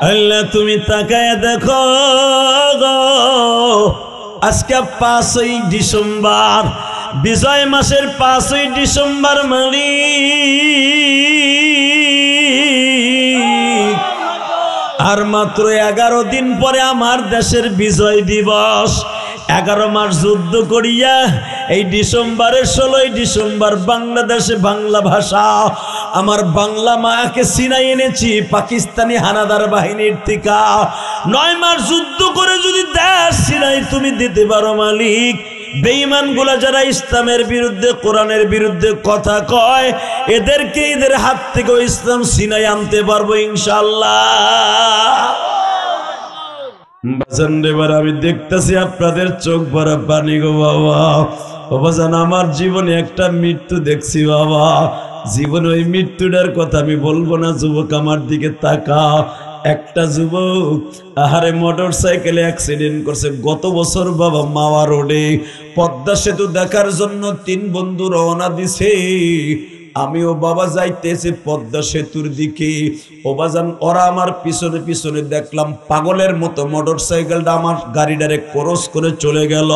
আল্লাহ তুমি তাকায় দেখো আজকে 5ই ডিসেম্বর, বিজয় মাসের 5ই ডিসেম্বর মালিক, আর মাত্র 11 দিন পরে আমার দেশের বিজয় দিবস। 11 মাস যুদ্ধ করিয়া এই ডিসেম্বরের 16ই ডিসেম্বর বাংলাদেশে বাংলা ভাষা আমার বাংলা মাকে ছিনাই এনেছি পাকিস্তানি হানাদার বাহিনীর থেকে। 9 মাস যুদ্ধ করে যদি দেশ ছিনাই তুমি দিতে পারো মালিক, বেঈমানগুলা যারা ইসলামের বিরুদ্ধে কোরআনের বিরুদ্ধে কথা কয় এদেরকে এদের হাত থেকে ইসলাম ছিনাই আনতে পারবো ইনশাআল্লাহ। এবার আমি দেখতেছি আপনাদের চোখ ভরা পানি গো বাবা। বাবাজান আমার জীবনে একটা মৃত্যু দেখছি বাবা, জীবনে ওই মৃত্যুটার কথা আমি বলবো না। যুবক আমার দিকে তাকা, একটা যুবক আহারে মোটর সাইকেলে অ্যাক্সিডেন্ট করছে গত বছর বাবা মাওয়া রোডে। পদ্মা সেতু দেখার জন্য 3 বন্ধু রওনা দিছে, আমিও বাবা যাইতেছি পদ্মা সেতুর দিকে। বাবাজান ওরা আমার পিছনে পিছনে দেখলাম পাগলের মতো মোটর সাইকেলটা আমার গাড়িটারে ক্রস করে চলে গেল।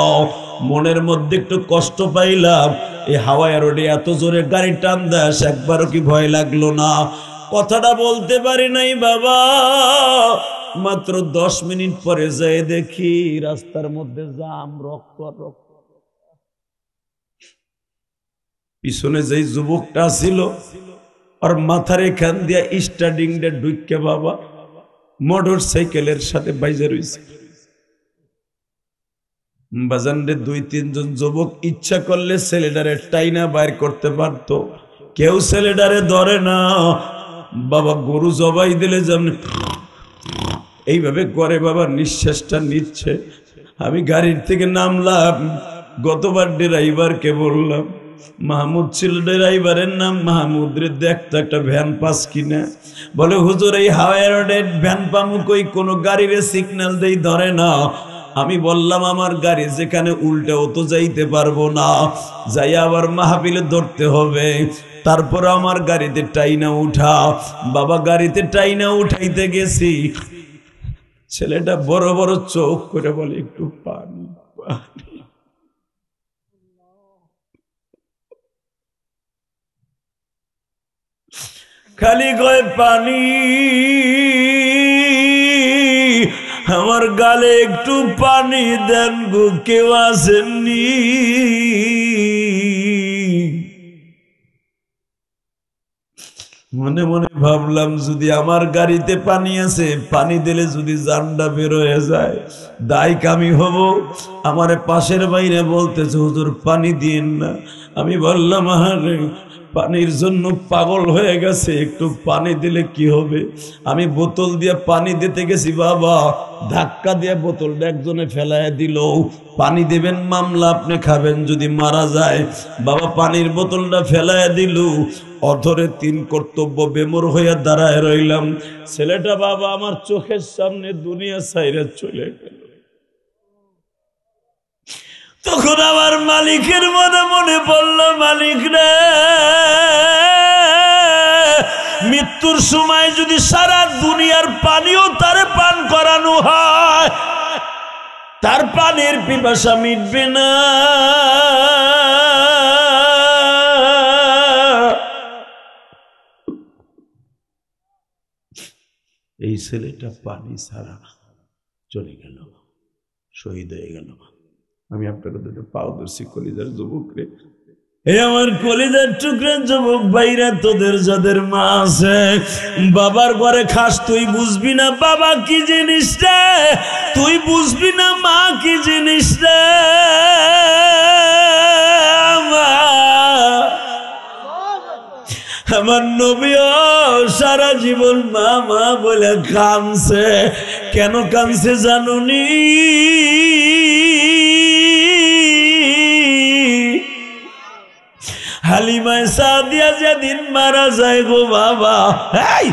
মনের মধ্যে একটু কষ্ট পাইলাম, এই হাওয়ায় রোডে এত জোরে গাড়ি টান দেয় একবারও কি ভয় লাগলো না? কথাটা বলতে পারি নাই বাবা। মাত্র 10 মিনিট পরে যাই দেখি রাস্তার মধ্যে জাম, রক্ত রক্ত। পিছনে যেই যুবকটা ছিল আর মাথার এখান দিয়া স্টার্টিং ডে ঢুকে বাবা মোটর সাইকেলের সাথে বাইজে রয়েছে। বাজানরে 2-3 জন যুবক ইচ্ছা করলে ছেলেটারে টাইনা বাইর করতে পারতো, কেউ ছেলেটারে ধরে না বাবা। গরু জবাই দিলে যেমন এইভাবে করে বাবা নিঃশ্বাসটা নিচ্ছে। আমি গাড়ির থেকে নামলাম, গতবার ড্রাইভারকে বললাম, মাহমুদ ছিল ড্রাইভারের নাম, মাহমুদ রে দেখতো একটা ভ্যান পাস কিনা। বলে হুজুর এই হাওয়াই রোডে ভ্যান পামু কই, কোনো গাড়ির সিগন্যাল দেই ধরে না। আমি বললাম আমার গাড়ি যেখানে উল্টে ও তো যাইতে পারবো না, যাই আবার মাহফিলে ধরতে হবে। তারপর আমার গাড়িতে টাইনা উঠা বাবা, গাড়িতে টাইনা উঠাইতে গেছি, ছেলেটা বড় বড় চোখ করে বলে একটু পানি পানি। খালি কয় পানি, আমার গালে একটু পানি দেন গো, কেউ আসেননি। মনে মনে ভাবলাম যদি আমার গাড়িতে পানি আছে, পানি দিলে যদি জানটা বের হয়ে যায় দায় কামি হব। আমার পাশের বাইরে বলতেছে হুজুর পানি দিন না। আমি বললাম আরে পানির জন্য পাগল হয়ে গেছে, একটু পানি দিলে কি হবে। আমি বোতল দিয়ে পানি দিতে গেছি বাবা, ধাক্কা দিয়ে বোতলটা একজনে ফেলায় দিল। পানি দেবেন মামলা, আপনি খাবেন যদি মারা যায়। বাবা পানির বোতলটা ফেলায় দিল, অধরে 3 কর্তব্য বেমর হইয়া দাঁড়ায় রইলাম। ছেলেটা বাবা আমার চোখের সামনে দুনিয়া ছাইরে চলে গেল। তখন আমার মালিকের মনে মনে বলল, মালিক রে মৃত্যুর সময় যদি সারা দুনিয়ার পানিও তারে পান করানো হয়, তার পানির পিপাসা মিটবে না। এই ছেলেটা পানি ছাড়া চলে গেল, শহীদ হয়ে গেল। আমি আপনাকে দুটো পাও ধরছি, কলিজার যুবক রে, এই আমার কলিজার টুকরা যুবক ভাইরা, তোদের যাদের মা আছে বাবার ঘরে খাস, তুই বুঝবি না বাবা কি জিনিস রে, তুই বুঝবি না মা কি জিনিস রে। আমার নবীও সারা জীবন মা মা বলে কাঁদছে। কেন কাঁদছে জানুনি? হালিমা সাদিয়া যেদিন মারা যায় গো বাবা, এই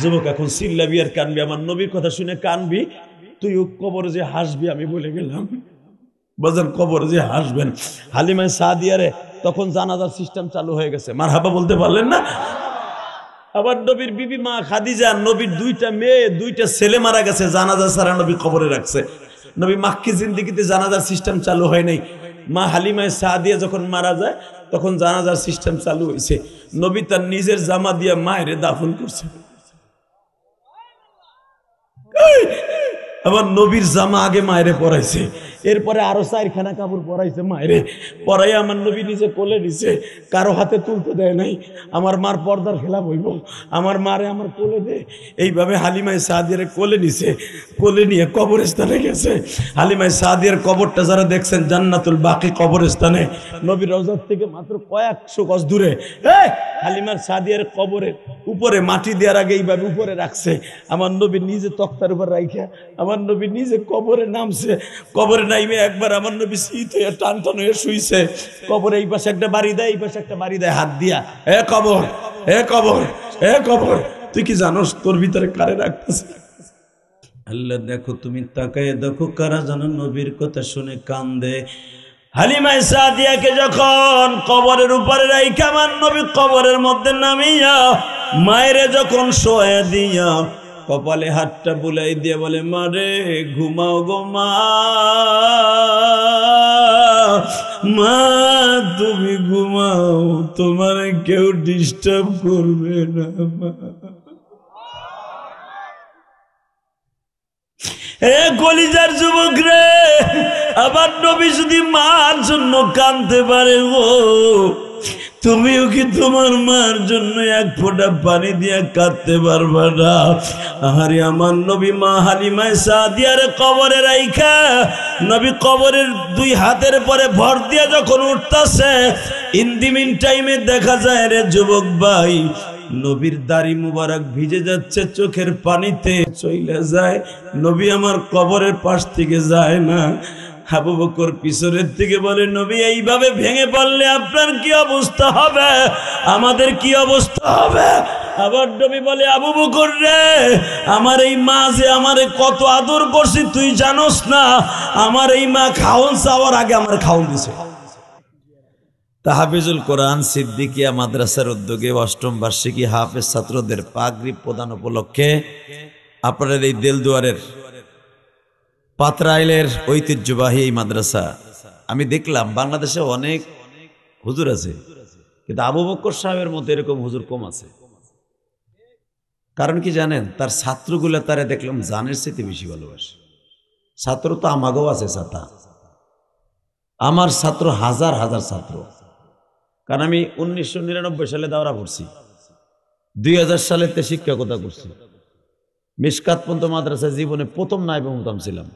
যুবক এখন চিল্লাবি আর কানবি, আমার নবীর কথা শুনে কানবি, তুই কবরে যে হাসবি আমি বলে গেলাম। বাজার কবরে যে হাসবেন। হালিমা সাদিয়ারে তখন জানাজার সিস্টেম চালু হয়ে গেছে, মারহাবা বলতে পারলেন না? আবার নবীর বিবি মা খাদিজা, নবীর 2টা মেয়ে 2টা ছেলে মারা গেছে, জানাজা ছাড়া নবী কবরে রাখছে। নবী মাক্কি জিন্দেগিতে জানাজার সিস্টেম চালু হয় নাই। মা হালিমায়ে সাদিয়া যখন মারা যায় তখন জানাজার সিস্টেম চালু হয়েছে। নবী তার নিজের জামা দিয়ে মায়ের দাফন করছে। আবার নবীর জামা আগে মায়েরে পরাইছে, এরপরে আরো 4খানা কাপড় পরাইছে মায়েরে। পরাই আমার নবী নিজে কোলে নিছে, কারো হাতে তুলতে দেয় নাই। আমার মার পর্দার খেলাপ হইব, আমার মারে আমার কোলে দে। এইভাবে হালিমায়ে সাদিয়ারে কোলে নিছে, কোলে নিয়ে কবরস্থানে গেছে। হালিমায়ে সাদিয়ার কবরটা যারা দেখছেন জান্নাতুল বাকি কবরস্থানে, নবীর রওজার থেকে মাত্র কয়েকশো গজ দূরে। হালিমার সাদিয়ার কবরের উপরে মাটি দেওয়ার আগে এইভাবে উপরে রাখছে। আমার নবী নিজে তক্তার উপর রাইখা আমার নবী নিজে কবরে নামছে। কবরে নাইমে একবার আমার নবী শীত হয়ে টান টান হয়ে শুইছে। কবরে এই পাশে একটা বাড়ি দেয়, এই পাশে একটা বাড়ি দেয় হাত দিয়া, এ কবর, এ কবর, এ কবর, তুই কি জানোস তোর ভিতরে কারে রাখতেছে? আল্লাহ দেখো, তুমি তাকায় দেখো কারা যেন নবীর কথা শুনে কান্দে। হালিমায়ে সাদিয়াকে যখন কবরের উপরে রাইখা আমার নবী কবরের মধ্যে নামিয়া মায়েরে যখন শোয়া দিয়া কপালে হাতটা বুলাই দিয়ে বলে, মারে ঘুমাও গো মা, মা তুমি ঘুমাও, তোমার কেউ ডিস্টার্ব করবে না মা। এ কলিজার যুবক রে, আবার নবী যদি মার জন্য কাঁদতে পারে গো, তুমিও কি তোমার মার জন্য এক ফোঁটা পানি দিয়ে কাঁদতে পারবা না? আহারে আমার নবী মা হালিমায়ে সাদিয়ার কবরে রাইখা নবী কবরের 2 হাতের পরে ভর দিয়া যখন উঠতেছে, ইন দি মিন টাইমে দেখা যায় রে যুবক ভাই, নবীর দাড়ি মুবারক ভিজে যাচ্ছে চোখের পানিতে, চলে যায়। নবী আমার কবরের পাশ থেকে যায় না। আবু বকর পিছনের থেকে বলে, নবী এইভাবে ভেঙে পড়লে আপনার কি অবস্থা হবে, আমাদের কি অবস্থা হবে? আবার নবী বলে, আবু বকর রে, আমার এই মা যে আমারে কত আদর করছে তুই জানোস না? আমার এই মা খাওন চাওয়ার আগে আমার খাওন দিছে। তাহফিজুল কোরআন সিদ্দিকিয়া মাদ্রাসার উদ্যোগে 8ম বার্ষিকী হাফেজ ছাত্রদের পাগড়ি প্রদান উপলক্ষে আপনাদের এই দেলদুয়ারের পাতরাইলের ঐতিহ্যবাহী এই মাদ্রাসা, আমি দেখলাম বাংলাদেশে অনেক হুজুর আছে, কিন্তু আবু বকর সাহেবের মতো এরকম হুজুর কম আছে। কারণ কি জানেন? তার ছাত্রগুলো তারা দেখলাম জানের চেয়ে বেশি ভালোবাসে। ছাত্র তো আমাকেও আছে, ছাতা আমার ছাত্র হাজার হাজার ছাত্র। কারণ আমি 1999 সালে দাওরা পড়ছি, 2000 সালেতে শিক্ষকতা করছি। মিশকাত পর্যন্ত মাদ্রাসা জীবনে প্রথম নায়েব মুহতাম ছিলাম,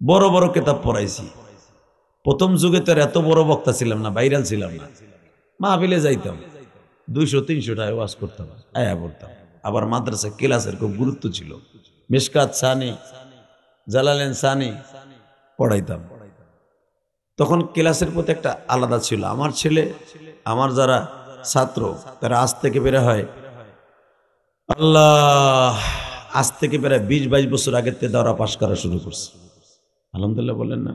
বড় বড় কিতাব পড়াইছি। প্রথম যুগে তো এত বড় বক্তা ছিলাম না, ভাইরাল ছিলাম না। মাহফিলে যাইতাম, 200-300 টাকা ওয়াজ করতাম, আয়া পড়তাম। আবার মাদ্রাসা ক্লাসের খুব গুরুত্ব ছিল। মিশকাত সানি, জালালেন সানি পড়াইতাম। তখন ক্লাসের প্রতি একটা আলাদা ছিল। আমার ছেলে, আমার যারা ছাত্র, তারা আজ থেকে বের হয়, আল্লাহ, আজ থেকে প্রায় 20-22 বছর আগের থেকে দাওরা পাশ করা শুরু করছে। আলহামদুলিল্লাহ বলেন না?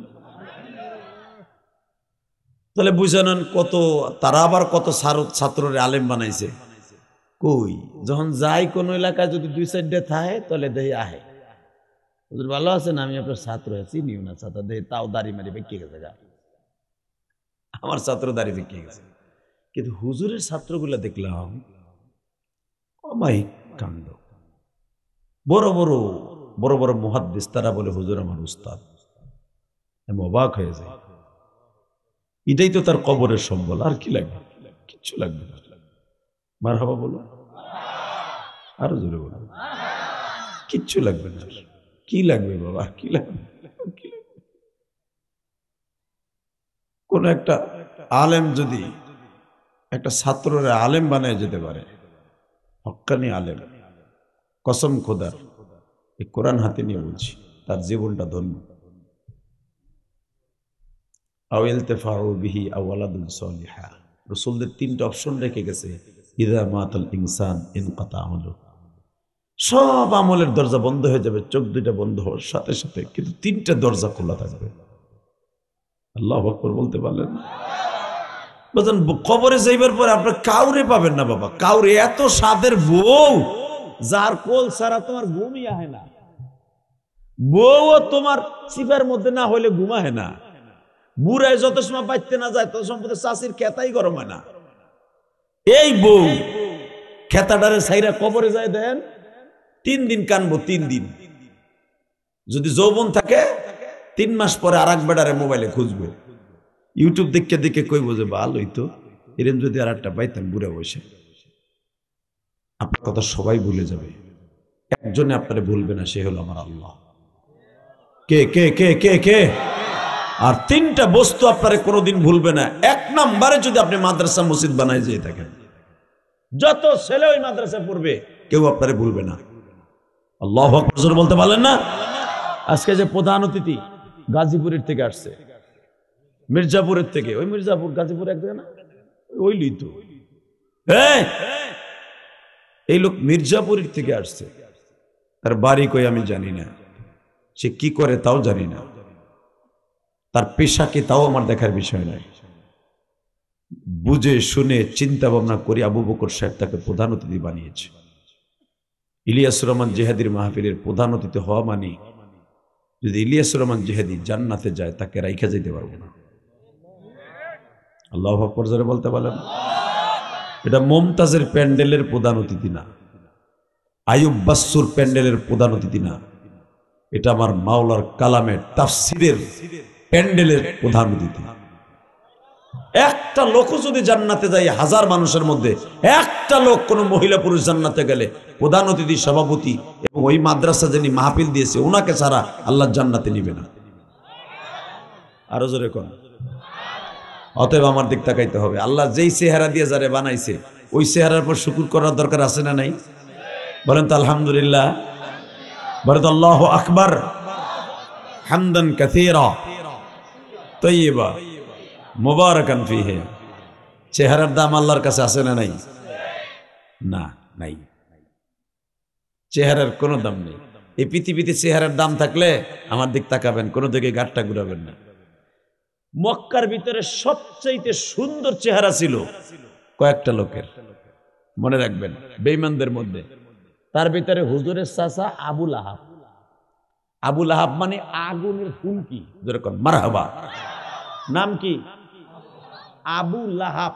তাহলে বুঝানেন কত, তারা আবার কত ছাত্ররে আলেম বানাইছে। কই যখন যাই কোন এলাকায় যদি 2-4টা থাকে তাহলে দেই আহে, হুজুর ভালো আছেন, আমি আপনার ছাত্র, চিনিও না ছাত্র দেই, তাও দাড়ি মারি বেঁকে গেছে গা। আমার ছাত্র দাড়ি বেঁকে গেছে, কিন্তু হুজুরের ছাত্রগুলা দেখলাম অমায়িক কাণ্ড। বড় বড় বড় বড় মুহাদ্দিস, তারা বলে হুজুর আমার উস্তাদ। আমি অবাক হয়ে যাই। এটাই তো তার কবরের সম্বল, আর কি লাগবে? কিচ্ছু লাগবে না। মারহাবা বলো, আরো জোরে বলো, কিচ্ছু লাগবে না। কি লাগবে বাবা, কি লাগবে? কোন একটা আলেম যদি একটা ছাত্ররে আলেম বানায় যেতে পারে, হক্কানি আলেম, কসম খোদার, এই কোরআন হাতে নিয়ে বলছি, তার জীবনটা ধন্য। রাসূলদের 3টা অপশন রেখে গেছে, ইযা মাতাল ইনসান ইনকাতা আমালু, সব আমলের দরজা বন্ধ হয়ে যাবে, চোখ 2টা বন্ধ হওয়ার সাথে সাথে, কিন্তু 3টা দরজা খোলা থাকবে। আল্লাহু আকবার বলতে পারলেন? বুঝলেন, কবরে যাইবার পরে আপনার কাউরে পাবেন না বাবা, কাউরে। এত সাদের বউ যার কোল ছাড়া তোমার ঘুমই আহে না, বউ তোমার চিপার মধ্যে না হইলে ঘুমাহে না, বুড়ায় যত সময় বাইতে না যায় তত সময় চাষির খেতাই গরম হয় না। এই বউ খেতাটারে সাইরা কবরে যায় দেন, 3 দিন কানবো, 3 দিন। যদি যৌবন থাকে 3 মাস পরে আর এক বেটারে মোবাইলে খুঁজবো, ইউটিউব দেখে দেখে কইব যে ভালোই তো, এরম যদি আর একটা পাইতেন বুড়া বসে। আপনার কথা সবাই ভুলে যাবে, একজনে আপনারে ভুলবে না, সে হলো আমার আল্লাহ। কে কে কে কে কে? আর 3টা বস্তু আপনারে কোনোদিন ভুলবে না। 1 নম্বরে যদি আপনি মাদ্রাসা মসজিদ বানায় যেয়ে থাকেন, যত ছেলে ওই মাদ্রাসা পড়বে কেউ আপনারে ভুলবে না। আল্লাহু আকবার বলতে পারলেন না? আজকে যে প্রধান অতিথি গাজীপুরের থেকে আসছে, মির্জাপুরের থেকে, ওই মির্জাপুর গাজীপুর এক জায়গা না, ওইলি তো, এই লোক মির্জাপুরের থেকে আসছে। তার বাড়ি কই আমি জানি না, সে কি করে তাও জানি না, তার পেশা কি তাও আমার দেখার বিষয় নয়। বুঝে শুনে চিন্তা ভাবনা করে আবু বকর সাহেব তাকে প্রধান অতিথি বানিয়েছে। ইলিয়াসুর রহমান জিহাদির মাহফিলের প্রধান অতিথি হওয়া মানে, যদি ইলিয়াসুর রহমান জিহাদি জান্নাতে যায় তাকে রাইখা যেতে পারবো না। আল্লাহু আকবার জোরে বলতে পারেন? এটা মুমতাজের প্যান্ডেলের প্রধান অতিথি না, আইয়ুব বাসসুর প্যান্ডেলের প্রধান অতিথি না, এটা আমার মাওলার কালামের তাফসীরের প্যান্ডেলের প্রধান অতিথি। একটা লোক যদি জান্নাতে যায়, 1000 মানুষের মধ্যে একটা লোক, কোন মহিলা পুরুষ জান্নাতে গেলে প্রধান অতিথি, সভাপতি এবং ওই মাদ্রাসা যিনি মাহফিল দিয়েছে ওনাকে ছাড়া আল্লাহ জান্নাতে নিবে না। আরো জোরে কোন? অতএব আমার দিক তাকাইতে হবে। আল্লাহ যেই চেহারা দিয়ে যারে বানাইছে ওই চেহারার পর শুকর করার দরকার আছে না নাই? বলেন তো আলহামদুলিল্লাহ, বলেন তো আল্লাহু আকবার, হামদান কাসীরা তাইয়্যিবা মুবারাকান ফীহি। চেহারার দাম আল্লাহর কাছে আছে না নাই? না, নাই। চেহারার কোনো দাম নেই। এই পৃথিবীতে চেহারার দাম থাকলে আমার দিক তাকাবেন, কোনো দিকে গাঁটটা ঘুরাবেন না। মক্কার ভিতরে সবচাইতে সুন্দর চেহারা ছিল কয়েকটা লোকের, মনে রাখবেন, বেঈমানদের মধ্যে। তার ভিতরে হুজুরের চাচা আবু লাহাব। আবু লাহাব মানে আগুনের ফুলকি, যেরকম মারহাবা। নাম কি? আবু লাহাব।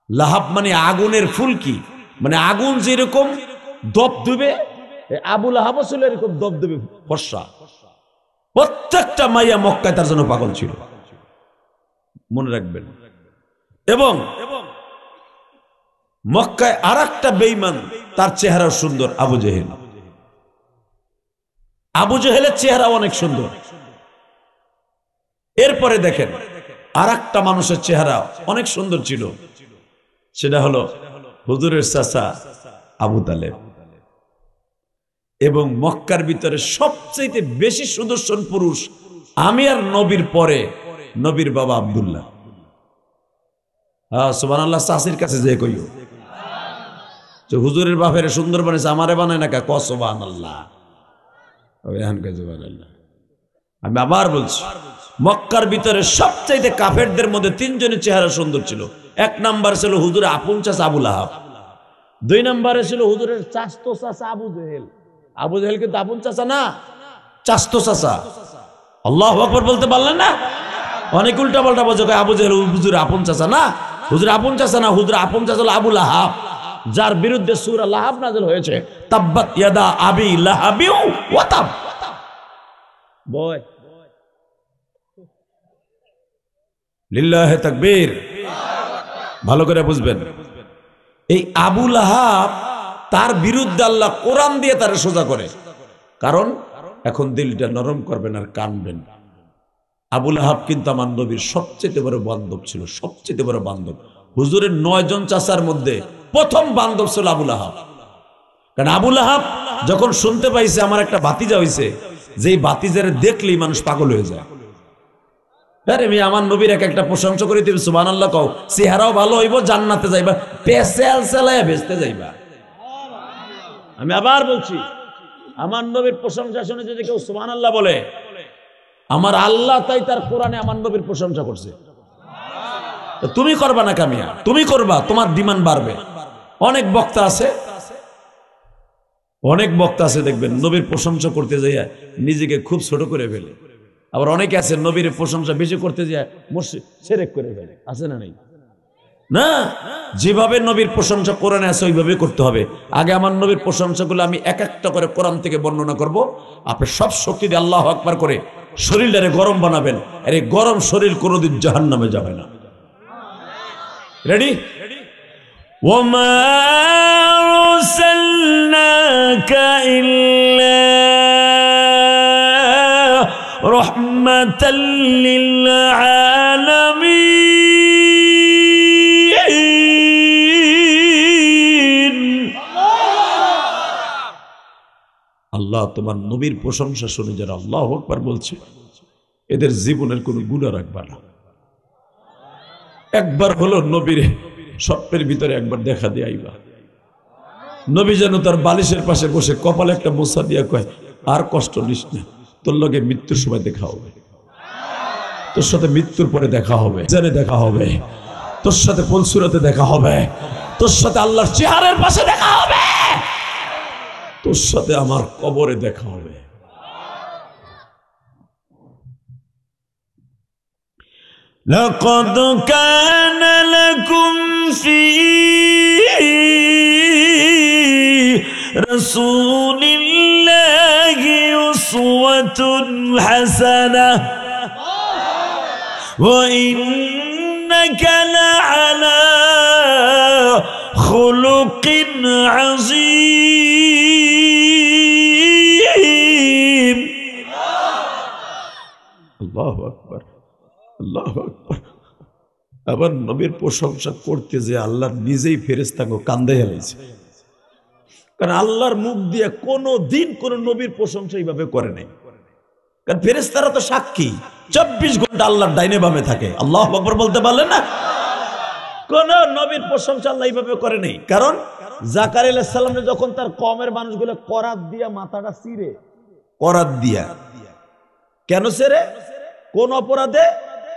লাহাব মানে আগুনের ফুলকি, মানে আগুন যেরকম দপদপে, আবু লাহাবও ছিল এরকম দপদপে ফর্সা। প্রত্যেকটা মাইয়া মক্কায় তার জন্য পাগল ছিল, মনে রাখবেন। এবং মক্কায় আর একটা বেঈমান, তার চেহারা সুন্দর, আবু জেহেল। আবু জেহেলের চেহারা অনেক সুন্দর। এরপরে দেখেন আর একটা মানুষের চেহারা অনেক সুন্দর ছিল, সেটা হলো হুজুরের চাচা আবু তালেব। এবং মক্কার ভিতরে সবচেয়ে বেশি সুদর্শন পুরুষ আমি আর নবীর পরে নবীর বাবা আব্দুল্লাহ। সুবহানাল্লাহ। চাচির কাছে যে কইও যে হুজুরের বাপের সুন্দর বানাইছে, আমারে বানায় না, ক সুবহানাল্লাহ। আমি আবার বলছি, মক্কার ভিতরে সবচাইতে কাফেরদের মধ্যে 3 জনের চেহারা সুন্দর ছিল। 1 নাম্বার ছিল হুজুরের আপন চাচা আবু লাহাব, 2 নম্বরে ছিল হুজুরের চাচতো চাচা আবু জেহেল। আবু জেহেল কিন্তু আপন চাচা না, চাচতো চাচা। আল্লাহু আকবার বলতে পারলেন না? অনেক উল্টা পাল্টা বোঝে, আবু জেহেল হুজুরের আপন চাচা না, হুজুরের আপন চাচা না, হুজুরের আপন চাচা হলো আবু লাহাব, যার বিরুদ্ধে সূরা লাহাব নাযিল হয়েছে, তাব্বাত ইয়াদা আবি লাহাবিউ ওয়া তাব। বয় লিল্লাহি তাকবীর। ভালো করে বুঝবেন, এই আবু লাহাব, তার বিরুদ্ধে আল্লাহ কোরআন দিয়ে তার সোজা করে। কারণ এখন দিলটা নরম করবেন আর কানবেন। আবু লাহাব কিন্তু আমার নবীর সবচেয়ে বড় বান্ধব ছিল, সবচেয়ে বড় বান্ধব। হুজুরের 9 জন চাচার মধ্যে প্রথম বান্ধব ছিল আবু লাহাব। কারণ আবু লাহাব যখন শুনতে পাইছে আমার একটা ভাতিজা হইছে, যেই ভাতিজার দেখলেই মানুষ পাগল হয়ে যায়। আরে আমি আমার নবীর একটা প্রশংসা করে দিবি, সুবহানাল্লাহ কও, চেহারাও ভালো হইব, জান্নাতে যাইবা, পেছাল চালায়া ভেস্তে যাইবা। আমি আবার বলছি, আমার নবীর প্রশংসা শুনে যদি কেউ সুবহানাল্লাহ বলে, আমার আল্লাহ তাই তার কোরআনে আমার নবীর প্রশংসা করছে। তুমি করবা না কামিয়া, তুমি করবা, তোমার ডিমান্ড বাড়বে। অনেক বক্তা আছে দেখবেন নবীর প্রশংসা করতে যাইয়া নিজেকে খুব ছোট করে ফেলে। আবার অনেকে আছে নবীর প্রশংসা বেশি করতে যায় শিরক করে ফেলে। আছে না নেই? না, যেভাবে নবীর প্রশংসা কোরআনে আছে ওইভাবে করতে হবে। আগে আমার নবীর প্রশংসাগুলো আমি এক একটা করে কোরআন থেকে বর্ণনা করব, আপনি সব শক্তি দিয়ে আল্লাহু আকবার করে শরীরটারে গরম বানাবেন। আর এই গরম শরীর কোনোদিন জাহান্নামে যাবে না। রেডি? ওয়ামা আরসালনাকা ইল্লা রাহমাতাল লিল আলামিন। আল্লাহ তোমার নবীর প্রশংসা শুনে যারা আল্লাহু আকবার বলছে এদের জীবনের কোনো গুনাহ রাখবা না। একবার হলো নবীর স্বপ্নের ভিতরে একবার দেখা দিয়ে আইবা। নবী যেন তার বালিশের পাশে বসে কপালে একটা মোছা দিয়া কয়, আর কষ্ট নিস না, তোর লগে মৃত্যুর সময় দেখা হবে, তোর সাথে মৃত্যুর পরে দেখা হবে, জানে দেখা হবে, তোর সাথে পলসুরাতে দেখা হবে, তোর সাথে আল্লাহর চেহারার পাশে দেখা হবে, তোর সাথে আমার কবরে দেখা হবে। لقد كان لكم في رسول الله أسوة حسنة وإنك لعلى خلق عظيم الله أكبر আল্লাহু আকবার। আবার নবীর প্রশংসা করতে যে আল্লাহ নিজেই ফেরেশতাকে কান্দে হেলাইছে। কারণ আল্লাহর মুখ দিয়ে কোনো দিন কোন নবীর প্রশংসা এইভাবে করে নাই। কারণ ফেরেশতারা তো সাক্ষী, 24 ঘন্টা আল্লাহর ডাইনে বামে থাকে। আল্লাহু আকবার বলতে পারলেন না? কোন নবীর প্রশংসা আল্লাহ এইভাবে করে নাই। কারণ জাকারিয়া আলাইহিস সালাম যখন তার কওমের মানুষগুলো করাত দিয়া মাথাটা চিরে, করাত দিয়া কেন ছেড়ে, কোন অপরাধে?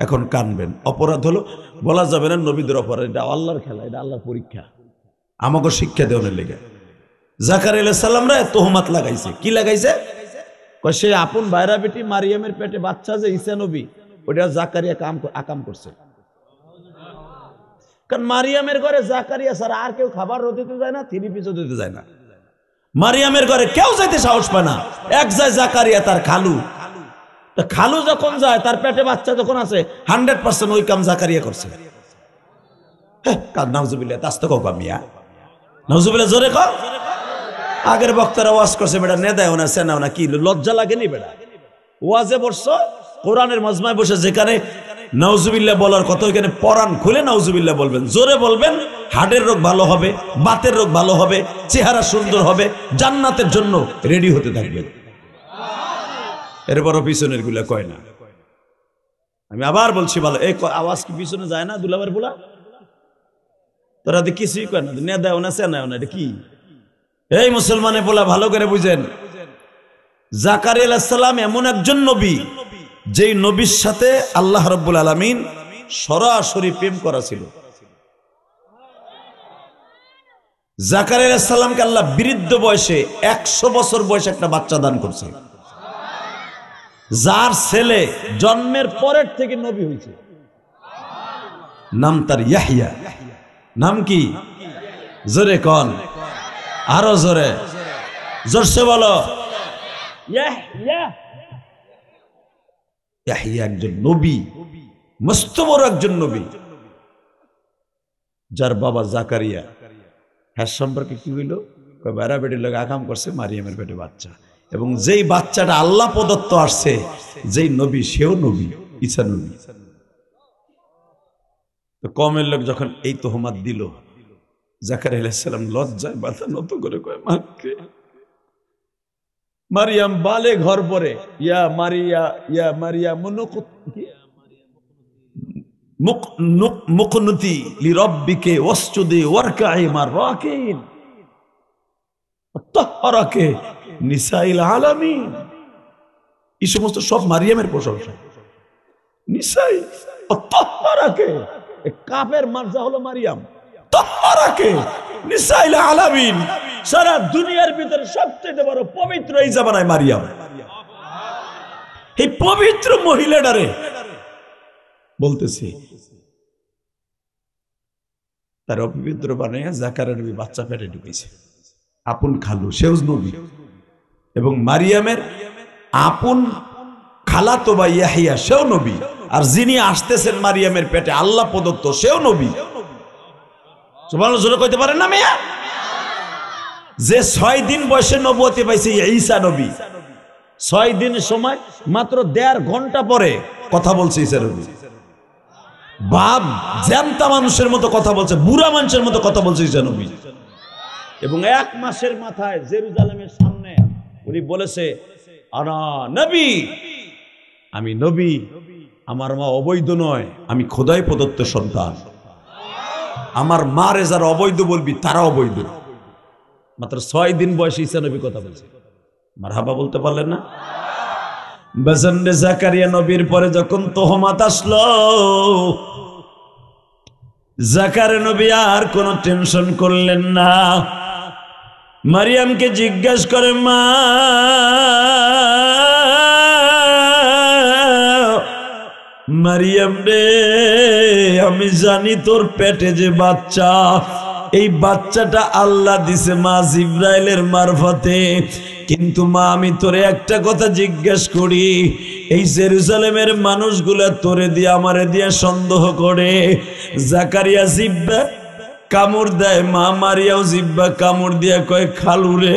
এখন কানবেন, অপরাধ হলো বলা যাবে না নবীদের অপরাধ, এটা আল্লাহর খেলা, এটা আল্লাহর পরীক্ষা, আমাকে শিক্ষা দেওয়ার লেগে জাকারিয়া আলাইহিস সালামরা তোহমাত লাগাইছে। কি লাগাইছে? সে আপন ভাইরা বেটি মারিয়ামের পেটে বাচ্চা যে ঈসা নবী, ওটা জাকারিয়া আকাম করছে। কারণ মারিয়ামের ঘরে জাকারিয়া ছাড়া আর কেউ খাবার দিতে যায় না, তিনি পিছু দিতে যায় না। মারিয়ামের ঘরে কেউ যাইতে সাহস পায় না, এক যায় জাকারিয়া তার খালু। খালু যখন যায়, তার পেটে বাচ্চা যখন আছে, 100% ওই কাম জাকারিয়া করছে। নাউজুবিল্লাহ, তাস্ত কও কামিয়া, নাউজুবিল্লাহ জোরে কও। আগের বক্তারা ওয়াজ করছে, বেটা নেদাও না সেনাও না, কি লজ্জা লাগেনি বেটা? ওয়াজে বসছো, কোরআনের মজমায় বসে যেখানে নাউজুবিল্লাহ বলার কথা, ওইখানে পরাণ খুলে নাউজুবিল্লাহ বলবেন, জোরে বলবেন। হার্টের রোগ ভালো হবে, বাতের রোগ ভালো হবে, চেহারা সুন্দর হবে, জান্নাতের জন্য রেডি হতে থাকবেন। এরপরও পিছনের গুলা কয় না। আমি আবার বলছি, ভালো এই আওয়াজ কি পিছনে যায় না? দুলাবার বলা তোরা কিছুই কয় না, নে দেও না সেনাও না, এটা কি? এই মুসলমানে বলা ভালো করে বুঝেন, জাকারিয়া আলাইহিস সালাম এমন একজন নবী, যেই নবীর সাথে আল্লাহ রাব্বুল আলামিন সরাসরি প্রেম করা ছিল। জাকারিয়া আলাইহিস সালামকে আল্লাহ বৃদ্ধ বয়সে 100 বছর বয়সে একটা বাচ্চা দান করছে, যার ছেলে জন্মের পরের থেকে নবী হয়েছে। নাম তার ইয়াহইয়া। নাম কি? জোরে কোন, আরো জোরে, জোরসে বলো। ইয়াহইয়া একজন নবী, মস্ত বড় একজন নবী, যার বাবা জাকারিয়া। হ্যাঁ সম্পর্কে কি হইল? বেড়া বেটির লোক আকাম করছে, মারিয়ামের পেটে বাচ্চা, এবং যেই বাচ্চাটা আল্লাহ প্রদত্ত আসছে, যেই নবী সেও নবী, ঈসা নবী। তো কওমের লোক যখন এই তোহমাত দিল, জাকারিয়া আলাইহিস সালাম লজ্জায় মাথা নত করে কয়, মাকে মারিয়াম বালে ঘর পরে, ইয়া মারিয়া ইয়া মারিয়া মুকনুতি লিরাব্বিকে ওয়াসজুদি ওয়ারকাই মার রাকিন তাহরাকে নিসাইল আলামিন। এই সমস্ত সব মারিয়ামের প্রশংসা। নিসাই তাহরাকে কাফের মার্জা হলো মারিয়াম। তোমরাকে নিসাইল আলামিন, সারা দুনিয়ার ভিতরে সবচেয়ে বড় পবিত্র এই জামানায় মারিয়াম। এই পবিত্র মহিলাটারে বলতেছি তার অপবিত্র বানাইয়া জাকারিয়া নবী বাচ্চা পেটে ঢুকেছে। আপন খালু সেও নবী, এবং মারিয়ামের আপন খালাতো ভাই ইয়াহিয়া সেও নবী, আর যিনি আসতেছেন মারিয়ামের পেটে আল্লাহ প্রদত্ত সেও নবী। সুবহানাল্লাহ জোরে কইতে পারেন না মিয়া? যে 6 দিন বয়সে নবুয়তি পাইছে ঈসা নবী, 6 দিন সময় মাত্র 1.5 ঘন্টা পরে কথা বলছে ঈসা নবী। বাপ জ্যামতা মানুষের মতো কথা বলছে, বুড়া মানুষের মতো কথা বলছে ঈসা নবী। এবং 1 মাসের মাথায় জেরুজালেমের সামনে উনি বলেছে আনা নবী, আমি নবী, আমার মা অবৈধ নয়, আমি খোদাই প্রদত্ত সন্তান। আমার মারে যারা অবৈধ বলবি তারা অবৈধ। মাত্র 6 দিন বয়সে ঈসা নবী কথা বলছে। মারহাবা বলতে পারলেন না? বেজন্ডে জাকারিয়া নবীর পরে যখন তোহমাত আসলো, জাকারিয়া নবী আর কোনো টেনশন করলেন না। মারিয়ামকে জিজ্ঞাসা করে, মা মারিয়াম রে, আমি জানি তোর পেটে যে বাচ্চা, এই বাচ্চাটা আল্লাহ দিছে মা জিব্রাইলের মারফতে, কিন্তু মা আমি তোরে একটা কথা জিজ্ঞেস করি, এই জেরুজালেমের মানুষগুলা তোরে দিয়ে আমারে দিয়ে সন্দেহ করে। জাকারিয়া জিব্বা কামড় দেয়, মা মারিয়াও জিব্বা কামড় দিয়া কয়, খালুরে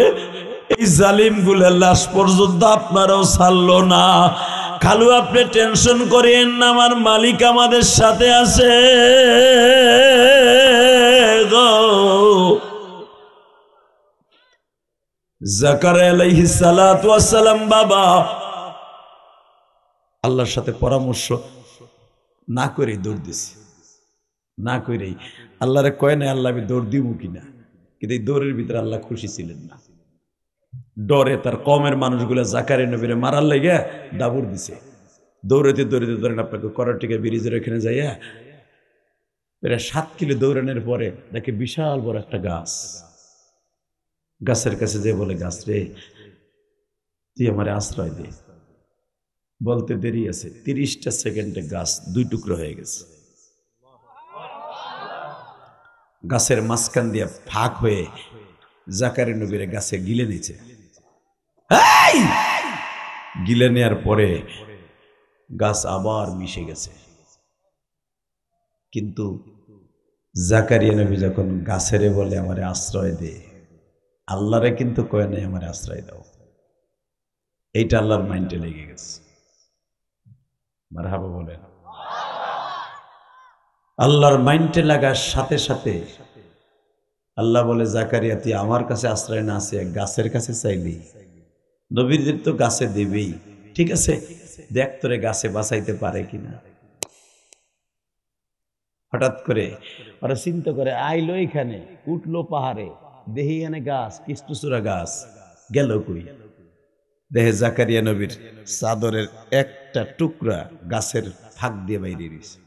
এই জালিম গুলা লাশ পর্যন্ত আপনারাও ছাড়লো না। খালু আপনি টেনশন করেন না, আমার মালিক আমাদের সাথে আছে গো। জাকারিয়া আলাইহিস সালাতু ওয়াস সালাম বাবা আল্লাহর সাথে পরামর্শ না করে দৌড় দিছে, না করেই আল্লাহরে কয় না আল্লাহ আমি দৌড় দিব কিনা, কিন্তু এই দৌড়ের ভিতরে আল্লাহ খুশি ছিলেন না। ডরে তার কমের মানুষগুলো জাকারিয়া নবীরে মারার লেগে দাবুর দিছে। দৌড়াতে দৌড়াতে ধরেন আপনাকে করাটিকা ব্রিজের এখানে যাইয়া প্রায় 7 কিলো দৌড়ানোর পরে দেখে বিশাল বড় একটা গাছ। গাছের কাছে যে বলে, গাছ রে তুই আমার আশ্রয় দে। বলতে দেরি আছে, 30টা সেকেন্ডে গাছ 2 টুকরো হয়ে গেছে। গাছের মাঝখান দিয়ে ফাঁক হয়ে জাকারিয়া নবীরে গাছে গিলে নিয়েছে। গিলে নেওয়ার পরে গাছ আবার মিশে গেছে। কিন্তু জাকারিয়া নবী যখন গাছেরে বলে আমারে আশ্রয় দে, আল্লাহরে কিন্তু কয় নাই আমারে আশ্রয় দাও। এইটা আল্লাহর মাইন্ডে লেগে গেছে। মারহাবা বলেন। আল্লাহর মাইন্ডে লাগার সাথে সাথে আল্লাহ বলে, জাকারিয়া তুই আমার কাছে আশ্রয় না আছে গাছের কাছে চাইলি, নবীদের তো গাছে দেবেই, ঠিক আছে দেখ তোরে গাছে বাঁচাইতে পারে কিনা। হঠাৎ করে ওরা চিন্তা করে আইলো, এখানে উঠলো পাহাড়ে, দেহি এনে গাছ, কৃষ্ণচূড়া গাছ, গেল কই? দেহে জাকারিয়া নবীর চাদরের একটা টুকরা গাছের ফাঁক দিয়ে বাইরে রয়েছে।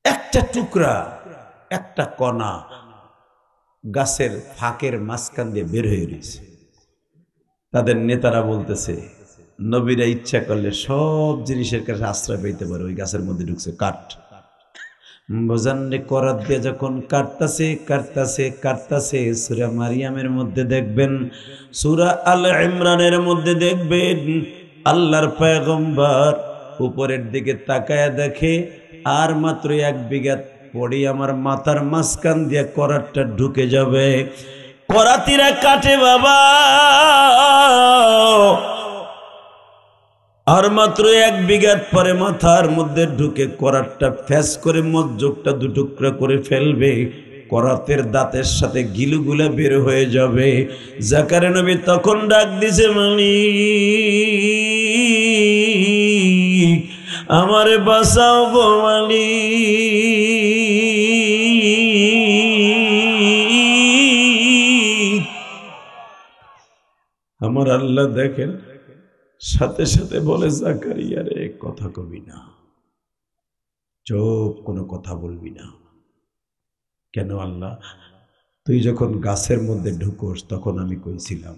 একটা টুকরা, একটা কণা গাছের ফাঁকের মাঝখান দিয়ে বের হয়ে রয়েছে। তাদের নেতারা বলতেছে, নবীরা ইচ্ছা করলে সব জিনিসের কাছে আশ্রয় পেতে পারে, ওই গাছের মধ্যে ঢুকছে কাঠ। বোঝান্নে করাত দিয়ে যখন কাটতাছে কাটতাছে কাটতাছে, সূরা মারিয়ামের মধ্যে দেখবেন, সূরা আল ইমরানের মধ্যে দেখবেন, আল্লাহর পয়গম্বর উপরের দিকে তাকায়া দেখে আর মাত্র 1 বিঘা পড়ি আমার মাথার মাঝখান দিয়ে করাতটা ঢুকে যাবে। করাতিরা কাটে বাবা, আর মাত্র 1 বিঘা পরে মাথার মধ্যে ঢুকে করাতটা ফ্যাস করে মজ্জকটা 2 টুকরা করে ফেলবে। করাতের দাঁতের সাথে গিলুগুলা বের হয়ে যাবে। জাকারিয়া নবী তখন ডাক দিছে, মালিক আমারে বাঁচাও গো মালিক। আমার আল্লাহ দেখেন সাথে সাথে বলে, জাকারিয়া রে কথা কবি না, চুপ, কোনো কথা বলবি না। কেন আল্লাহ? তুই যখন গাছের মধ্যে ঢুকোস তখন আমি কইছিলাম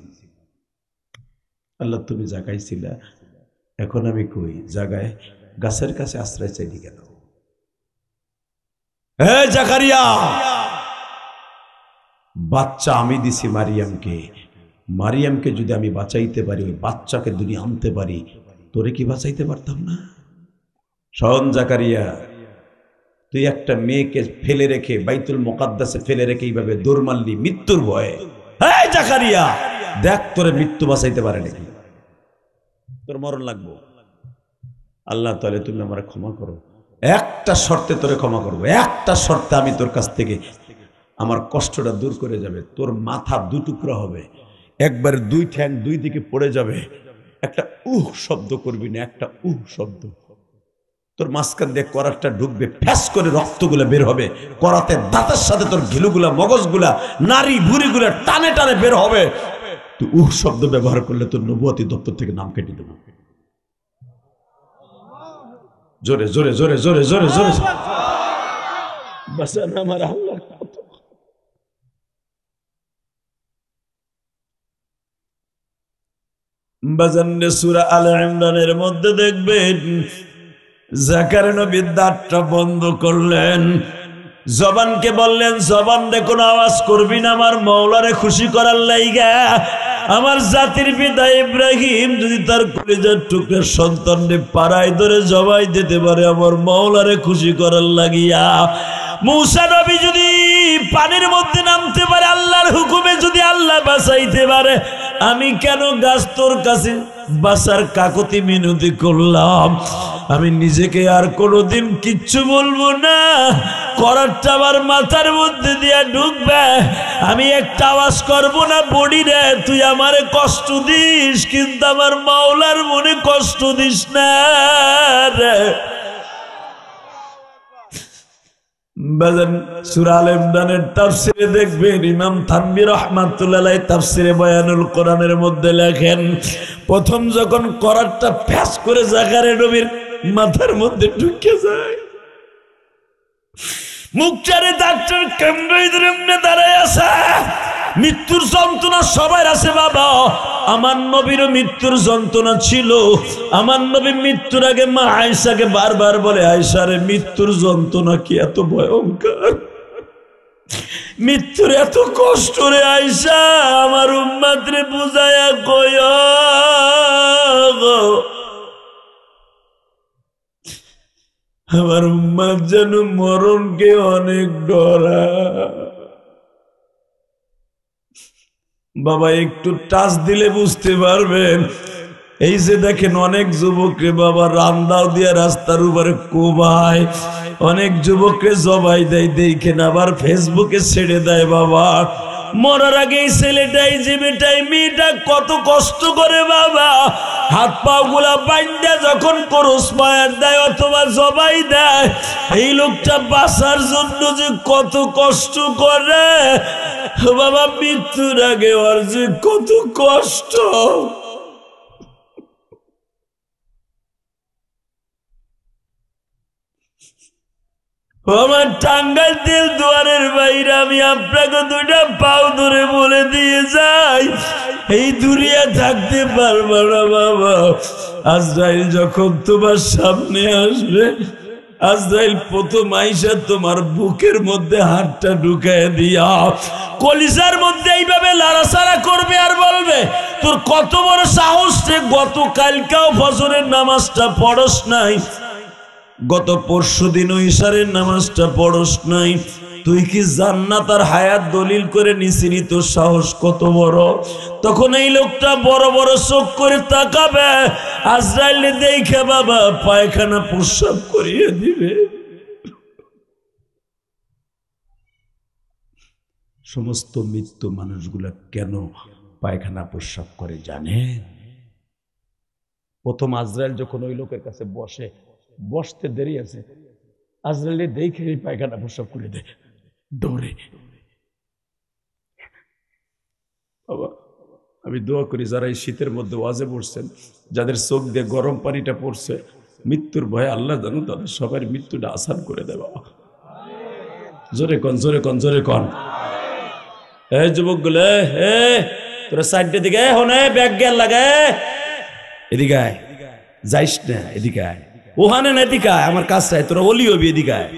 আল্লাহ তুমি জাগাইছিলা, এখন আমি কই জাগায় গাছের কাছে আশ্রয় চাইলি কেন? হে জাকারিয়া, বাচ্চা আমি দিছি মারিয়ামকে, মারিয়ামকে যদি আমি বাঁচাইতে পারি, ওই বাচ্চাকে দুনিয়া আনতে পারি, তোরে কি বাঁচাইতে পারতাম না? শোন জাকারিয়া, তুই একটা মেয়েকে ফেলে রেখে বাইতুল মুকাদ্দাসে ফেলে রেখে এইভাবে দৌড় মারলি মৃত্যুর ভয়ে। হ্যাঁ জাকারিয়া, দেখ তোরে মৃত্যু বাঁচাইতে পারে নাকি, তোর মরণ লাগবো। আল্লাহ তাহলে তুমি আমার ক্ষমা করো, একটা শর্তে তোরে ক্ষমা করবো, একটা শর্তে আমি তোর কাছ থেকে আমার কষ্টটা দূর করে যাবে। তোর মাথা দুটুকরা হবে, একবার দুই ঠ্যাং দুই দিকে পড়ে যাবে, একটা উহ শব্দ করবি না, একটা উহ শব্দ। তোর মাঝখান দিয়ে করাতটা ঢুকবে, ফ্যাস করে রক্তগুলা বের হবে, করাতে দাঁতের সাথে তোর ঘিলুগুলা মগজগুলা নারী বুড়িগুলা টানে টানে বের হবে। তুই উহ শব্দ ব্যবহার করলে তোর নবুয়তি দপ্তর থেকে নাম কেটে দেবো। জোরে জোরে জোরে জোরে জোরে জোরে বাসান আমার আল্লাহ। বাজানে সূরা আলে ইমরানের মধ্যে দেখবেন জাকারিয়া নবী দাঁতটা বন্ধ করলেন, জবানকে বললেন জবান রে কোনো আওয়াজ করবি না, আমার মাওলারে খুশি করার লাইগা। আমার জাতির পিতা ইব্রাহিম যদি তার কলিজার টুকরা সন্তানকে পাড়ায় ধরে জবাই দিতে পারে আমার মাওলারে খুশি করার লাগিয়া, মূসা নবী যদি পানির মধ্যে নামতে পারে আল্লাহর হুকুমে, যদি আল্লাহ বাঁচাইতে পারে, আমি কেন গাছ তোর কাছে বাঁচার কাকতি মিনতি করলাম? আমি নিজেকে আর কোনোদিন কিচ্ছু বলবো না, করারটা আমার মাথার মধ্যে দিয়া ঢুকবে, আমি একটা আওয়াজ করবো না, বডি রে তুই আমারে কষ্ট দিস কিন্তু আমার মাওলার মনে কষ্ট দিস না রে। সূরা আলে ইমরানের তাফসিরে দেখবেন ইমাম থানভী রাহমাতুল্লাহ আলাইহি তাফসিরে বয়ানুল কোরআনের মধ্যে লেখেন, প্রথম যখন করারটা ফ্যাস করে জাকারিয়া নবীর মাথার মধ্যে ঢুকে যায়, মুখটারে ডাক্তার কেমনে ধরে দাঁড়ায় আছে, মৃত্যুর যন্ত্রণা সবার আছে বাবা, আমার নবীরও মৃত্যুর যন্ত্রণা ছিল। আমার নবী মৃত্যুর আগে মা আয়েশাকে বারবার বলে, আয়েশা রে মৃত্যুর যন্ত্রণা কি এত ভয়ঙ্কর, মৃত্যুর এত কষ্ট রে আয়েশা, আমার উম্মত রে বুঝায়া কইও গো, আমার উম্মত যেন মরণকে অনেক ডরা। বাবা একটু টাচ দিলে বুঝতে পারবেন। এই যে দেখেন অনেক যুবকরে বাবা রান্দাও দিয়ে রাস্তার উপরে কোবায়, অনেক যুবকরে জবাই দেয়, দেখেন আবার ফেসবুকে ছেড়ে দেয়। বাবা মরার আগে এই ছেলেটাই যে বেটাই মেয়েটা কত কষ্ট করে বাবা, হাত পা গুলা বাইন্দা যখন করস মায়ার দেয় অথবা জবাই দেয়, এই লোকটা বাঁচার জন্য যে কত কষ্ট করে বাবা, মৃত্যুর আগে ওর যে কত কষ্ট। আমার টাঙ্গাইল তেল দুয়ারের বাইরে আমি আপনাকে দুইটা পাও ধরে বলে দিয়ে যাই, এই দুনিয়া থাকতে পারবো না বাবা। আজরাইল যখন তোমার সামনে আসবে, আজরাইল প্রথম আইসা তোমার বুকের মধ্যে হাতটা ঢুকায় দিয়া কলিজার মধ্যে এইভাবে লাড়াচাড়া করবে আর বলবে, তোর কত বড় সাহস রে, গতকালকেও ফজরের নামাজটা পড়স নাই, গত পরশু দিন ইশারের নামাজটা পড়স নাই, তুই কি জান্নাত আর হায়াত দলিল করে নিছিলি, তোর সাহস কত বড়। তখন এই লোকটা বড় বড় চোখ করে তাকাবে, আজরাইল দেখে বাবা পায়খানা প্রস্রাব করিয়ে দিবে। সমস্ত মৃত্যু মানুষগুলা কেন পায়খানা প্রস্রাব করে জানেন? প্রথম আজরাইল যখন ওই লোকের কাছে বসে, বসতে দেরি আছে, আজরাইল দেখে পায়খানা প্রস্রাব করে দেয় দৌড়ে। বাবা আমি দোয়া করি যারা এই শীতের মধ্যে ওয়াজে পড়ছেন, যাদের চোখ দিয়ে গরম পানিটা পড়ছে, মৃত্যুর ভয়ে আল্লাহ জানো তাদের সবার মৃত্যুটা আসান করে দেয় বাবা। জোরে কন, জোরে কন, জোরে কন। এই যুবক গুলো, হে তোরা সাইডের দিকে হনে ব্যাগ গেল লাগে, এদিকে আয়, যাইস না, এদিকে আয়, ওখানে না, এদিকে আয়, আমার কাছে আয়, তোরা অলি হবি, এদিকে আয়,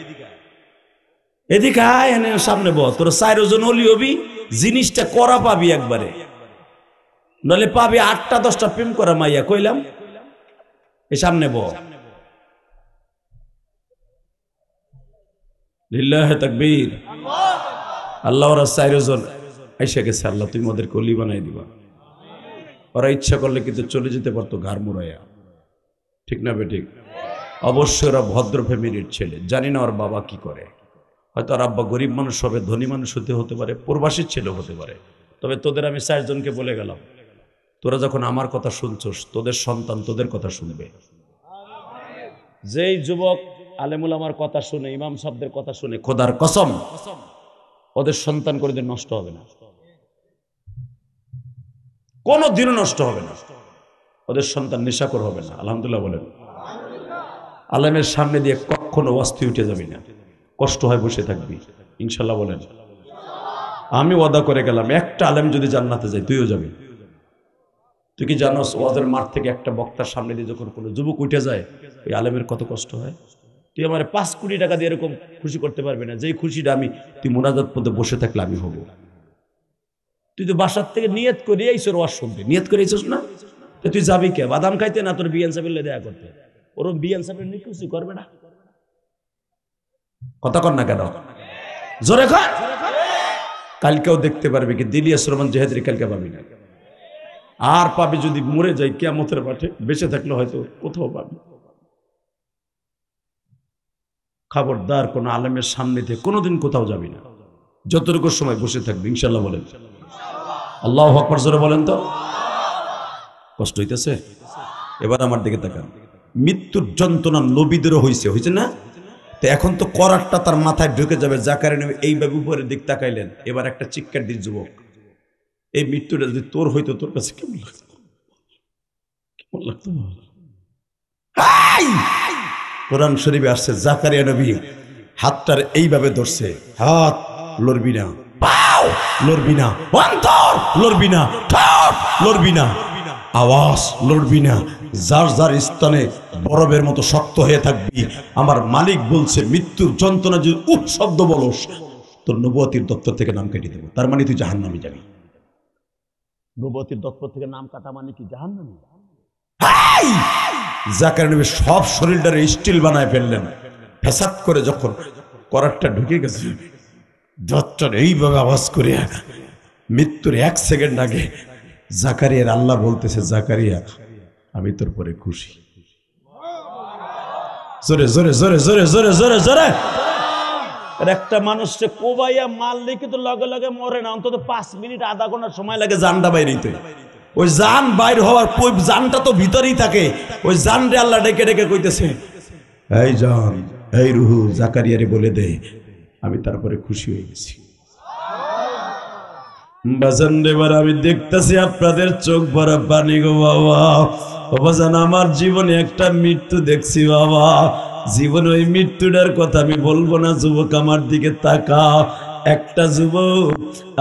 এদিকে আয়, এনে সামনে বল, তোরা 4 জন অলি হবি, জিনিসটা করা পাবি একবারে, নলে পাবি 8টা 10টা প্রেম করা মাইয়া, কইলাম এই সামনে বল। লিল্লাহে তাকবীর। আল্লাহ ওরা 4 জন এসে গেছে, আল্লাহ তুমি ওদেরকে অলি বানাই দিবা। ওরা ইচ্ছা করলে কিন্তু চলে যেতে পারতো ঘাড় মুড়াইয়া, ঠিক না বেঠিক? অবশ্যই ওরা ভদ্র ফ্যামিলির ছেলে, জানি না ওর বাবা কি করে, হয়তো আর আব্বা গরিব মানুষ হবে, ধনী মানুষ হতে পারে, প্রবাসীর ছেলে হতে পারে। তবে তোদের আমি 4 জনকে বলে গেলাম, তোরা যখন আমার কথা শুনছস, তোদের সন্তান তোদের কথা শুনবে। যেই যুবক আলেমুল আমার কথা শুনে, ইমাম সাহেবদের কথা শুনে, খোদার কসম ওদের সন্তান কোনোদিন নষ্ট হবে না, কোনোদিনও নষ্ট হবে না। ওদের সন্তান নেশাখোর হবে না, আলহামদুলিল্লাহ বলেন। আলেমের সামনে দিয়ে কখনো অস্থি উঠে যাবি না, কষ্ট হয় বসে থাকবি, ইনশাল্লাহ বলেন। আমি ওয়াদা করে গেলাম, একটা আলেম যদি জান্নাতে যায় তুইও যাবি। তুই কি জানোস ওয়াজের মাঠ থেকে একটা বক্তার সামনে দিয়ে যখন কোনো যুবক উঠে যায়, ওই আলেমের কত কষ্ট হয়। তুই আমার 5 কোটি টাকা দিয়ে এরকম খুশি করতে পারবি না, যেই খুশিটা তুই মোনাজাত পদে বসে থাকলে আমি হব। তুই তো বাসার থেকে নিয়ত করে আইসর ওয়াজ শুনতে, নিয়ত করে আইসস না, তুই যাবি কে? বাদাম খাইতে না তোর বিয়ান সাহেবের দেখা করতে? ওরম বিয়ান সাহেবের নিকুচি করবে না, কথা কর না কেন? জোরে কর। কালকেও দেখতে পারবি কি দিলিয়া সুরমান জেহেদের, কালকে পাবি না, আর পাবি যদি মরে যাই কিয়ামতের মাঠে, বেঁচে থাকলে হয়তো কোথাও পাবি। খবরদার কোন আলেমের সামনে থেকে কোনোদিন কোথাও যাবি না, যতটুকু সময় বসে থাকবি, ইনশাল্লাহ বলেন। আল্লাহু আকবার জোরে বলেন তো। কষ্ট হইতেছে? এবার আমার দিকে তাকান। মৃত্যুর যন্ত্রণা নবীদেরও হয়েছে না? তো এখন তো করারটা তার মাথায় ঢুকে যাবে। জাকারিয়া নবী এইভাবে উপরের দিক তাকাইলেন, এবার একটা চিৎকার দিন, যুবক এই মৃত্যুটা যদি তোর হইতো তোর কাছে কেমন লাগতো? কেমন লাগতো? কোরআন শরীফে আসছে জাকারিয়া নবী হাতটার এইভাবে ধরছে, হাত লড়বি না, পাও লড়বি না, অন্তর লড়বি না, ঠোঁট লড়বি না, আওয়াজ লড়বি না, যার যার স্থানে বরফের মতো শক্ত হয়ে থাকবি। আমার মালিক বলছে মৃত্যুর যন্ত্রণা যদি উহ শব্দ বলস, তোর নবুয়তির দপ্তর থেকে নাম কেটে দেবো। তার মানে তুই জাহান্নামে যাবি। নবুয়তির দপ্তর থেকে নাম কাটা মানে কি জাহান্নামে? জাকারিয়া নবী সব শরীরটারে স্টিল বানায় ফেললেন। ফেসাদ করে যখন করারটা ঢুকে গেছে, দত্তর এইভাবে আওয়াজ করে মৃত্যুর 1 সেকেন্ড আগে জাকারিয়ার আল্লাহ বলতেছে, জাকারিয়া আমি তোর পরে খুশি। জোরে জোরে জোরে জোরে জোরে জোরে জোরে। একটা মানুষকে কোবাইয়া মারলে কিন্তু লগে লগে মরে না, অন্তত 5 মিনিট আধা ঘন্টা সময় লাগে জানটা বাইরে নিতে। ওই জান বাইর হওয়ার জানটা তো ভিতরেই থাকে, ওই জান রে আল্লাহ ডেকে ডেকে কইতেছে, এই জান, এই রুহু জাকারিয়ারে বলে দে আমি তারপরে খুশি হয়ে গেছি। বাজান এবার আমি দেখতেছি আপনাদের চোখ ভরা পানি গো বাবা। বাজান আমার জীবনে একটা মৃত্যু দেখছি বাবা, জীবনে ওই মৃত্যুটার কথা আমি বলবো না। যুবক আমার দিকে তাকা। একটা যুবক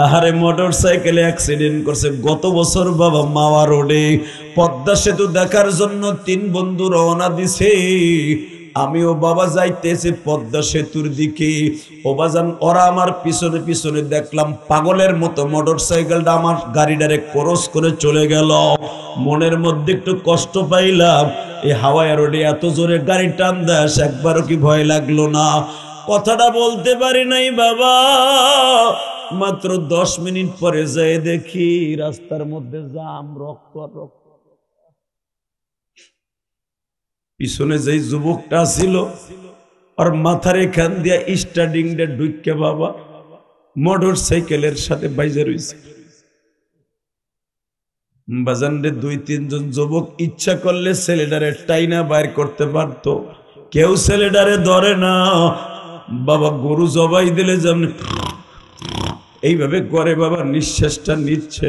আহারে মোটর সাইকেলে অ্যাক্সিডেন্ট করছে গত বছর বাবা, মাওয়া রোডে। পদ্মা সেতু দেখার জন্য 3 বন্ধু রওনা দিছে। আমিও বাবা যাইতেছি পদ্মা সেতুর দিকে। ও বাজান ওরা আমার পিছনে পিছনে দেখলাম পাগলের মতো মোটর সাইকেলটা আমার গাড়িটারে ক্রস করে চলে গেল। মনের মধ্যে একটু কষ্ট পাইলাম, এই হাওয়ায় রোডে এত জোরে গাড়ি টান দেয়, একবারও কি ভয় লাগলো না? কথাটা বলতে পারি নাই বাবা। মাত্র 10 মিনিট পরে যাই দেখি রাস্তার মধ্যে জাম, রক্ত আর রক্ত। পিছনে যেই যুবকটা ছিল আর মাথার এখান দিয়া স্টার্টিংটা ঢুকে বাবা মোটর সাইকেলের সাথে বাইজা রয়েছে। বাজানরে 2-3 জন যুবক ইচ্ছা করলে ছেলেটারে টাইনা বাইর করতে পারতো, কেউ ছেলেটারে ধরে না বাবা। গরু জবাই দিলে যেমন এইভাবে করে বাবা নিঃশ্বাসটা নিচ্ছে।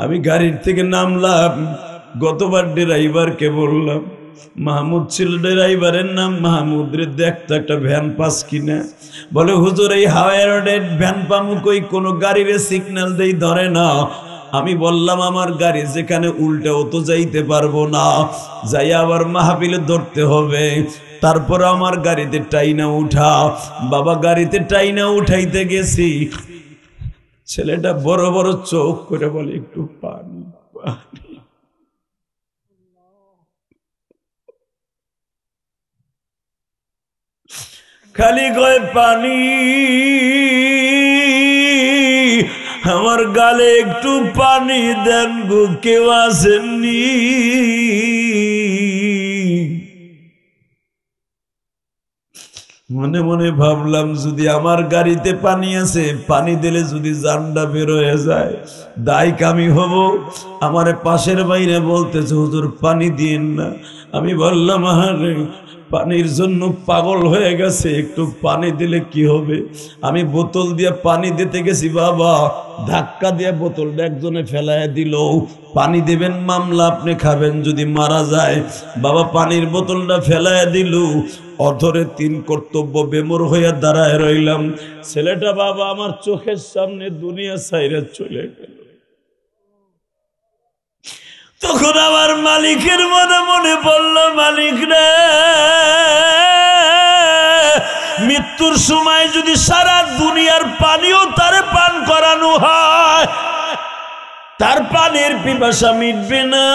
আমি গাড়ির থেকে নামলাম, গতবার ড্রাইভারকে বললাম মাহমুদ ছিল ড্রাইভারের নাম মাহমুদ রে, দেখতো একটা ভ্যান পাস কিনা। বলে হুজুর এই হাওয়াই রোডে ভ্যান পামু কই, কোনো গাড়ির সিগন্যাল দেই ধরে না। আমি বললাম আমার গাড়ি যেখানে উল্টে ও তো যাইতে পারবো না, যাই আবার মাহফিলে ধরতে হবে। তারপর আমার গাড়িতে টাইনা উঠা। বাবা গাড়িতে টাইনা উঠাইতে গেছি, ছেলেটা বড় বড় চোখ করে বলে একটু পানি পানি। খালি কয় পানি। আমার গালে একটু পানি দেন গো, কেউ আসেননি। মনে মনে ভাবলাম যদি আমার গাড়িতে পানি আছে, পানি দিলে যদি জানটা বের হয়ে যায় দায় কামি হব। আমার পাশের বাইরে বলতেছে হুজুর পানি দিন না। আমি বললাম আরে পানির জন্য পাগল হয়ে গেছে, একটু পানি দিলে কি হবে। আমি বোতল দিয়ে পানি দিতে গেছি, বাবা ধাক্কা দিয়ে বোতলটা একজনে ফেলায় দিল। পানি দেবেন মামলা, আপনি খাবেন যদি মারা যায়। বাবা পানির বোতলটা ফেলায় দিল। অধরে তিন কর্তব্য বেমর হইয়া দাঁড়ায় রইলাম। ছেলেটা বাবা আমার চোখের সামনে দুনিয়া ছাইরা চলে গেল। তখন আমার মালিকের মনে মনে বলল, মালিক রে, মৃত্যুর সময় যদি সারা দুনিয়ার পানিও তারে পান করানো হয়, তার পানির পিপাসা মিটবে না।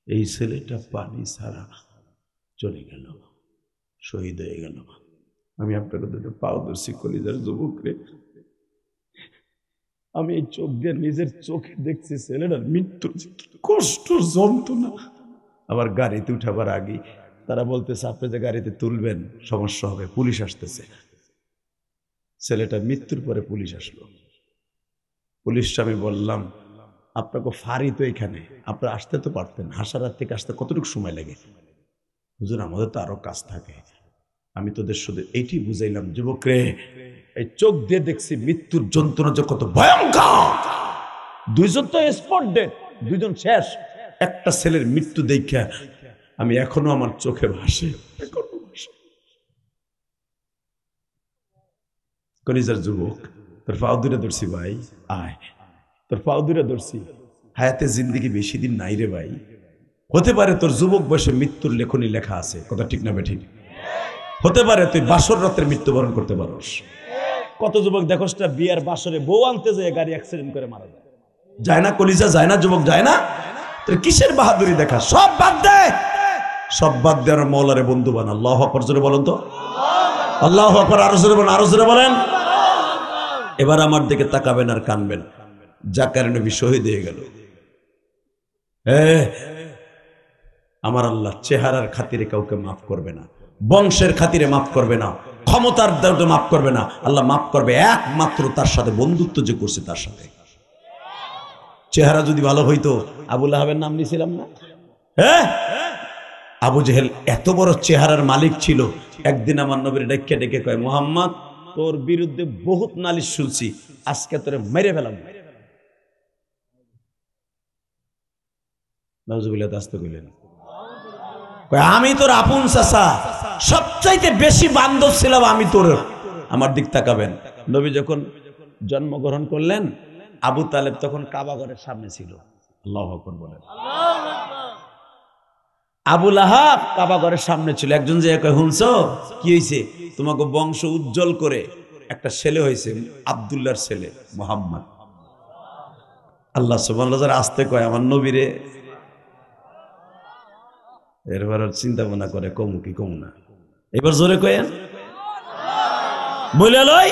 এই ছেলেটা পানি ছাড়া চলে গেল, শহীদ হয়ে গেল। আমি আপনাকে দুটো পাও ধরছি, কলিজার যুবক রে। আমি এই চোখ দিয়ে নিজের চোখে দেখছি ছেলেটার মৃত্যুর কষ্ট যন্ত্রণা। আবার গাড়িতে উঠাবার আগে তারা বলতেছে আপনি যে গাড়িতে তুলবেন সমস্যা হবে, পুলিশ আসতেছে। ছেলেটা মৃত্যুর পরে পুলিশ আসলো। পুলিশটা আমি বললাম আপনাকে ফাঁড়ি তো এখানে, আপনারা আসতে তো পারতেন, হাসারাত থেকে আসতে কতটুকু সময় লাগে? হুজুর আমাদের তো আরো কাজ থাকে। আমি তোদের শুধু এইটি বুঝাইলাম, যুবক রে, এই চোখ দিয়ে দেখছি মৃত্যুর যন্ত্রণা যে কত ভয়ঙ্কর। দুইজন তো স্পট ডেড, দুইজন শেষ। একটা ছেলের মৃত্যু দেখা আমি এখনো আমার চোখে ভাসে। কলিজার যুবক, তোর পাও দূরে ধরছি ভাই, আয় তোর পাও দূরে ধরছি। হায়াতে জিন্দিগি বেশি দিন নাই রে ভাই। হতে পারে তোর যুবক বয়সে মৃত্যুর লেখনী লেখা আছে, কথা ঠিক না বেঠিক? হতে পারে তুই বাসর রাতের মৃত্যুবরণ করতে পারস। কত যুবক দেখোস না বিয়ার বাসরে বউ আনতে যায় গাড়ি অ্যাক্সিডেন্ট করে মারা যায়। যায় না কলিজা, যায় না যুবক, যায় না? তোর কিসের বাহাদুরি দেখা? সব বাদ দে, সব বাদ দে আর মওলারে বন্ধু বানা। আল্লাহু আকবার জোরে বলেন তো, আল্লাহু আকবার। আরো জোরে বলেন, আরো জোরে বলেন। এবার আমার দিকে তাকাবেন আর কানবেন। জাকারিয়া নবী শহীদ হয়ে গেল। আমার আল্লাহ চেহারার খাতিরে কাউকে মাফ করবে না, বংশের খাতিরে মাফ করবে না, ক্ষমতার দাঁড়ে মাফ করবে না। আল্লাহ মাফ করবে একমাত্র তার সাথে বন্ধুত্ব যে করছে তার সাথে। চেহারা যদি ভালো হইতো, আবু লাহাবের নাম নিয়েছিলাম না? হ্যাঁ, আবু জেহেল এত বড় চেহারার মালিক ছিল। একদিন আমার নবীর ডেকে ডেকে কয়, মুহাম্মদ তোর বিরুদ্ধে বহুত নালিশ শুনছি, আজকে তোরে মেরে ফেলাম। নাউজুবিল্লাহ, আস্তে কইলেন। আমি তোর আপন চাচা, সবচাইতে বেশি বান্ধব ছিলাম আমি তোর। আমার দিক তাকাবেন। নবী যখন জন্মগ্রহণ করলেন, আবু তালেব তখন কাবা ঘরের সামনে ছিল। আল্লাহু আকবার বলেন। আবু লাহাব কাবা ঘরের সামনে ছিল। একজন যে কয়, শুনছো কি হয়েছে? তোমাকে বংশ উজ্জ্বল করে একটা ছেলে হয়েছে, আব্দুল্লাহর ছেলে মুহাম্মদ। আল্লাহ সুবহানাহু ওয়া তাআলা আস্তে কয় আমার নবীরে। এরপর চিন্তা ভাবনা করে কমু কি কমু না। এবার জোরে কয়েন, বলে লই,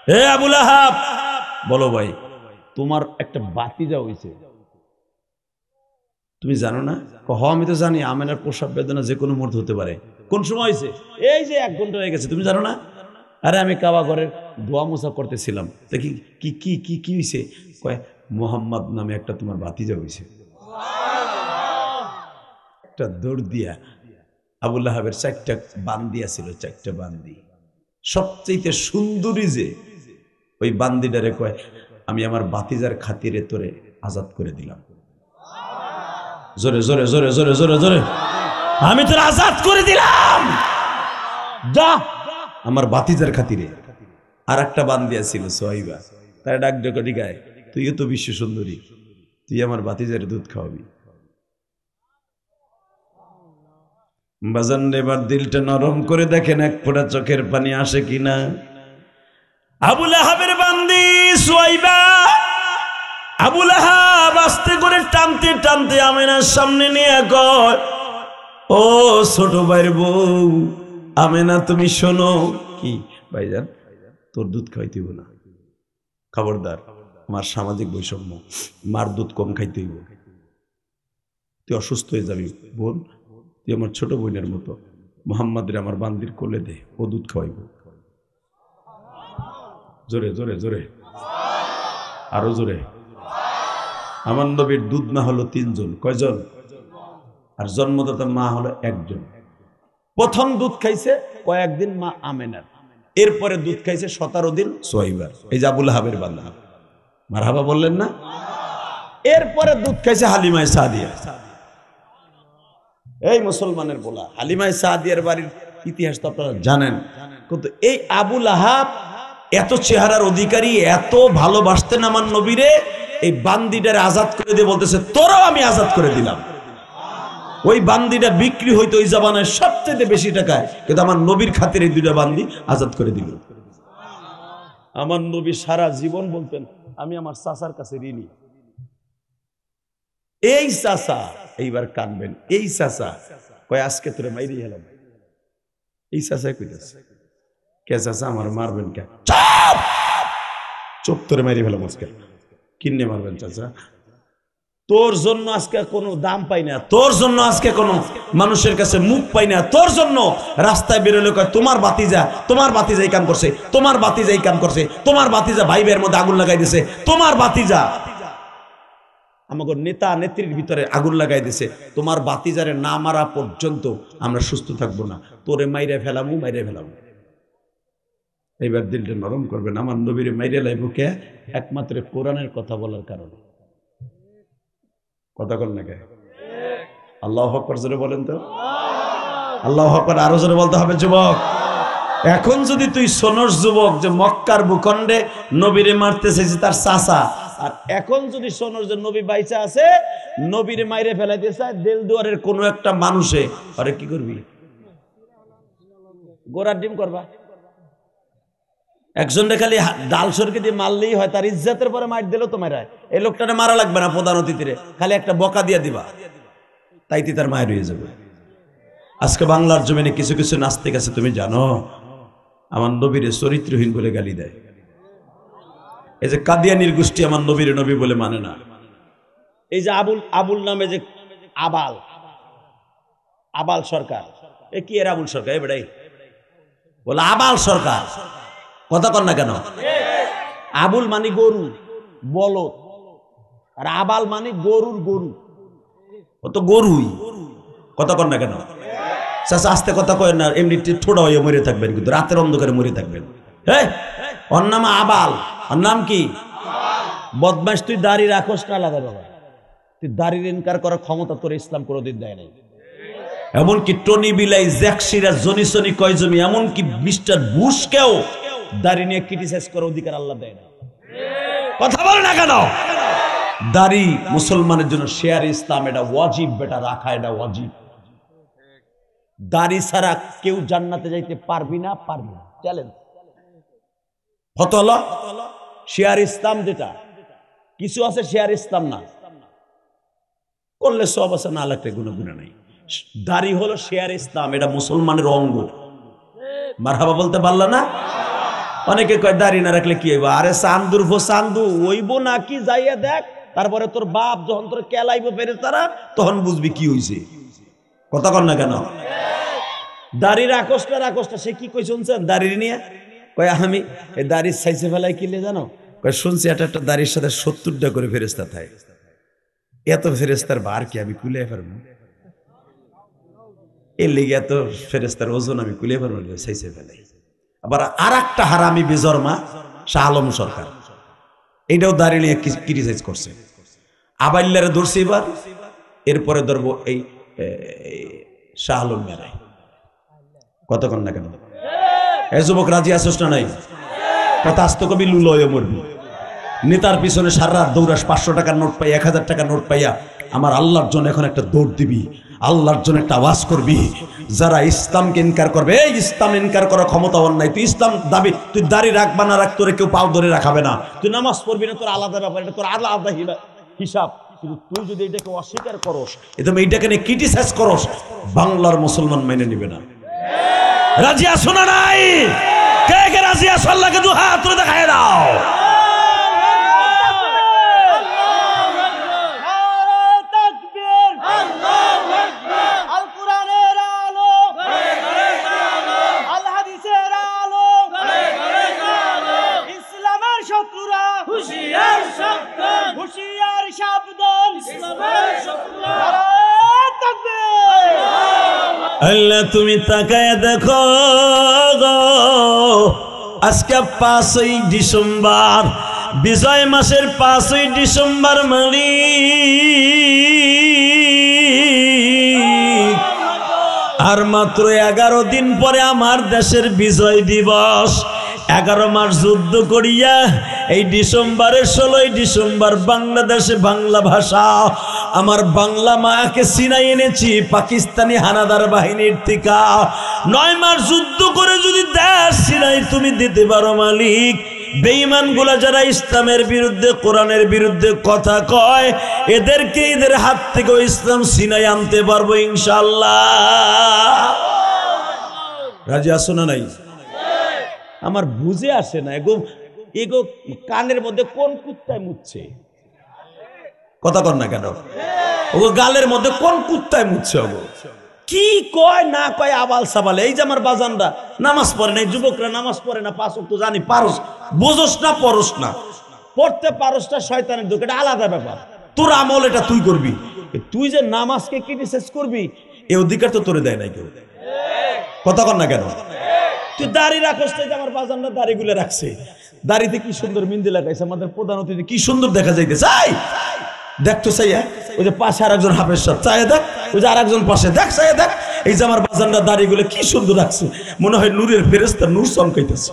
হে আবু লাহাব, বলো ভাই, তোমার একটা বাতিজা হইছে, তুমি জানো না? কহ আমি তো জানি, আমেনার প্রসব বেদনা যে কোনো মুহূর্তে হতে পারে। কোন সময় হয়েছে? এই যে 1 ঘন্টা হয়ে গেছে, তুমি জানো না? আরে আমি কাবা ঘরের দোয়া মোছা করতেছিলাম, দেখি কি কি কি কি হয়েছে? কয় মুহাম্মদ নামে একটা তোমার বাতিজা হয়েছে। একটা দৌড় দিয়া আবু লাহাবের 4টা বান্দি ছিল, 4টা বান্দি। সবচেয়ে সুন্দরী যে ওই বান্দিটারে কয়, আমি আমার বাতিজার খাতিরে তোরে আজাদ করে দিলাম। জোরে জোরে জোরে জোরে জোরে জোরে, আমি তোরে আজাদ করে দিলাম, যা আমার বাতিজার খাতিরে। আর একটা বান্দিয়া ছিল সোহাইবা, তার ডাক ডেকে গায়, তুইও তো বিশ্ব সুন্দরী, তুই আমার বাতিজারে দুধ খাওয়াবি। বাজান এবার দিলটা নরম করে দেখেন এক ফোঁটা চোখের পানি আসে কিনা। আবু লাহাবের বান্দি সুয়াইবা, আবু লাহাব আস্তে করে টানতে টানতে আমেনার সামনে নিয়ে কয়, ও ছোট ভাইয়ের বউ আমেনা, তুমি শোনো। কি ভাইজান, তোর দুধ খাইতে হইব না, খবরদার, আমার সামাজিক বৈষম্য, মার দুধ কম খাইতে হইব, তুই অসুস্থ হয়ে যাবি বোন, তুই আমার ছোট বোনের মতো, মোহাম্মদের আমার বান্দির কোলে দে, ও দুধ খাওয়াইব। জোরে জোরে জোরে, আরো জোরে। আমার নবীর দুধ মা হলো 3 জন, কয়জন? আর জন্মদাতা মা হলো 1 জন। প্রথম দুধ খাইছে কয়েকদিন মা আমেনার, এরপরে দুধ খাইছে 17 দিন সোহাইবার। এই যে আবু লাহাবের বান্দা, মারহাবা বললেন না? এরপরে দুধ খাইছে হালিমায়ে সাদিয়া। এই মুসলমানের বলা হালিমায়ে সাদিয়ার বাড়ির ইতিহাস তো আপনারা জানেন, কিন্তু এই আবু লাহাব এত চেহারার অধিকারী, এত ভালোবাসতেন আমার নবীরে, এই বান্দিটারে আজাদ করে দিয়ে বলতেছে, তোরাও আমি আজাদ করে দিলাম। ওই বান্দিটা বিক্রি হইতো ওই জামানায় সবচেয়ে বেশি টাকায়, কিন্তু আমার নবীর খাতিরে এই 2টা বান্দি আজাদ করে দিল। আমার নবী সারা জীবন বলতেন, আমি আমার চাচার কাছে ঋণী। এই চাচা এইবার কানবেন, এই চাচা কয় আজকে তোরে মাইরি হেলাম। এই চাচা কইতাছে, কে চাচা আমার মারবেন কে? চুপ চুপ, তোরে মাইরি ফেলাম আজকে। কিন্নে মারবেন চাচা? তোর জন্য আজকে কোনো দাম পাই না, তোর জন্য আজকে কোনো মানুষের কাছে মুখ পাই না, তোর জন্য রাস্তায় বেরোলে কয় তোমার বাতিজা, তোমার বাতিজা এই কাম করছে, তোমার বাতিজা এই কাম করছে, তোমার বাতিজা ভাই ভাইয়ের মধ্যে আগুন লাগাই দিছে, তোমার বাতিজা আমাদের নেতা নেত্রীর ভিতরে আগুন লাগাই দিছে, তোমার বাতিজারে না মারা পর্যন্ত আমরা সুস্থ থাকবো না, তোরে মাইরে ফেলামু মাইরে ফেলামু। এইবার দিলটা নরম করবেন, আমার নবীরে মাইরে লাইব কে? একমাত্র কোরআনের কথা বলার কারণে। কথা বল না কে? আল্লাহু আকবার জোরে বলেন তো, আল্লাহু আকবার আরো জোরে বলতে হবে যুবক। এখন যদি তুই শোনস যুবক যে মক্কার ভূখণ্ডে নবীরে মারতেছে তার চাচা, আর এখন যদি শোনস যে নবী বাইচা আছে, নবীরে মাইরে ফেলাইতে চায় দেলদুয়ারের কোন একটা মানুষে, আরে কি করবি? গোড়ার ডিম করবা। একজনটা খালি ডাল সরকে দিয়ে মারলেই হয়, তার ইজ্জতের পরে মার দিলেও তো মারায়। এই লোকটারে মারা লাগবে না, প্রধান অতিথিরে খালি একটা বকা দিয়ে দিবা, তাইতে তার মায়ের হয়ে যাবে। আজকে বাংলার জমিনে কিছু কিছু নাস্তিক আছে, তুমি জানো আমার নবীরে চরিত্রহীন বলে গালি দেয়। এই যে কাদিয়ানির গোষ্ঠী আমার নবীরে নবী বলে মানে না। এই যে আবুল নামে যে আবাল সরকার, এ কি এর আবুল সরকার? এ বেড়াই বলে আবাল সরকার, কথা কর না কেন? আবুল মানে গরু বলদ, আর আবাল মানে গরুর গরু, ও তো গরুই। কথা কর না কেন? চাচা আস্তে কথা কয় না, এমনি ঠোঁটা হয়ে মরে থাকবেন, কিন্তু রাতের অন্ধকারে মরে থাকবেন। হ্যাঁ, ওর নাম আবাল, ওর নাম কি? বদমাস, তুই দাড়ি রাখোস না আলাদা বাবা, তুই দাড়ির ইনকার করার ক্ষমতা তোর ইসলাম কোনোদিন দেয় নাই। এমনকি টনি বিলাই, জ্যাকসিরা, জনি সনি কয়জমি, এমনকি মিস্টার বুশকেও দাড়ি নিয়ে ক্রিটিসাইজ করার অধিকার আল্লাহ দেয় না। কথা বলে না কেন? দাড়ি মুসলমানের জন্য শেয়ার ইসলাম, এটা ওয়াজিব বেটা, রাখা এটা ওয়াজিব। দাড়ি ছাড়া কেউ জান্নাতে যাইতে পারবি না, পারবি না, চ্যালেঞ্জ। ফতোয়া শেয়ার ইসলাম, যেটা কিছু আছে শেয়ার ইসলাম না করলে সব আছে, না লাগলে গুণা নাই। দাড়ি হলো শেয়ার ইসলাম, এটা মুসলমানের অঙ্গ। মারহাবা বলতে পারলা না? অনেকে কয় দাড়ি না রাখলে কি হইব? আরে চান্দুর ভো চান্দু হইব নাকি যাইয়া দেখ, তারপরে তোর বাপ যখন তোর কেলাইব ফেরেশতারা, তখন বুঝবি কি হইছে। কথা কর না কেন? দাড়ি রাখোস না, সে কি কই শুনছেন দাড়ি নিয়ে? কয় আমি এই দাড়ির সাইজে ফেলাই কিলে জানো? কয় শুনছি একটা দাড়ির সাথে 70টা করে ফেরেশতা থাকে। এত ফেরেশতার বার কি আমি কুলে পারবো? এর লেগে এত ফেরেশতার ওজন আমি কুলে পারবো, সাইজে ফেলাই। আবার আর একটা হারামি বেজরমা, শাহ আলম সরকার, এইটাও দাঁড়িয়ে নিয়ে ক্রিটিসাইজ করছে। আবাইল্লারে ধরছে এবার, এরপরে ধরবো এই শাহ আলম মেরাই। কতক্ষণ না কেন এই যুবক রাজি আসোস না নাই? কথা আস্ত কবি লুলয় মরবি। নেতার পিছনে সারা রাত দৌড়াস, 500 টাকার নোট পাই, 1000 টাকার নোট পাইয়া আমার আল্লাহর জন্য এখন একটা দৌড় দিবি, আল্লাহর জন্য একটা আওয়াজ করবি। যারা ইসলামকে ইনকার করবে, এই ইসলাম ইনকার করার ক্ষমতা নাই। তুই ইসলাম দাবি, তুই দাড়ি রাখবা না রাখ, তোরে কেউ পাও ধরে রাখাবে না। তুই নামাজ পড়বি না, তোর আলাদা ব্যাপার, এটা তোর আলাদা হিসাব। কিন্তু তুই যদি এটাকে অস্বীকার করস, একদম এইটাকে নিয়ে ক্রিটিসাইজ করস, বাংলার মুসলমান মেনে নিবে না। রাজি আসো না নাই? কে কে রাজি আসো? আল্লাহকে দু হাত তুলে দেখায় দাও। আল্লাহ তুমি তাকায় দেখো গো, আজকে 5ই ডিসেম্বর, বিজয় মাসের 5ই ডিসেম্বর, মালিক আর মাত্র 11 দিন পরে আমার দেশের বিজয় দিবস। 11 মাস যুদ্ধ করিয়া এই ডিসেম্বরের 16ই ডিসেম্বর বাংলাদেশে বাংলা ভাষা, আমার বাংলা মাকে সিনাই এনেছি পাকিস্তানি হানাদার বাহিনীর থেকে। 9 মাস যুদ্ধ করে যদি দেশ সিনাই তুমি দিতে পারো মালিক, বেঈমান গুলা যারা ইসলামের বিরুদ্ধে, কোরআনের বিরুদ্ধে কথা কয়, এদেরকে এদের হাত থেকে ইসলাম সিনাই আনতে পারবো ইনশাআল্লাহ। রাজি আছো না নাই? আমার বুঝে আসে না এগো এগো কানের মধ্যে কোন কুত্তায় মুচ্ছে? কথা কর না কেন? ও গালের মধ্যে কোন কুত্তায় মুচ্ছে? ওগো কি কয় না কয় আবাল সাবাল। এই যে আমার বাজানরা নামাজ পড়ে না, যুবকরা নামাজ পড়ে না, 5 ওয়াক্ত জানি পারস, বুঝোস না, পড়স না, পড়তে পারস না, শয়তানের দোষ, এটা আলাদা ব্যাপার। তোর আমল এটা তুই করবি। তুই যে নামাজকে ক্রিটিসাইজ করবি, এই অধিকার তো তোরে দেয় নাই কেউ। কথা কর না কেন? তুই দাড়ি রাখস, আমার বাজানরা দাড়িগুলো রাখছে, দাড়িতে কি সুন্দর মিন্দি লাগাইছে, আমাদের প্রধান অতিথি কি সুন্দর দেখা যাইতে চাই, দেখতো চাইয়া। ওই যে পাশে আর একজন হাফেজ সাহেব চাই দেখ, ওই যে আর একজন পাশে দেখ, চাই দেখ। এই যে আমার বাজানরা দাড়িগুলো কি সুন্দর রাখছে, মনে হয় নূরের ফেরেশতা নূর চমকাইতেছে।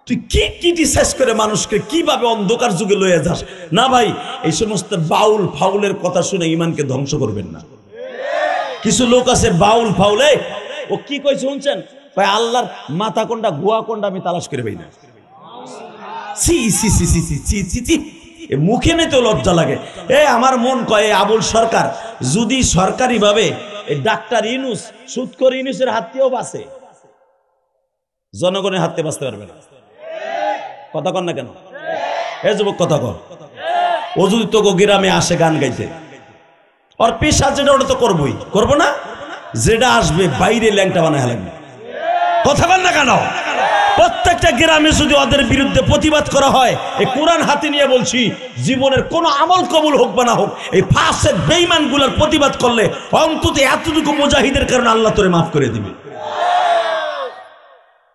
তুই কি ক্রিটিসাইজ করে মানুষকে কিভাবে অন্ধকার যুগে লইয়া যাস? না ভাই, এই সমস্ত বাউল ফাউলের কথা শুনে ইমানকে ধ্বংস করবেন না। কিছু লোক আছে বাউল ফাউলে, ও কি কইছে শুনছেন? ভাই আল্লাহর মাথা কোনটা গুয়া কোনটা আমি তালাশ করে পাই না। সি সি সি সি সি সি সি সি, মুখে নিতে লজ্জা লাগে। আমার মন কয় আবুল সরকার যদি সরকারি ভাবে ডাক্তার ইউনূস, সুদখোর ইউনূসের হাত থেকেও বাঁচে, জনগণের হাতে বাঁচতে পারবে না। কথা কর না কেন? যুবক কথা কর। ও যদি তোকে গ্রামে আসে গান গাইতে, ওর পেশা যেটা ওটা তো করবোই, করবো না? যেটা আসবে বাইরে ল্যাংটা বানায় লাগবে। কথা বল না কেন? প্রত্যেকটা গ্রামে যদি ওদের বিরুদ্ধে প্রতিবাদ করা হয়, এই কোরআন হাতে নিয়ে বলছি, জীবনের কোন আমল কবুল হোক বা না হোক, এই ফাসেক বেঈমান গুলার প্রতিবাদ করলে অন্তত এতটুকু মুজাহিদের কারণে আল্লাহ তোরে মাফ করে দিবে।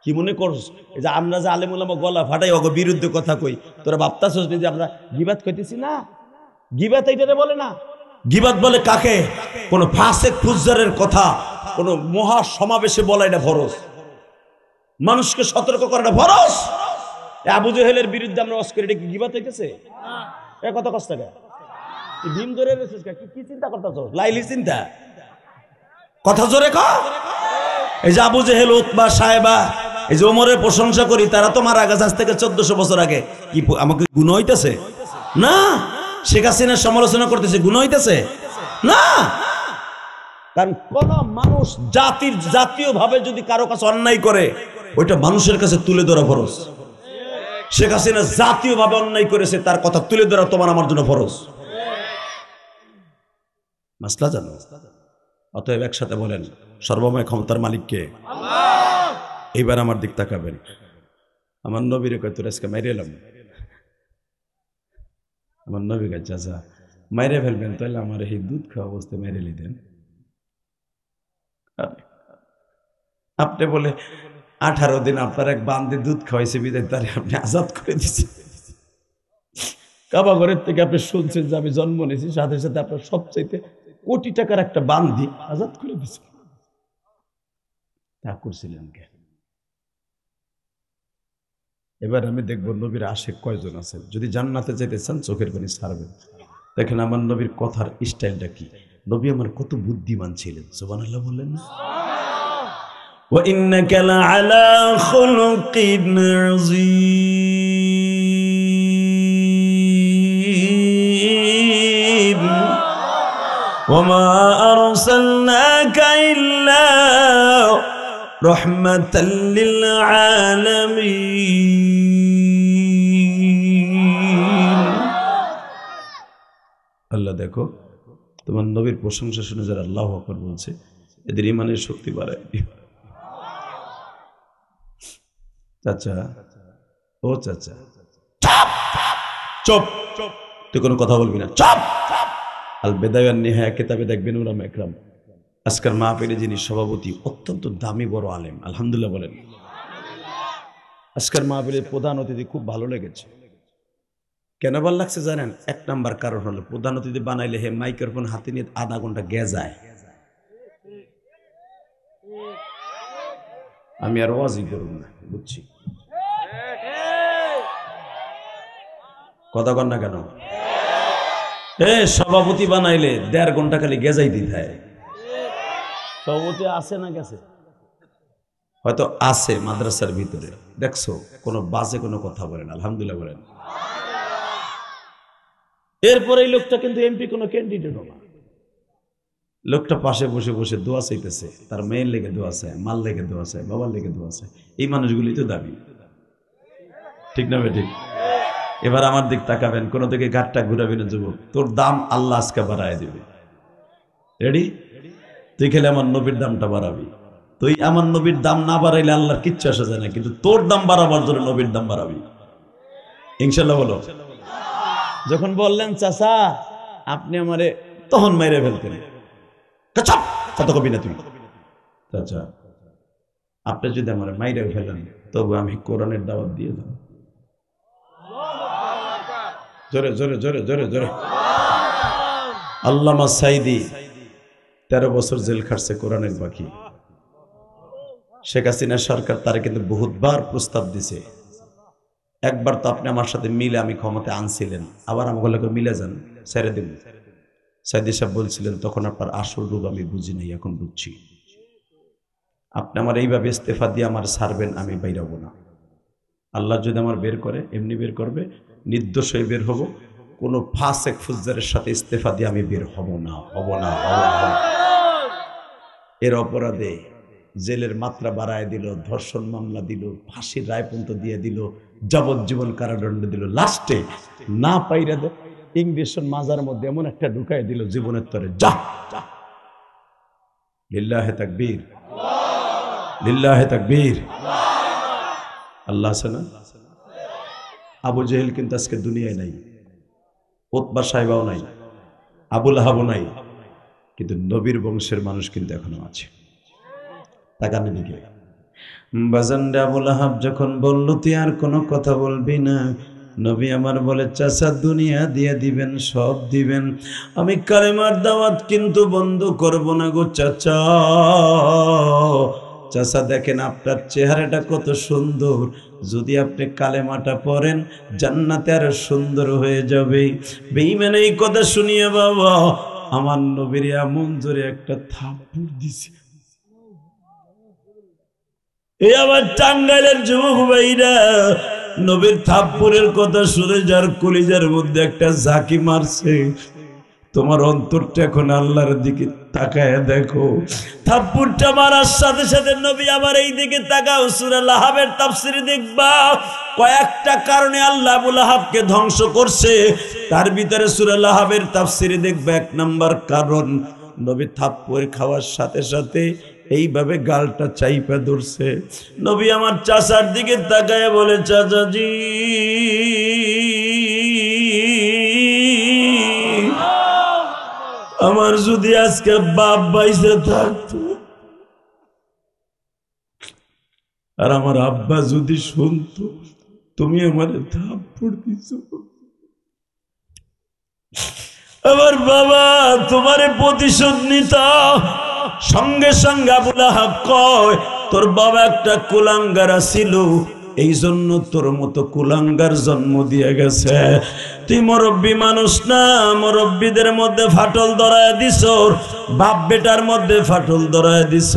কি মনে করছ যে আমরা যে আলেম ওলামা গলা ফাটাই ওগো বিরুদ্ধে কথা কই, তোরা ভাবতাছস যে আমরা গিবাত কইতেছি? না, গিবাত এইটারে বলে না। গিবাত বলে কাকে? কোন ফাসেক ফুজ্জারের কথা কোন মহা সমাবেশে বলা, এটা ফরজ। মানুষকে সতর্ক করাটা ফরজ। আবু জেহেলের বিরুদ্ধে আমরা ওয়াজ করি, এটা কি গিবাত হইতেছে? এ কত কষ্ট টাকা ডিম ধরে রেছিস, কি চিন্তা করতেছ? লাইলি চিন্তা, কথা জোরে কর। এই যে আবু জেহেল, উতবা, সাহেবা, এই যে ওমরের প্রশংসা করি, তারা তো মারা গেছে আজ থেকে 1400 বছর আগে। কি আমাকে গুনাহ হইতেছে? না। শেখ হাসিনার সমালোচনা করতেছে, গুনাহ হইতেছে? না। কারণ কোন মানুষ জাতীয় ভাবে যদি কারো কাছে অন্যায় করে, ওইটা মানুষের কাছে তুলে ধরা ফরজ। শেখ হাসিনা জাতীয় ভাবে অন্যায় করেছে, তার কথা তুলে ধরা তোমার আমার জন্য ফরজ। মাসলা জানো? অতএব একসাথে বলেন, সর্বময় ক্ষমতার মালিক কে? এইবার আমার দিক তাকাবেন। আমার নবীরে কয় তোর আজকে মাইরে এলাম। আমার নবী কয় চাচা মাইরে ফেলবেন, তাহলে আমার এই দুধ খাওয়া অবস্থায় মেরে নিতেন। আপনি বলে 18 দিন আপনার এক বান্দি দুধ খাওয়াইছে বিদায় তারে আপনি আজাদ করে দিচ্ছেন। কাবা ঘরের থেকে আপনি শুনছেন যে আমি জন্ম নিয়েছি, সাথে সাথে আপনার সবচাইতে কোটি টাকার একটা বান্দি আজাদ করে দিচ্ছেন। তা করছিলেন কেন? এবার আমি দেখবো নবীর আশেক কয়জন আছেন। যদি জান্নাতে যেতে চান চোখের পানি ছাড়বেন। দেখেন আমার নবীর কথার স্টাইলটা কি। নবী আমার কত বুদ্ধিমান ছিলেন, সুবহানাল্লাহ বললেন না? ওয়া ইন্নাকা লাআলা খুলুকিন আযীম ওয়া মা আরসালনাকা ইল্লা রাহমাতাল লিল আলামিন। আল্লাহ দেখো তোমার নবীর প্রশংসা শুনে যারা আল্লাহু আকবার বলছে এদের ঈমানের শক্তি বাড়ায়। চাচা, ও চাচা, চুপ, তুই কোনো কথা বলবি না, চুপ। আল বেদায়া ওয়ান নিহায়া কিতাবে দেখবেন উলামা ইকরাম আজকের মাহফিলে যিনি সভাপতি অত্যন্ত দামি বড় আলেম, আলহামদুলিল্লাহ বলেন। আজকের মাহফিলের প্রধান অতিথি খুব ভালো লেগেছে। কেন ভালো লাগছে জানেন? এক নাম্বার কারণ হলো প্রধান অতিথি বানাইলে হে মাইক্রোফোন হাতে নিয়ে আধা ঘন্টা গেজায়। আমি আর ওয়াজই করব না, বুঝছি কথা কন না কেন? সভাপতি বানাইলে 1.5 ঘন্টা খালি গেজাই দিতে হয়। সভাপতি আছে না গেছে? হয়তো আছে মাদ্রাসার ভিতরে, দেখছো কোনো বাজে কোনো কথা বলেন, আলহামদুলিল্লাহ বলেন। এরপরে এই লোকটা কিন্তু এমপি কোনো ক্যান্ডিডেটও না। লোকটা পাশে বসে বসে দোয়া চাইতেছে, তার মেয়ের লেগে দোয়া চায়, মাল লেগে দোয়া চায়, বাবার লেগে দোয়া চায়। এই মানুষগুলি তো দাবি, ঠিক না ঠিক? এবার আমার দিক তাকাবেন, কোনো দিকে ঘাটটা ঘুরাবি না যুবক, তোর দাম আল্লাহ আজকে বাড়ায় দিবে। রেডি? তুই খেলে আমার নবীর দামটা বাড়াবি। তুই আমার নবীর দাম না বাড়াইলে আল্লাহর কিচ্ছু আসা যায় না, কিন্তু তোর দাম বাড়াবার জন্য নবীর দাম বাড়াবি ইনশাল্লাহ। বলো। যখন বললেন চাচা আপনি আমারে, তখন মাইরে ফেলতেন, কথা কবি না তুই। চাচা আপনি যদি আমার মাইরে ফেলেন তবু আমি কোরআনের দাওয়াত দিয়ে দেব। জোরে জোরে জোরে জোরে জোরে। আল্লামা সাইদি 13 বছর জেল খাটছে কোরআনের বাকি। শেখ হাসিনা সরকার তারা কিন্তু বহুতবার প্রস্তাব দিছে। একবার তো আপনি আমার সাথে মিলে আমি ক্ষমতা আনছিলেন, আবার আমাকে মিলে যান, ছেড়ে দিন। সাইদি সাহেব বলছিলেন তখন আপনার আসল রূপ আমি বুঝি নাই, এখন বুঝছি। আপনি আমার এইভাবে ইস্তেফা দিয়ে আমার ছাড়বেন, আমি বাইরাবো না। আল্লাহ যদি আমার বের করে এমনি বের করবে, নির্দোষ হয়ে বের হব। কোনো ফাসেক ফুজ্জারের সাথে ইস্তেফা দিয়ে আমি বের হব না, হব না, হব না। এর অপরাধে জেলের মাত্রা বাড়ায় দিল, ধর্ষণ মামলা দিল, ফাঁসির রায় পর্যন্ত দিয়ে দিল, যাবজ্জীবন কারাদণ্ড দিল। লাস্টে না পাইরা দে ইংরেজের মাজার মধ্যে এমন একটা ঢুকাই দিল জীবনের তরে, যা। লিল্লাহে তাকবীর, লিল্লাহে তাকবীর। আল্লাহ আছে না? আবু জেহেল কিন্তু আজকে দুনিয়ায় নাই, উতবা সাহেবাও নাই, আবুল আহাবও নাই, কিন্তু নবীর বংশের মানুষ কিন্তু এখনো আছে। তাকান দিকে বাজানরে আবুল আহাব যখন বলল তুই আর কোনো কথা বলবি না, নবী আমার বলে চাচা দুনিয়া দিয়ে দিবেন, সব দিবেন, আমি কালেমার দাওয়াত কিন্তু বন্ধ করব না গো চাচা। চাচা দেখেন আপনার চেহারাটা কত সুন্দর, যদি আপনি কালেমাটা পড়েন জান্নাতে আরো সুন্দর হয়ে যাবে। বেঈমান এই কথা শুনিয়ে বাবা আমার নবীর এমন জোরে একটা থাপ্পড় দিছে। এই আমার টাঙ্গাইলের যুবক ভাইরা, নবীর থাপ্পড়ের কথা শুনে যার কলিজার মধ্যে একটা ঝাঁকি মারছে, তোমার অন্তরটা এখন আল্লাহর দিকে তাকায় দেখো। থাপ্পড়টা মারার সাথে সাথে নবী আবার এই দিকে তাকাও, সূরা লাহাবের তাফসীরে দেখবা কয়েকটা কারণে আল্লাহ আবু লাহাবকে ধ্বংস করছে। তার ভিতরে সূরা লাহাবের তাফসীরে দেখবা 1 নাম্বার কারণ, নবী থাপ্পড় খাওয়ার সাথে সাথে এইভাবে গালটা চাইপা ধরছে। নবী আমার চাচার দিকে তাকায় বলে চাচাজি আমার যদি আজকে বাপ বাইসে থাকতো, আর আমার আব্বা যদি শুনতো তুমি আমার থাপ্পড় দিছো, আমার বাবা তোমারে প্রতিশোধ নিত। সঙ্গে সঙ্গে আবুল আহাব কয় তোর বাবা একটা কুলাঙ্গার ছিল, এই জন্য তোর মতো কুলাঙ্গার জন্ম দিয়ে গেছে। তুই মুরব্বী মানুষ না, মুরব্বীদের মধ্যে ফাটল ধরায় দিছ, বাপ বেটার মধ্যে ফাটল ধরায় দিছ।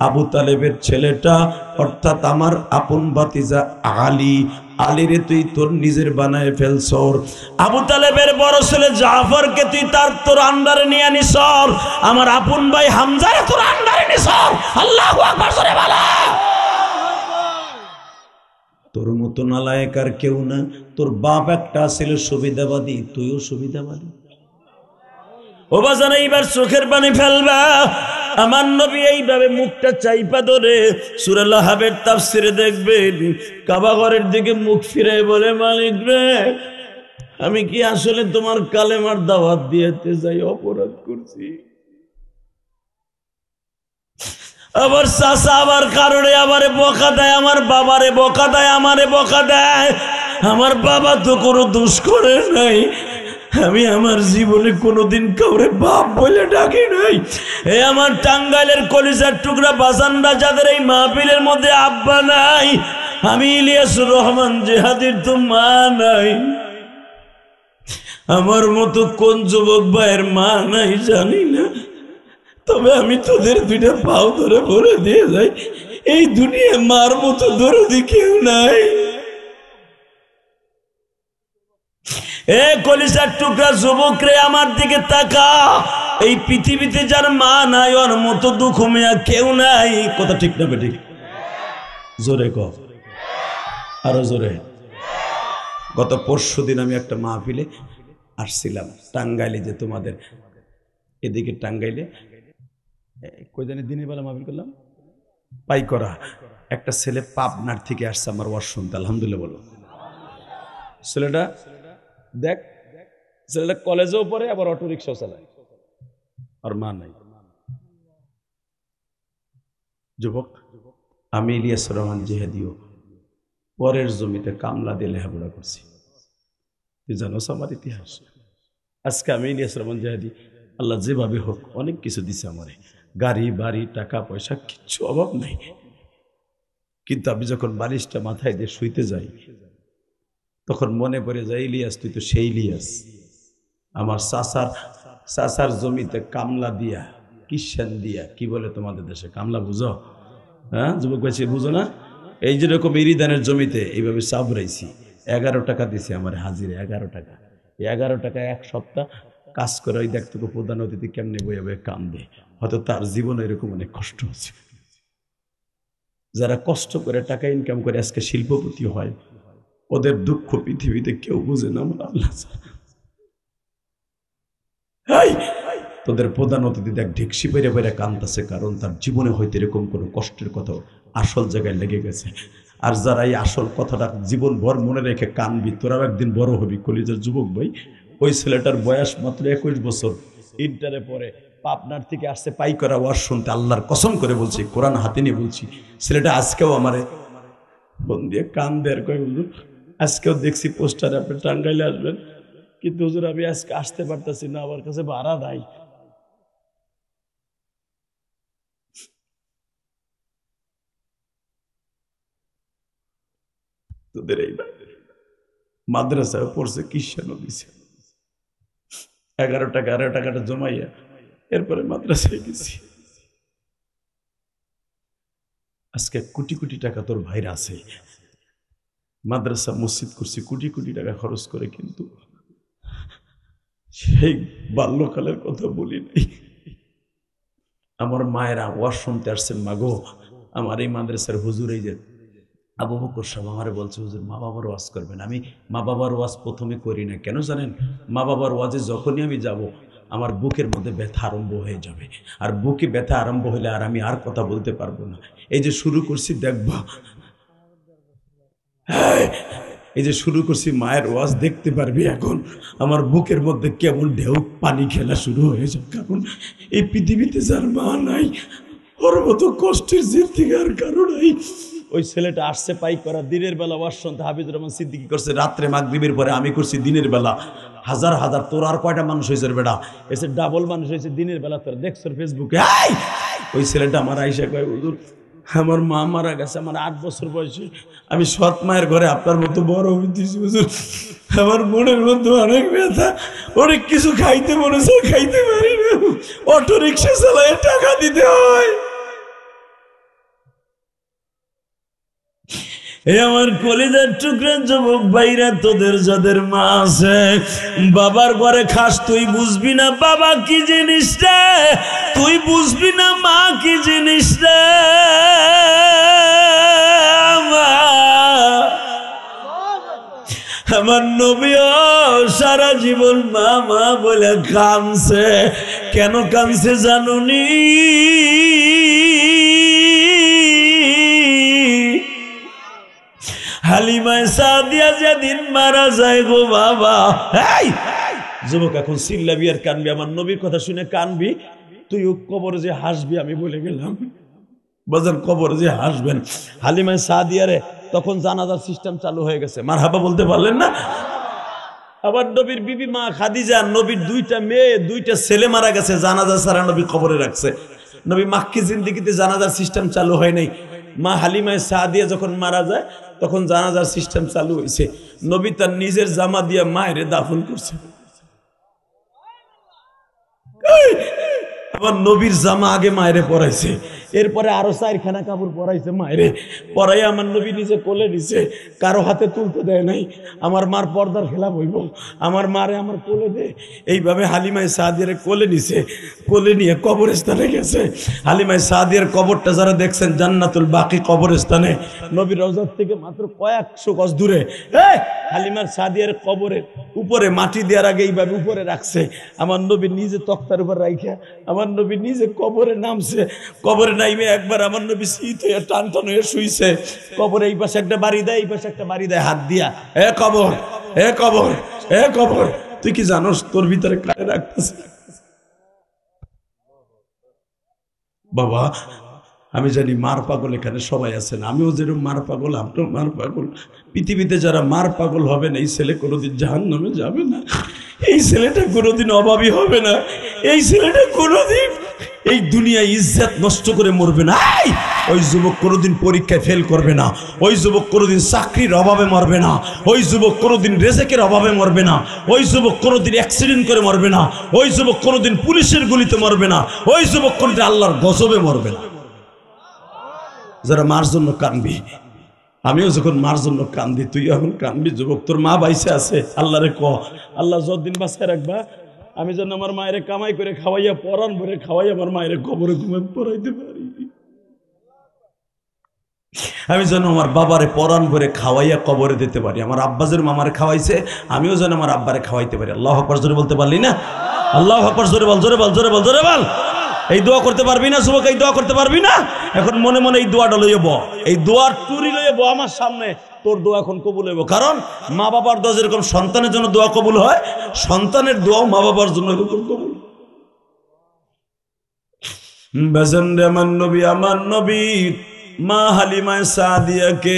আবু তালেবের ছেলেটা অর্থাৎ আমার আপন ভাতিজা আলী, আলীরে তুই তোর নিজের বানায় ফেলছ। আবু তালেবের বড় ছেলে জাফরকে তুই তোর আন্ডারে নিয়ে নিস। আমার আপন ভাই হামজারে তোর আন্ডারে নিস। আল্লাহু আকবার জোরে বলো। তোর মতো নালায়েক আর কেউ না। তোর বাপ একটা ছিল সুবিধাবাদী, তুইও সুবিধাবাদী। ও বাজান এইবার চোখের পানি ফেলবা। আমার নবী এইভাবে মুখটা চাইপা ধরে সূরা লাহাবের তাফসিরে দেখবেন কাবা ঘরের দিকে মুখ ফিরে বলে, মালিক রে আমি কি আসলে তোমার কালেমার দাওয়াত দিতে যাই অপরাধ করছি? আবার চাচা আবার কারণে আমারে বকা দেয়, আমার বাবারে বকা দেয়, আমারে বকা দেয়। আমার বাবা তো কোনো দোষ করে নাই, আমি আমার জীবনে কোনোদিন কাউরে বাপ বলে ডাকি নাই। এ আমার টাঙ্গাইলের কলিজার টুকরা বাজানরা যাদের এই মাহফিলের মধ্যে আব্বা নাই, আমি ইলিয়াসুর রহমান জিহাদির তো মা নাই। আমার মতো কোন যুবক ভাইয়ের মা নাই জানি না, তবে আমি তোদের দুইটা পাও ধরে বলে দিয়ে যাই, এই দুনিয়া মার মতো দরদি কেউ নাই। এ কলিজার টুকরা যুবক রে আমার দিকে তাকা, এই পৃথিবীতে যার মা নাই ওর মতো দুঃখ মেয়া কেউ নাই। কথা ঠিক না বেঠিক? জোরে কর, আরো জোরে। গত পরশু দিন আমি একটা মাহফিলে আসছিলাম টাঙ্গাইলে, যে তোমাদের এদিকে টাঙ্গাইলে কই জানি দিনের বেলা মাহফিল করলাম পাইকরা। একটা ছেলে পাবনার থেকে আসছে আমার ওয়াজ শুনতে, আলহামদুলিল্লাহ বলো। ছেলেটা দেখ, ছেলেটা কলেজেও পড়ে আবার অটো রিক্সাও চালায়, আর মা নাই। যুবক, আমি ইলিয়াসুর রহমান জিহাদিও পরের জমিতে কামলা দিয়ে লেখাপড়া করছি। তুই জানোস আমার ইতিহাস। আজকে আমি ইলিয়াসুর রহমান জিহাদি আল্লাহ যেভাবে হোক অনেক কিছু দিছে আমারে, গাড়ি বাড়ি টাকা পয়সা কিচ্ছু অভাব নাই। কিন্তু আমি যখন বালিশটা মাথায় দিয়ে শুইতে যাই তখন মনে পড়ে যায়, ইলিয়াস তুই তো সেই ইলিয়াস। আমার চাচার জমিতে কামলা দিয়া, কিষান দিয়া, কি বলে তোমাদের দেশে কামলা বুঝো? হ্যাঁ যুবক ভাই বুঝো না? এই যেরকম ইরিদানের জমিতে এইভাবে চাবড়াইছি, 11 টাকা দিছে আমার হাজিরে, 11 টাকা। 11 টাকা এক সপ্তাহ কাজ করে ওই দেখতো প্রধান অতিথি কেমনে বইয়া বইয়া কান্দে, হয়তো তার জীবনে এরকম অনেক কষ্ট হচ্ছে। যারা কষ্ট করে টাকা ইনকাম করে আজকে শিল্পপতি হয়, ওদের দুঃখ পৃথিবীতে কেউ বুঝে না, আমার আল্লাহ। তোদের প্রধান অতিথি দেখ ঢেকসি বেড়ে বেড়ে কান্দতেছে, কারণ তার জীবনে হয়তো এরকম কোনো কষ্টের কথা আসল জায়গায় লেগে গেছে। আর যারা এই আসল কথাটা জীবন ভর মনে রেখে কানবি, তোরাও একদিন বড় হবি। কলিজার যুবক ভাই, ওই ছেলেটার বয়স মাত্র 21 বছর, ইন্টারে পরে পাবনার থেকে আসছে পাইকরা ওয়াজ শুনতে। আল্লাহর কসম করে বলছি, কোরআন হাতে নিয়ে বলছি, ছেলেটা আজকেও আমারে ফোন দিয়ে কান দেয়, কয় হুজুর আজকেও দেখছি পোস্টারে আপনি টাঙ্গাইলে আসবেন, কিন্তু হুজুর আমি আজকে আসতে পারতেছি না, আমার কাছে ভাড়া নাই। তোদের এই মাদ্রাসায় পড়ছে, কিষানও দিছে, 11 টাকা 11 টাকাটা জমাইয়া এরপরে মাদ্রাসায় গেছি। আজকে কোটি কোটি টাকা তোর ভাইরা আছে, মাদ্রাসা মসজিদ করছি, কোটি কোটি টাকা খরচ করে, কিন্তু সেই বাল্যকালের কথা বলি নাই। আমার মায়েরা ওয়াজ শুনতে আসছেন, মাগো আমার এই মাদ্রাসার হুজুর, এই যে আবু বকর সাহেব আমারে বলছে, হুজুর মা বাবার ওয়াজ করবেন। আমি মা বাবার ওয়াজ প্রথমে করি না, কেন জানেন? মা বাবার ওয়াজে যখনই আমি যাব আমার বুকের মধ্যে ব্যথা আরম্ভ হয়ে যাবে, আর বুকে ব্যথা আরম্ভ হলে আর আমি আর কথা বলতে পারবো না। এই যে শুরু করছি দেখবা, এই যে শুরু করছি মায়ের ওয়াজ দেখতে পারবি, এখন আমার বুকের মধ্যে কেমন ঢেউ পানি খেলা শুরু হয়ে যায়। কারণ এই পৃথিবীতে যার মা নাই, ওর মতো কষ্টের জির থেকে আর কারো নাই। ওই ছেলেটা আসছে পাইক করা দিনের বেলা ওয়াজ শুনতে, হাফিজুর রহমান সিদ্দিকী করছে রাত্রে মাগরিবের পরে, আমি করছি দিনের বেলা। হাজার হাজার, তোর আর কয়টা মানুষ হয়েছে বেটা, এসে ডাবল মানুষ হয়েছে দিনের বেলা, তোর দেখছ ফেসবুকে। ওই ছেলেটা আমার আইসা কয় হুজুর আমার মা মারা গেছে, আমার 8 বছর বয়সে, আমি সৎ মায়ের ঘরে আপনার মতো বড় হইতেছি হুজুর, আমার মনের মধ্যে অনেক ব্যথা, অনেক কিছু খাইতে মনে হচ্ছে খাইতে পারি না, অটো রিক্সা চালায় টাকা দিতে হয়। এ আমার কলিজার টুকরা যুবক ভাইরা, তোদের যাদের মা আছে বাবার ঘরে খাস, তুই বুঝবি না বাবা কি জিনিস রে, তুই বুঝবি না মা কি জিনিস রে। আমার নবীও সারা জীবন মা মা বলে কাঁদছে। কেন কাঁদছে জানুনি? হালিমা সাদিয়া যেদিন মারা যায় গো বাবা, যুবক এখন চিল্লাবি আর কানবি, আমার নবীর কথা শুনে কানবি, তুই কবরে যে হাসবি আমি বলে গেলাম, বাজার কবরে যে হাসবেন। হালিমা সাদিয়ারে তখন জানাজার সিস্টেম চালু হয়ে গেছে, মারহাবা বলতে পারলেন না? আবার নবীর বিবি মা খাদিজা, নবীর 2টা মেয়ে 2টা ছেলে মারা গেছে, জানাজা ছাড়া নবী কবরে রাখছে। নবী মাক্কি জিন্দেগিতে জানাজার সিস্টেম চালু হয় নাই। মা হালিমা সাদিয়া যখন মারা যায় তখন জানাজার সিস্টেম চালু হয়েছে। নবী তার নিজের জামা দিয়ে মায়ের দাফন করছে। আবার নবীর জামা আগে মায়েরে পরাইছে, এরপরে আরো 4খানা কাপড় পরাইছে মায়েরে, পরাই আমার নবী নিজে কোলে নিছে, কারো হাতে তুলতে দেয় নাই। আমার মার পর্দার খেলাপ হইব, আমার মারে আমার কোলে দে, এইভাবে হালিমায়ে সাদিয়ারে কোলে নিছে। কোলে নিয়ে কবরস্থানে গেছে। হালিমায়ে সাদিয়ার কবরটা যারা দেখছেন জান্নাতুল বাকি কবরস্থানে, নবীর রওজার থেকে মাত্র কয়েকশো গজ দূরে। হালিমার সাদিয়ার কবরের উপরে মাটি দেওয়ার আগে এইভাবে উপরে রাখছে। আমার নবী নিজে তক্তার উপর রাইখা আমার নবী নিজে কবরে নামছে। কবরে নাইমে একবার আমার নবী শীত হয়ে টান টান হয়ে শুইছে। কবরে এই পাশে একটা বাড়ি দেয়, এই পাশে একটা বাড়ি দেয় হাত দিয়া, এ কবর, এ কবর, এ কবর, তুই কি জানোস তোর ভিতরে কারে রাখতেছে? বাবা আমি জানি মার পাগল এখানে সবাই আছেন, আমিও যেরকম মার পাগল, আপনিও মার পাগল। পৃথিবীতে যারা মার পাগল হবে না, এই ছেলে কোনোদিন জাহান্নামে যাবে না, এই ছেলেটা কোনোদিন অভাবী হবে না, এই ছেলেটা কোনোদিন এই দুনিয়ায় ইজ্জত নষ্ট করে মরবে না। ওই যুবক কোনোদিন পরীক্ষায় ফেল করবে না, ওই যুবক কোনোদিন চাকরির অভাবে মরবে না, ওই যুবক কোনোদিন রেজেকের অভাবে মরবে না, ওই যুবক কোনোদিন অ্যাক্সিডেন্ট করে মরবে না, ওই যুবক কোনোদিন পুলিশের গুলিতে মরবে না, ওই যুবক কোনোদিন আল্লাহর গজবে মরবে না। যারা মার জন্য কানবি, আমিও যখন মার জন্য কান্দি, তুই এখন কানবি। যুবক তোর মা বাইসে আছে, আল্লাহরে ক আল্লাহ যতদিন বাঁচায় রাখবা, আমি যেন আমার মায়ের কামাই করে খাওয়াইয়া পরান ভরে খাওয়াই আমার মায়ের কবরে ঘুমে পড়াইতে পারি, আমি যেন আমার বাবারে পরান ভরে খাওয়াইয়া কবরে দিতে পারি। আমার আব্বাজের মামারে খাওয়াইছে, আমিও যেন আমার আব্বারে খাওয়াইতে পারি। আল্লাহু আকবার জোরে বলতে পারলি না? আল্লাহু আকবার জোরে বল, জোরে বল, জোরে বল, জোরে বল। এই দোয়া করতে পারবি না যুবক? এই দোয়া করতে পারবি না? এখন মনে মনে এই দোয়াটা লইব, এই দোয়ার টুরি লইব আমার সামনে, তোর দোয়া এখন কবুল হইব। কারণ মা বাবার দোয়া যেরকম সন্তানের জন্য দোয়া কবুল হয়, সন্তানের দোয়াও মা বাবার জন্য এরকম কবুল। বেজান রে আমার নবী, আমার নবী মা হালিমা সাদিয়াকে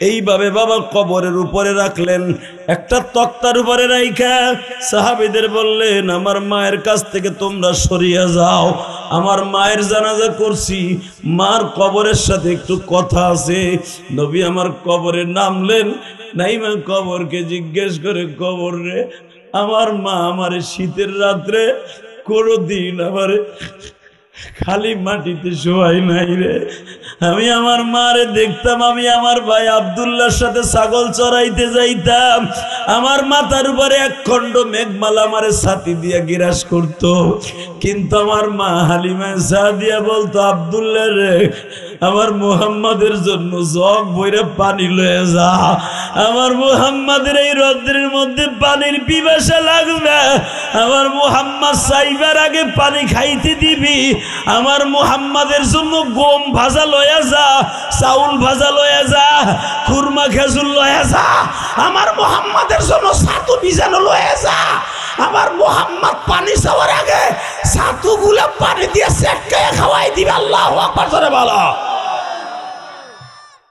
এইভাবে বাবা কবরের উপরে রাখলেন, একটা তক্তার উপরে রাইখা সাহাবীদের বললেন আমার মায়ের কাছ থেকে তোমরা সরিয়ে যাও, আমার মায়ের জানাজা করছি, মার কবরের সাথে একটু কথা আছে। নবী আমার কবরে নামলেন, নাইমা কবরকে জিজ্ঞেস করে, কবর রে আমার মা আমার শীতের রাত্রে কোনদিন আমার খালি মাটিতে শোয়াই নাই রে, আমি আমার মারে দেখতাম, আমি আমার ভাই আব্দুল্লাহর সাথে ছাগল চড়াইতে যাইতাম, আমার মাথার উপরে এক খণ্ড মেঘমালা আমারে ছাতি দিয়া গিরাস করত, কিন্তু আমার মা হালিমা সাদিয়া বলতো আব্দুল্লাহ রে আমার মুহাম্মাদের জন্য জগ বইরে পানি লয়ে যা, আমার মুহাম্মাদের এই রৌদ্রের মধ্যে পানির পিপাসা লাগবে, আমার মুহাম্মদ চাইবার আগে পানি খাইতে দিবি, আমার মুহাম্মাদের জন্য গম ভাজা লয়ে যা, চাউল ভাজা লয়ে যা, খুরমা খেজুর লয়ে যা, আমার মুহাম্মাদের জন্য ছাতু ভিজানো লয়ে যা, আমার মুহাম্মদ পানি চাওয়ার আগে ছাতুগুলা পানি দিয়ে সেটকে খাওয়াই দিবে। আল্লাহু আকবার জোরে বলো।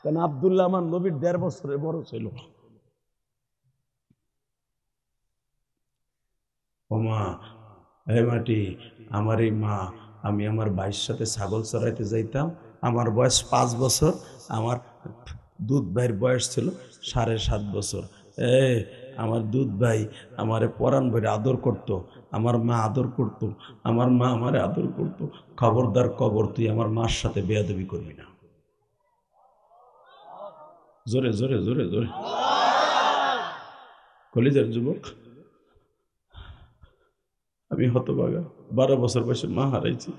কারণ আব্দুল্লাহ আমার নবীর 1.5 বছরের বড় ছিল। ও মা, হে মাটি, আমার এই মা, আমি আমার ভাইয়ের সাথে ছাগল চড়াইতে যাইতাম, আমার বয়স 5 বছর, আমার দুধ ভাইয়ের বয়স ছিল 7.5 বছর। আমার দুধ ভাই আমারে পরাণ ভরে আদর করতো, আমার মা আদর করতো, আমার মা আমারে আদর করতো। খবরদার কবর, তুই আমার মার সাথে বেয়াদবি করবি না। জোরে জোরে জোরে জোরে কলিজার যুবক, আমি হতভাগা, 12 বছর বয়সে মা হারাইছি।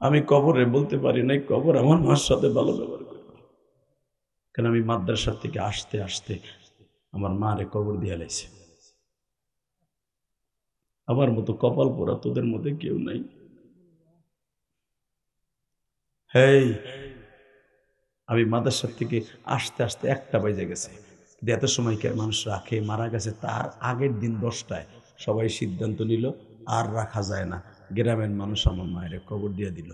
আমি কবরে বলতে পারি নাই কবর আমার মার সাথে ভালো ব্যবহার করবে, কেন আমি মাদ্রাসা থেকে আসতে আসতে আমার মারে কবর দিয়ে লাইছে। আমার মতো কপাল পোড়া তোদের মধ্যে কেউ নাই। হেই, আমি মাদ্রাসা থেকে আসতে আসতে 1টা বেজে গেছে। এত সময় কে মানুষ রাখে? মারা গেছে তার আগের দিন 10টায় সবাই সিদ্ধান্ত নিল আর রাখা যায় না। গ্রামের মানুষ আমার মায়ের কবর দিয়ে দিল।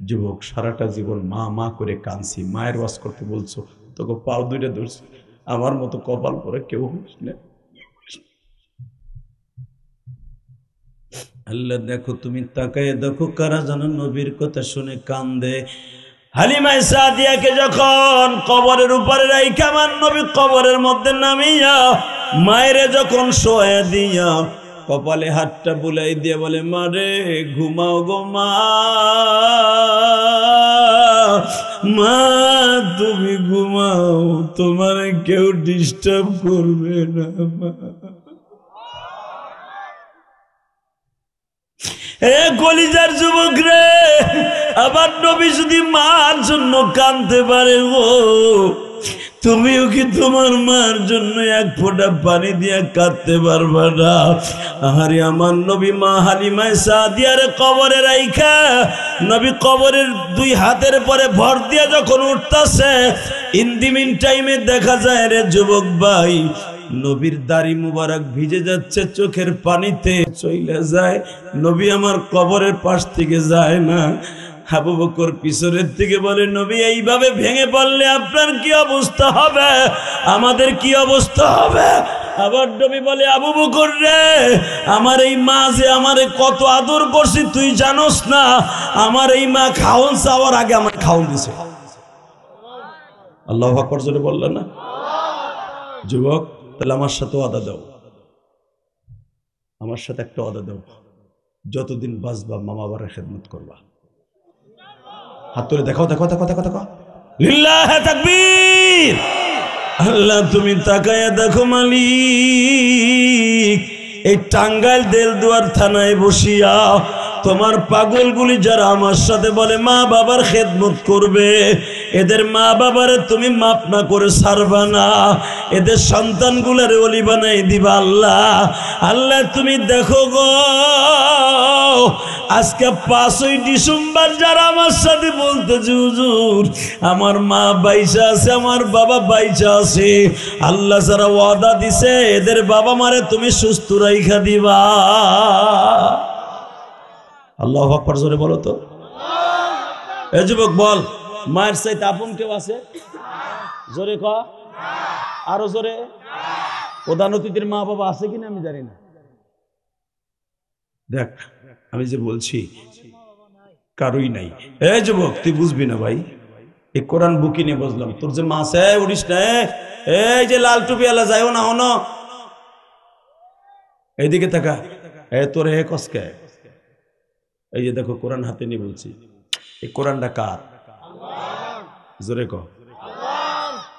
যুবক, সারাটা জীবন মা মা করে কাঁদছি, মায়ের ওয়াজ করতে বলছো, তোকে পাও 2টা ধরছি। আমার মতো কপাল পরে কেউ হইস না। আল্লাহ দেখো, তুমি তাকায় দেখো, কারা যেন নবীর কথা শুনে কান্দে। হালিমা সাদিয়াকে যখন কবরের উপরে রাইখা আমার নবী কবরের মধ্যে নামিয়া মায়েরে যখন শোয়া দিয়া কপালে হাতটা বুলাই দিয়ে বলে, মারে ঘুমাও গো মা, মা তুমি ঘুমাও, তোমার কেউ ডিস্টার্ব করবে না মা। কলিজার যুবক রে, আবার নবী যদি মার জন্য কাঁদতে পারে গো, তুমিও কি তোমার মার জন্য 1 ফোঁটা পানি দিয়ে কাঁদতে পারবা না? আরে আমার নবী মা হালিমা সাদিয়ার কবরে রাইখা নবী কবরের 2 হাতের পরে ভর দিয়ে যখন উঠতেছে, ইন দি মিন টাইমে দেখা যায় রে যুবক ভাই, নবীর দাড়ি মুবারক ভিজে যাচ্ছে চোখের পানিতে, চইলা যায়। নবী আমার কবরের পাশ থেকে যায় না। আবু বকর পিছনের থেকে বলে, নবী এইভাবে ভেঙে পড়লে আপনার কি অবস্থা হবে, আমাদের কি অবস্থা হবে? আবার নবী বলে, আবু বকর রে, আমার এই মা যে আমারে কত আদর করছে তুই জানোস না? আমার এই মা খাওন চাওয়ার আগে আমার খাওন দিছে। আল্লাহু আকবার জোরে বললেন না? যুবক, তাহলে আমার সাথে ওয়াদা দাও, আমার সাথে একটা ওয়াদা দাও, যতদিন বাঁচবা মা বাবার খেদমত করবা। হাত তুলে দেখাও, দেখো দেখো দেখো দেখো, লিল্লাহে তাকবীর। আল্লাহ তুমি তাকায়া দেখো মালিক, এই টাঙ্গাইল দেলদুয়ার থানায় বসিয়া তোমার পাগলগুলি যারা আমার সাথে বলে মা বাবার খেদমত করবে, এদের মা বাবারে তুমি মাপ না করে ছাড়বা না, এদের সন্তানগুলার ওলি বানাই দিবা আল্লাহ। আল্লাহ তুমি দেখো গো, আজকে 5ই ডিসেম্বর যারা আমার সাথে বলতেছে হুজুর আমার মা বাইচা আছে, আমার বাবা বাইচা আছে, আল্লাহ যারা ওয়াদা দিছে এদের বাবা মারে তুমি সুস্থ রাইখা দিবা। আল্লাহু আকবার জোরে বলো তো। এ যুবক বল, মায়ের চাইতে আপন কেউ আছে? জোরে ক, আরো জোরে। প্রধান অতিথির মা বাবা আছে কিনা আমি জানি না। দেখ, আমি যে বলছি কারোই নাই। এ যুবক, তুই বুঝবি না ভাই, এই কোরআন বুকি নিয়ে বুঝলাম, তোর যে মা আছে উড়িস না। এই যে লাল টুপি আলা যাইও না, হনো এইদিকে থাকা। তোর হে কসকে, এই যে দেখো কোরআন হাতে নিয়ে বলছি, এই কোরআনটা কার? জোরে ক।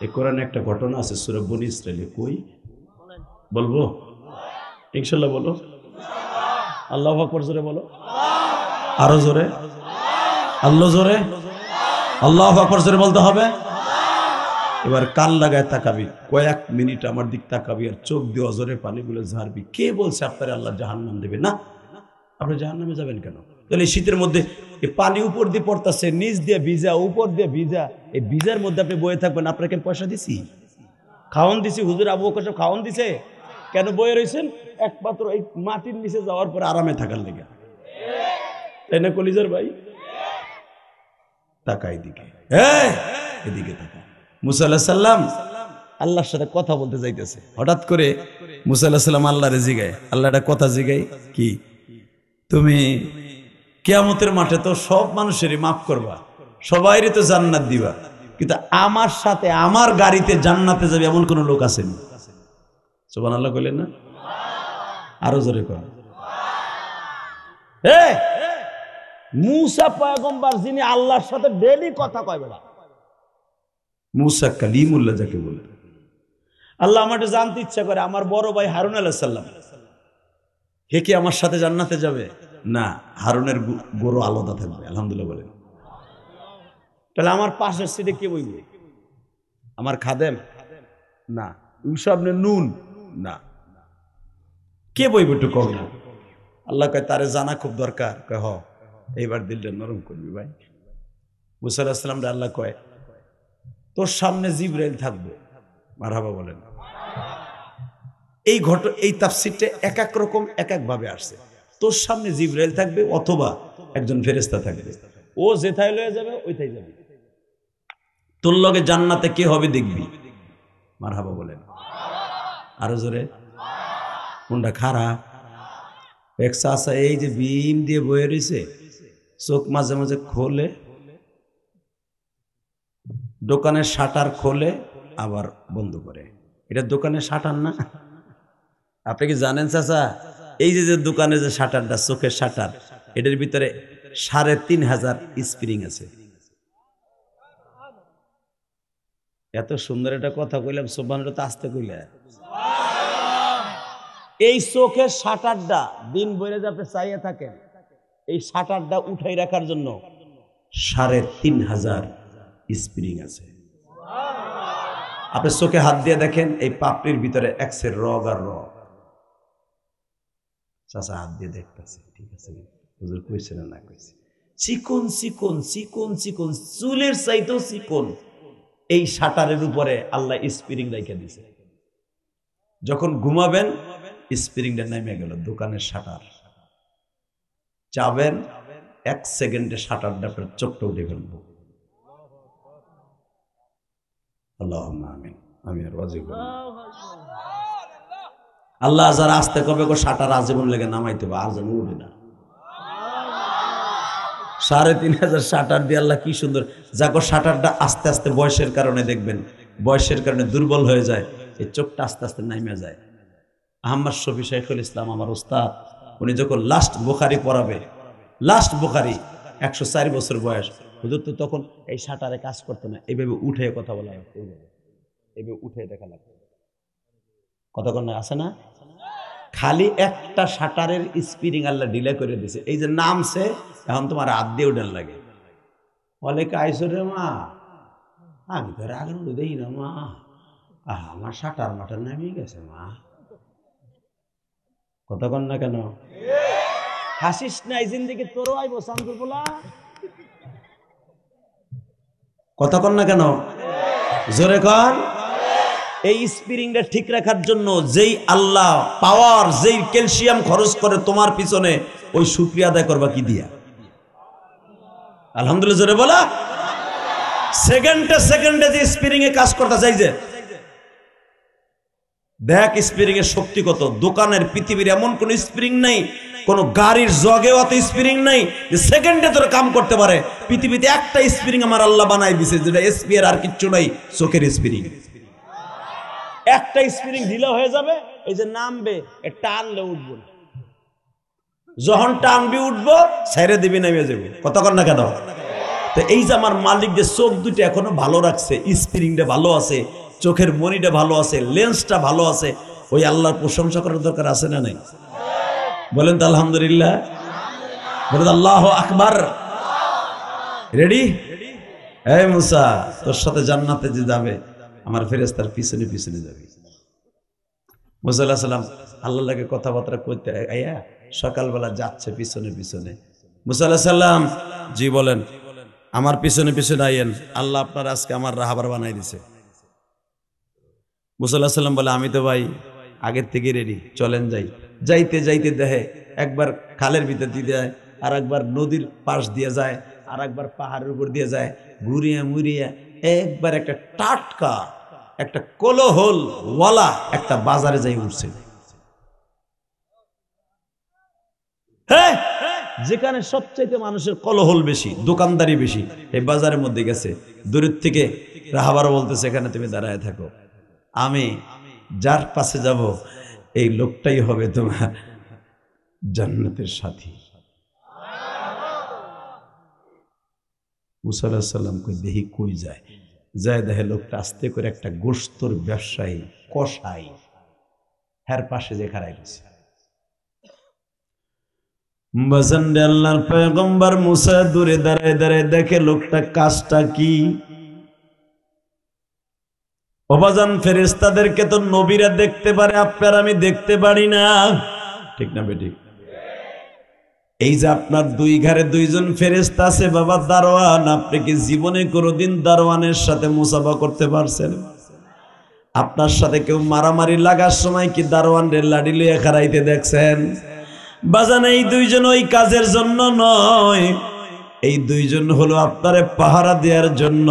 এই কোরআনে একটা ঘটনা আছে সূরা বনী ইসরাঈলে, কই বলবো? ইনশাআল্লাহ বলো। আল্লাহু আকবার জোরে বলো, আরো জোরে, আল্লাহ জোরে, আল্লাহু আকবার জোরে বলতে হবে। এবার কান লাগায় তাকাবি, কয়েক মিনিট আমার দিক তাকাবি আর চোখ দিয়ে অজরে পানিগুলো ঝাড়বি। কে বলছে আপনারে আল্লাহ জাহান্নাম দেবে? না, আপনি জাহান্নামে যাবেন কেন? তাহলে শীতের মধ্যে এই পানি উপর দিয়ে পড়তেছে, নিচ দিয়ে ভিজা, উপর দিয়ে ভিজা, এই ভিজার মধ্যে আপনি বয়ে থাকবেন। আপনাকে পয়সা দিছি, খাওয়ান দিছি, হুজুর আবু বকর সাহেব খাওয়ান দিছে, কেন বয়ে রয়েছেন? একমাত্র এই মাটির নিচে যাওয়ার পরে আরামে থাকার লেগে, তাই না কলিজার ভাই? তাকাই দিকে, এদিকে তাকা। মুসা আলাইহিস সালাম আল্লাহর সাথে কথা বলতে যাইতেছে, হঠাৎ করে মুসা আলাইহিস সালাম আল্লাহরে জিগায়, আল্লাহ একটা কথা জিগায় কি, তুমি কিয়ামতের মাঠে তো সব মানুষেরই মাফ করবা, সবাইরই তো জান্নাত দিবা, কিন্তু আমার সাথে আমার গাড়িতে জান্নাতে যাবে এমন কোন লোক আসেনি? সুবহানাল্লাহ কইলেন না? আরো জোরে কর। মুসা পয়গম্বর যিনি আল্লাহর সাথে ডেইলি কথা কয়, বেটা মুসা কালিমুল্লাহ যাকে বলে। আল্লাহ আমাকে জানতে ইচ্ছা করে আমার বড় ভাই হারুন আলাইহিস সালাম হে কি আমার সাথে জান্নাতে যাবে? না, হারুনের গরু আলাদা থাকবে। আলহামদুলিল্লাহ বলেন। তাহলে আমার পাশের সিটে কে বইবে? আমার খাদেম? না। ইউসাবনে নুন? না। কে বইবে একটু কম না? আল্লাহ কয় তারে জানা খুব দরকার। কয় হ, এইবার দিলটা নরম করবি ভাই। মুসা আলাইহিস সালাম রে আল্লাহ কয় তোর সামনে জিবরাইল থাকবে। মারহাবা বলেন। এই তাফসীরটা এক এক রকম এক এক ভাবে আসছে। তোর সামনে জিবরাইল থাকবে অথবা একজন ফেরেশতা থাকবে, ও যেথায় লয়ে যাবে ওইথায় যাবে। তোর লগে জান্নাতে কে হবে দেখবি। মারহাবা বলেন। আরো জোরে। কোনটা খারাপ? এক চাচা এই যে বিম দিয়ে বয়ে রয়েছে, চোখ মাঝে মাঝে খোলে, দোকানের শাটার খোলে আবার বন্ধ করে। এটা দোকানের শাটার না? আপনি কি জানেন চাচা, এই যে দোকানের যে শাটারটা, চোখের শাটার, এটার ভিতরে ৩,৫০০ স্প্রিং আছে। এত সুন্দর একটা কথা কইলাম, সুবহানাল্লাহ তো আস্তে কইলে। এই চোখের শাটারটা দিন বইরে যে আপনি চাইয়ে থাকেন, এই শাটারটা উঠাই রাখার জন্য ৩,৫০০ স্প্রিং আছে। আপনি চোখে হাত দিয়ে দেখেন, এই পাপড়ির ভিতরে এক্সের রগ আর রগ। চাচা হাত দিয়ে দেখতেছে, ঠিক আছে হুজুর কইছে না কইছে, চিকন চিকন চিকন চিকন, চুলের চাইতেও চিকন এই শাটারের উপরে আল্লাহ স্প্রিং রেখে দিছে। যখন ঘুমাবেন স্প্রিংটা নেমে গেল, দোকানের শাটার চাবেন 1 সেকেন্ডে শাটারটা আপনার চোখটা উঠে ফেলবো। আল্লাহুম্মা আমিন। আমি আর ওয়াজি করি। আল্লাহ যারা আসতে কবে গো শাটার আজীবন লেগে নামাইতে হবে, আর যেন উঠে না। ৩,৫০০ শাটার দিয়ে আল্লাহ কি সুন্দর, যাকো শাটারটা আস্তে আস্তে বয়সের কারণে দেখবেন, বয়সের কারণে দুর্বল হয়ে যায়, এই চোখটা আস্তে আস্তে নাইমে যায়। আহমদ শফি শাইখুল ইসলাম আমার ওস্তাদ, উনি যখন লাস্ট বুখারি পড়াবে, লাস্ট বুখারি ১০৪ বছর বয়স, হুজুর তো তখন এই শাটারে কাজ করতো না, এইভাবে উঠে কথা বলা লাগতো, এইভাবে উঠে দেখা লাগতো। কতক্ষণ আছে না? খালি একটা শাটারের স্প্রিং আল্লাহ ডিলে করে দিছে, এই যে নামছে, এখন তোমার হাত দিয়ে উঠার লাগে। বলে কাইছো রে মা, আমি তো আগুন দেই না মা, আমার শাটার মাটার নামিয়ে গেছে মা। কতক্ষণ না কেন? হাসিস না, এই জিন্দেগি তোরও আইব চান্দুর বলা। কতক্ষণ না কেন? জোরে কর। এই স্প্রিংটা ঠিক রাখার জন্য যেই আল্লাহ পাওয়ার, যেই ক্যালসিয়াম খরচ করে তোমার পিছনে, ওই শুকরিয়া আদায় করবা কি দিয়া? আলহামদুলিল্লাহ জোরে বলা। সেকেন্ডে সেকেন্ডে যে স্প্রিং এ কাজ করতে চাই, যে দেখ স্প্রিং এর শক্তি কত। দোকানের পৃথিবীর এমন কোন স্প্রিং নাই, কোন গাড়ির জগেও অত স্প্রিং নাই যে সেকেন্ডে তোর কাম করতে পারে। পৃথিবীতে একটা স্প্রিং আমার আল্লাহ বানাই দিছে, যেটা এসপি এর আর কিচ্ছু নাই, চোখের স্প্রিং। একটা স্প্রিং ঢিলা হয়ে যাবে, এই যে নামবে, টানলে উঠবো না, যখন টানবি উঠবো, ছেড়ে দিবি নেমে যাবো। কতক্ষণ না কেন? তো এই যে আমার মালিক যে চোখ দুটো এখনো ভালো রাখছে, স্প্রিংটা ভালো আছে, চোখের মনিটা ভালো আছে, লেন্সটা ভালো আছে, ওই আল্লাহর প্রশংসা করার দরকার আছে না নাই? বলেন তো আলহামদুলিল্লাহ, বলেন আল্লাহু আকবার। রেডি? এই মুসা, তোর সাথে জান্নাতে যে যাবে, আমার ফেরেশতার পিছনে পিছনে যাবে। মুসা আলাইহিস সালাম আল্লাহকে কথাবার্তা কইতে আইয়া সকালবেলা যাচ্ছে পিছনে পিছনে। মুসা আলাইহিস সালাম, জি বলেন। আমার পিছনে পিছনে আইয়েন, আল্লাহ আপনার আজকে আমার রাহাবার বানাই দিছে। মুসা আলাইহিস সালাম বলে, আমি তো ভাই আগের থেকে রেডি, চলেন যাই। যাইতে যাইতে দেখে একবার খালের ভিতর দিয়ে যায়, আর একবার নদীর পাশ দিয়ে যায়, আর একবার পাহাড়ের উপর দিয়ে যায়, ঘুরিয়া মুড়িয়া একবার একটা টাটকা একটা কোলাহল ওয়ালা একটা বাজারে যাই উঠছে, হ্যাঁ, যেখানে সবচাইতে মানুষের কোলাহল বেশি, দোকানদারি বেশি, এই বাজারের মধ্যে গেছে। দূরের থেকে রাহাবার বলতেছে এখানে তুমি দাঁড়ায় থাকো, আমি যার পাশে যাব এই লোকটাই হবে তোমার জান্নাতের সাথী। মুসা আলাইহিস সালাম কই দেখি কই যায়, যায় দেখে লোকটা আস্তে করে একটা গোশতর ব্যবসায়ী কসাই হের পাশে যে খাড়াই গেছে। বাজানরে আল্লাহর পয়গম্বর মুসা দূরে দাঁড়ায় দাঁড়ায় দেখে লোকটা কাজটা কি। অবাজান ফেরেশতাদেরকে তো নবীরা দেখতে পারে, আপনার আমি দেখতে পারি না, ঠিক না বেটি? এই যে আপনার দুই ঘরে দুইজন ফেরেশতা আছে বাবা দারোয়ান, আপনি কি জীবনে কোনোদিন দারোয়ানের সাথে মুসাফা করতে পারছেন? আপনার সাথে কেউ মারামারি লাগার সময় কি দারোয়ানের লাঠি লইয়া খাড়াইতে দেখছেন? বাজান এই দুইজন ওই কাজের জন্য নয়, এই দুইজন হলো আপনারে পাহারা দেওয়ার জন্য,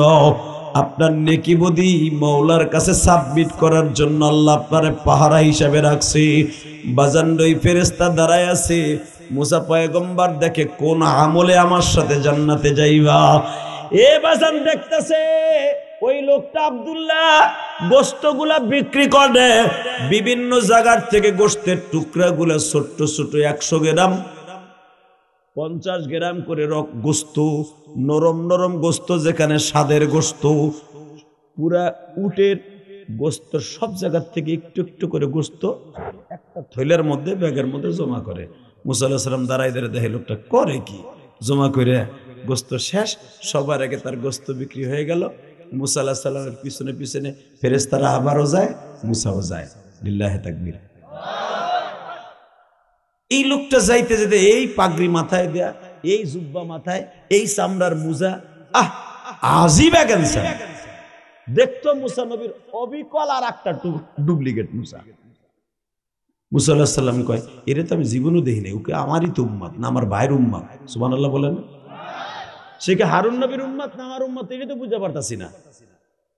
আপনার নেকি বদি মওলার কাছে সাবমিট করার জন্য আল্লাহ আপনারে পাহারা হিসাবে রাখছে। বাজান ওই ফেরেশতা দাঁড়ায় আছে, মুসা পয়গম্বর দেখে কোন আমলে আমার সাথে জান্নাতে যাইবা। এ বাজান দেখতেছে ওই লোকটা আব্দুল্লাহ গোশতগুলা বিক্রি করে, বিভিন্ন জায়গার থেকে গোশতের টুকরাগুলা ছোট্ট ছোট 100 গ্রাম 50 গ্রাম করে গোশত, নরম নরম গোশত, যেখানে স্বাদের গোশত, পুরা উটের গোশত, সব জায়গার থেকে একটু একটু করে গোশত একটা থৈলের মধ্যে ব্যাগের মধ্যে জমা করে। মুসা আলাইহিস সালাম দাঁড়াই দাঁড়ায় দেখে লোকটা করে কি, জমা করে গোশত শেষ, সবার আগে তার গোশত বিক্রি হয়ে গেল। মুসা আলাইহিস সালামের পিছনে পিছনে ফেরেশতারা আবারও যায়, মুসাও যায়। লিল্লাহি তাকবীর। এই লোকটা যাইতে যেতে এই পাগড়ি মাথায় দেয়া, এই জুব্বা মাথায়, এই চামড়ার মুজা, আজিব ক্যান্সার দেখতো মুসা নবীর অবিকল আর একটা ডুপ্লিকেট মুসা। মুসা আলাইহিস সালাম কয় এরে তো আমি জীবনও দেখি নাই, ওকে আমারই তো উম্মত না আমার ভাইয়ের উম্মত। সুবহানাল্লাহ বলেন। সে কি হারুন নবীর উম্মত না আমার উম্মত, এটা তো বুঝতে পারতাছি না।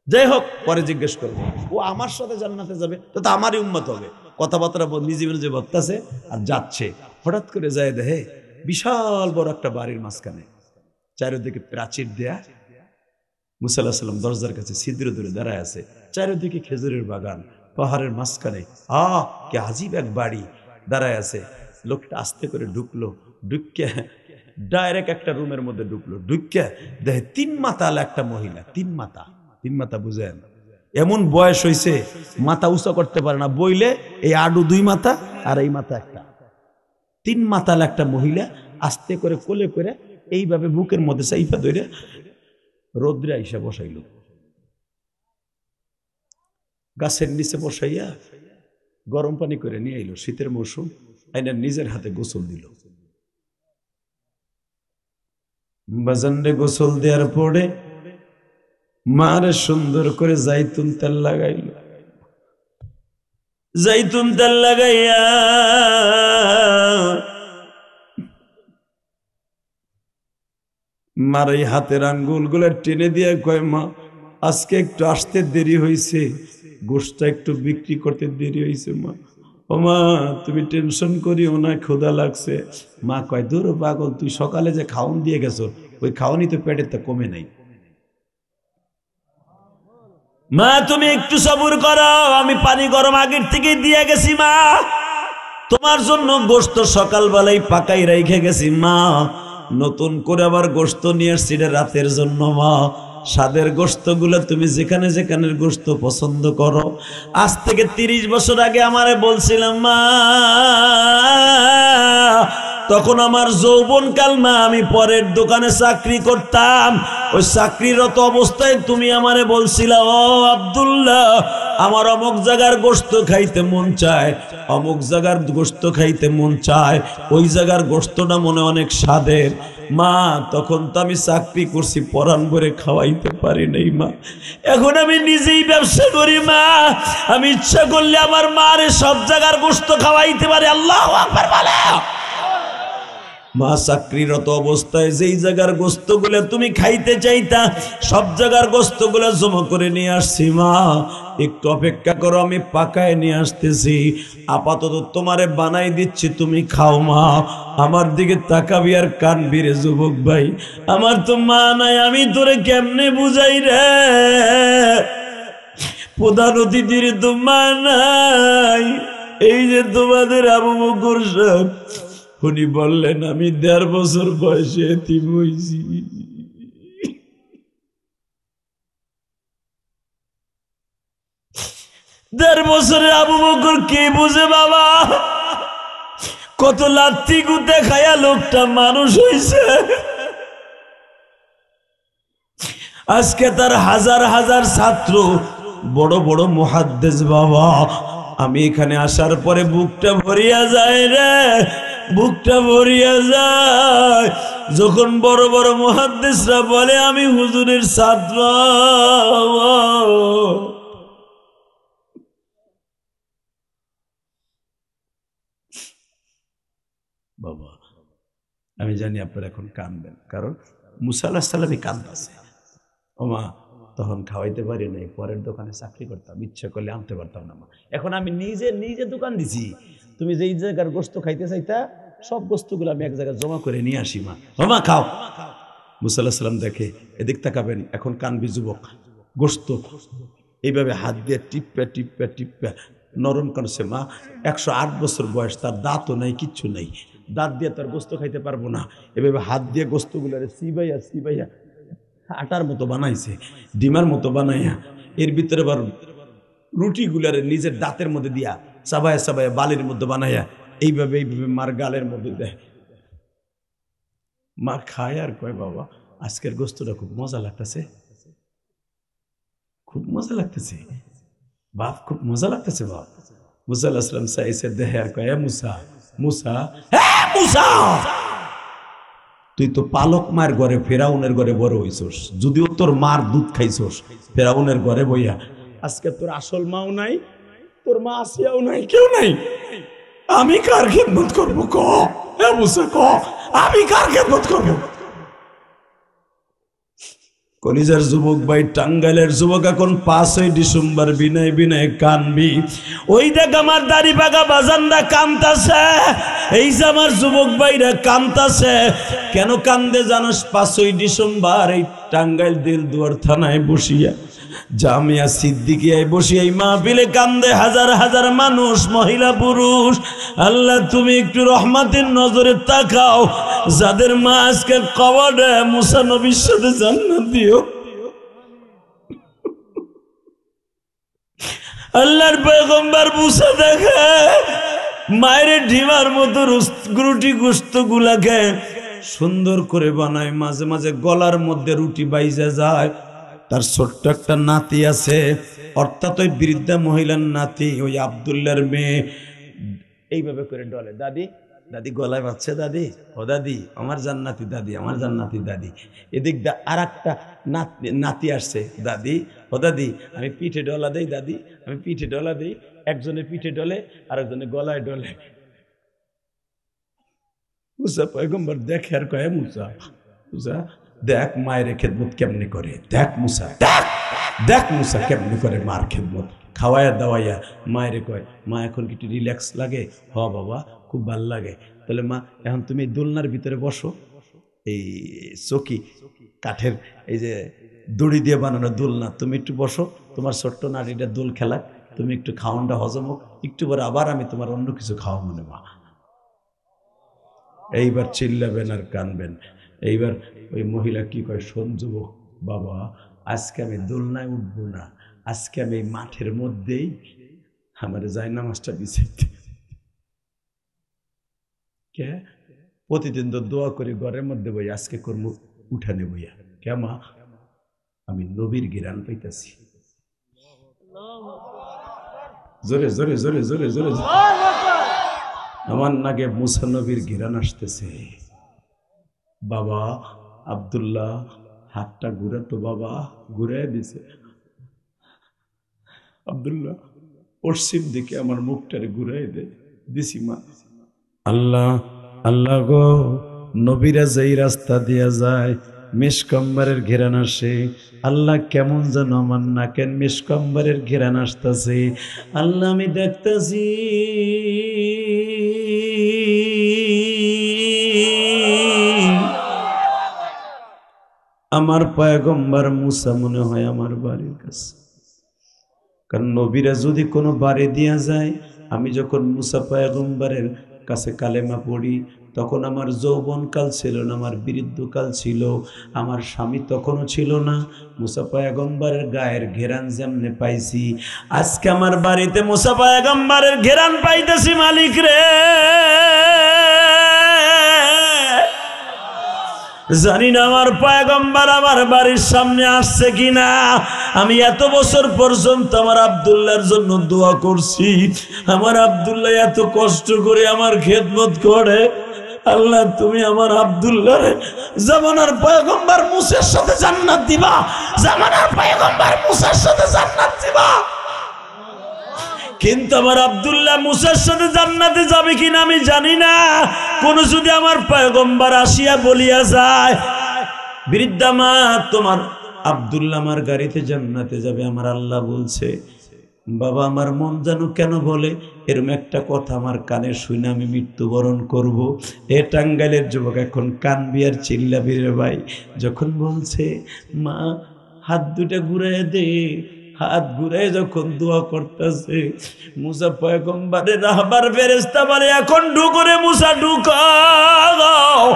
যাই হোক, পরে জিজ্ঞেস করবো। ও আমার সাথে জান্নাতে যাবে তো আমারই উম্মত হবে। কথাবার্তা নিজে নিজে বলতেছে আর যাচ্ছে, হঠাৎ করে যায় দেখে বিশাল বড় একটা বাড়ির মাঝখানে, চারিদিকে প্রাচীর দেয়া। মুসা আলাইহিস সালাম দরজার কাছে ছিদ্র ধরে দাঁড়ায় আছে, চারিদিকে খেজুরের বাগান, পাহাড়ের মাঝখানে কি আজীব এক বাড়ি দাঁড়ায় আছে। লোকটা আস্তে করে ঢুকলো, ঢুকিয়া ডাইরেক্ট একটা রুমের মধ্যে ঢুকলো, ঢুকিয়া দেখে 3 মাথাওয়ালা একটা মহিলা। 3 মাথা বুঝেন, এমন বয়স হয়েছে মাথা উঁচা করতে পারে না, বইলে এই আডু 2 মাথা আর এই মাথা একটা। 3 মাথাওয়ালা একটা মহিলা আস্তে করে কোলে করে এইভাবে বুকের মধ্যে চাইপা ধরে রোদ্রে আইসা বসাইল, গাছের নিচে বসাইয়া গরম পানি করে নিয়ে আইলো। শীতের মৌসুম, আইনা নিজের হাতে গোসল দিল। বাজানরে গোসল দেওয়ার পরে মারে সুন্দর করে জাইতুন তেল লাগাইল। জাইতুন তেল লাগাইয়া মার এই হাতের আঙ্গুল গুলা টেনে দিয়ে কয় মা আজকে একটু আসতে দেরি হয়েছে, গোশতটা একটু বিক্রি করতে দেরি হয়েছে মা। ও মা তুমি টেনশন করিও না, ক্ষুধা লাগছে। মা কয় দূর পাগল, তুই সকালে যে খাওন দিয়ে গেছো ওই খাওয়ানি তো পেটের তা কমে নাই। মা তুমি একটু সবুর করো, আমি পানি গরম আগের থেকে দিয়ে গেছি মা, তোমার জন্য গোশত সকালবেলায় পাকাই রেখে গেছি মা, নতুন করে আবার গোশত নিয়ে আসছি রাতের জন্য মা। স্বাদের গোশত গুলো তুমি যেখানে যেখানের গোশত পছন্দ করো। আজ থেকে 30 বছর আগে আমারে বলছিলাম মা, তখন আমার যৌবনকাল মা, আমি পরের দোকানে চাকরি করতাম। ওই চাকরিরত অবস্থায় তুমি আমারে বলছিলা ও আব্দুল্লাহ আমার অমুক জায়গার গোশত খাইতে মন চায়, অমুক জায়গার গোশত খাইতে মন চায়, ওই জায়গার গোশতটা মনে অনেক স্বাদের মা। তখন তো আমি চাকরি করছি, পরাণ ভরে খাওয়াইতে পারি নাই মা। এখন আমি নিজেই ব্যবসা করি মা, আমি ইচ্ছা করলে আমার মারে সব জায়গার গোশত খাওয়াইতে পারি। আল্লাহু আকবার বলে। মা চাকরিরত অবস্থায় যেই জায়গার গোস্তগুলো তুমি খাইতে চাইতা সব জায়গার গোস্তগুলো জমা করে নিয়ে আসছি মা, একটু অপেক্ষা করো, আমি পাকায় নিয়ে আসতেছি, আপাতত তোমারে বানাই দিচ্ছি, তুমি খাও মা। আমার দিকে তাকাবি আর কানবি রে যুবক ভাই, আমার তো মা নাই, আমি তোরে কেমনে বুঝাই রে, প্রধান অতিথির তো মা নাই। এই যে তোমাদের আবু বকর সাহেব উনি বললেন আমি ১.৫ বছর বয়সে এতিম হইছি। ১.৫ বছরের আবু বকর কে বুঝে বাবা, কত লাথি গুতে খায়া লোকটা মানুষ হইছে। আজকে তার হাজার হাজার ছাত্র, বড় বড় মুহাদ্দিস বাবা। আমি এখানে আসার পরে বুকটা ভরিয়া যায় রে, বুকটা ভরিয়া যায় যখন বড় বড় মুহাদ্দিসরা বলে আমি হুজুরের ছাত্র। বাবা আমি জানি আপনারা এখন কাঁদবেন, কারণ মুসা আলাইহিস সালামই কাঁদতেছে। ও মা, তখন খাওয়াইতে পারি নাই, পরের দোকানে চাকরি করতাম, ইচ্ছা করলে আনতে পারতাম না মা। এখন আমি নিজে নিজে দোকান দিছি, তুমি যেই জায়গার গোস্ত খাইতে চাইতা সব গোস্তগুলো আমি এক জায়গায় জমা করে নিয়ে আসি মা। ও মা খাও। মুসা আলাইহিস সালাম দেখে, এদিক তাকাবেন, এখন কানবি যুবক, গোস্ত এইভাবে হাত দিয়ে টিপ্পা টিপ্পা টিপ্পা নরম করছে মা। ১০৮ বছর বয়স, তার দাঁতও নাই, কিচ্ছু নাই, দাঁত দিয়ে তার গোস্ত খাইতে পারবো না, এভাবে হাত দিয়ে গোস্তগুলো চিবাইয়া চিবাইয়া আটার মতো বানাইছে, ডিমার মতো বানাইয়া এর ভিতরে আবার রুটিগুলারে নিজের দাঁতের মধ্যে দিয়া চাবায়া চাবায়া বালির মধ্যে বানাইয়া এইভাবে এইভাবে মার গালের মধ্যে দেয়। মা খায় আর কয় বাবা আজকের গোস্তটা খুব মজা লাগতেছে, খুব মজা লাগতেছে বাপ, খুব মজা লাগতেছে বাপ। মুসা আলাইহিস সালাম চাইছে দেহে আর কয় মুসা, মুসা, মুসা, তুই তো পালক মায়ের ঘরে ফেরাউনের ঘরে বড় হইছস, যদিও তোর মার দুধ খাইছস ফেরাউনের ঘরে বইয়া, আজকে তোর আসল মাও নাই, তোর মা আসিয়াও নাই, কেউ নাই, আমি কার খেদমত করবো ক? হে মুসা ক, আমি কার খেদমত করবো? কলিজার যুবক ভাই, টাঙ্গাইলের যুবক এখন ৫ই ডিসেম্বর বিনয় বিনয় কানবি। ওই দেখ আমার দাড়ি পাকা বাজানরা কানতাছে, এই যে আমার যুবক ভাইরা কানতাছে। কেন কান্দে জানোস? ৫ই ডিসেম্বর এই টাঙ্গাইল দিলদুয়ার থানায় বসিয়া, জামিয়া সিদ্দিকিয়ায় বসিয়া এই মাহফিলে কান্দে হাজার হাজার মানুষ, মহিলা পুরুষ। আল্লাহ তুমি একটু রহমতের নজরে তাকাও, যাদের মা আজকে কবরে, মুসা নবীর সাথে জান্নাত দিও। আল্লাহর পয়গম্বর মুসা দেখে মায়ের ঢিমার মতো রুটি গোস্ত গুলাকে সুন্দর করে বানায়, মাঝে মাঝে গলার মধ্যে রুটি বাইজা যায়। তার ছোট্ট একটা নাতি আছে, অর্থাৎ ওই বৃদ্ধা মহিলার নাতি, ওই আব্দুল্লাহর মেয়ে, এইভাবে করে ডলে, দাদি দাদি গলায় বাজছে, দাদি ও দাদি আমার জান্নাতি দাদি, আমার জান্নাতি দাদি। এদিক দা আর একটা নাতি আসছে, দাদি ও দাদি আমি পিঠে ডলা দেই, দাদি আমি পিঠে ডলা দেই। একজনে পিঠে ডলে আর একজনে গলায় ডলে। মুসা পয়গম্বর দেখে আর কয় মুসা, মুসা দেখ মায়ের খেদমত কেমনি করে, দেখ মুসা, দেখ দেখ মুসা কেমনি করে মার খেদমত, খাওয়াইয়া দাওয়াইয়া মায়ের কয়, মা এখন কি একটু রিল্যাক্স লাগে? হ বাবা খুব ভাল লাগে। তাহলে মা এখন তুমি দোলনার ভিতরে বসো, এই চকি কাঠের এই যে দড়ি দিয়ে বানানো দোলনা, তুমি একটু বসো, তোমার ছোট্ট নারীটা দোল খেলাক, তুমি একটু খাওয়ানটা হজম হোক, একটু পরে আবার আমি তোমার অন্য কিছু খাওয়া মনে মা। এইবার চিল্লাবেন আর কানবেন। এইবার ওই মহিলা কি কয়, শোন যুবক বাবা, আজকে আমি দোলনায় উঠবো না, আজকে আমি এই মাঠের মধ্যেই আমার জায়নামাজটা বিছাইতে। কে প্রতিদিন তো দোয়া করি ঘরের মধ্যে বই, আজকে কর্ম উঠানে বইয়া কে মা, আমি নবীর গিরান পাইতাছি। জোরে জোরে জোরে জোরে জোরে আমার নাকে মুসা নবীর গিরান আসতেছে। বাবা আব্দুল্লাহ হাতটা ঘুরাতো, বাবা ঘুরাই দিছে। আব্দুল্লাহ পশ্চিম দিকে আমার মুখটারে ঘুরাই দিছি মা। আল্লাহ আল্লাহ গো, নবীরা যেই রাস্তা দিয়া যায় মিসকম্বরের ঘেরান আসে। আল্লাহ কেমন যেন আমার নাকের মিসকম্বরের ঘেরান আসতেছে। আল্লাহ আমি দেখতেছি আমার পয়গম্বর মুসা মনে হয় আমার বাড়ির কাছে। কারণ নবীরা যদি কোনো বাড়ি দিয়া যায়, আমি যখন মুসা পয়গম্বরের কাছে কালেমা পড়ি তখন আমার যৌবনকাল ছিল না, আমার বৃদ্ধকাল ছিল, আমার স্বামী তখনও ছিল না। মুসা পয়গম্বরের গায়ের ঘেরান যেমনে পাইছি, আজকে আমার বাড়িতে মুসা পয়গম্বরের ঘেরান পাইতেছি। মালিক রে, জানি না আমার পয়গম্বর আমার বাড়ির সামনে আসছে কিনা। আমি এত বছর পর্যন্ত আমার আব্দুল্লাহর জন্য দোয়া করছি। আমার আব্দুল্লাহ এত কষ্ট করে আমার খেদমত করে। আল্লাহ তুমি আমার আব্দুল্লাহ জামানার পয়গম্বর মুসার সাথে জান্নাত দিবা, জামানার পয়গম্বর মুসার সাথে জান্নাত দিবা। কিন্তু আমার আব্দুল্লাহ মুসার সাথে জান্নাতে যাবে কিনা আমি জানি না। কোন যদি আমার পয়গম্বর আসিয়া বলিয়া যায়, বৃদ্ধা মা তোমার আব্দুল্লাহ আমার গাড়িতে জান্নাতে যাবে, আমার আল্লাহ বলছে, বাবা আমার মন জানো কেন বলে এরকম একটা কথা আমার কানে শুনে আমি মৃত্যুবরণ করব। এ টাঙ্গাইলের যুবক এখন কানবি আর চিল্লাবি রে ভাই। যখন বলছে মা হাত দুটা ঘুরাই দে, হাত ঘুরে যখন দোয়া করতেছে, মুসা পয়গম্বরের রাহবার ফেরেশতা বলে এখন ঢুকরে মুসা ঢুকাও।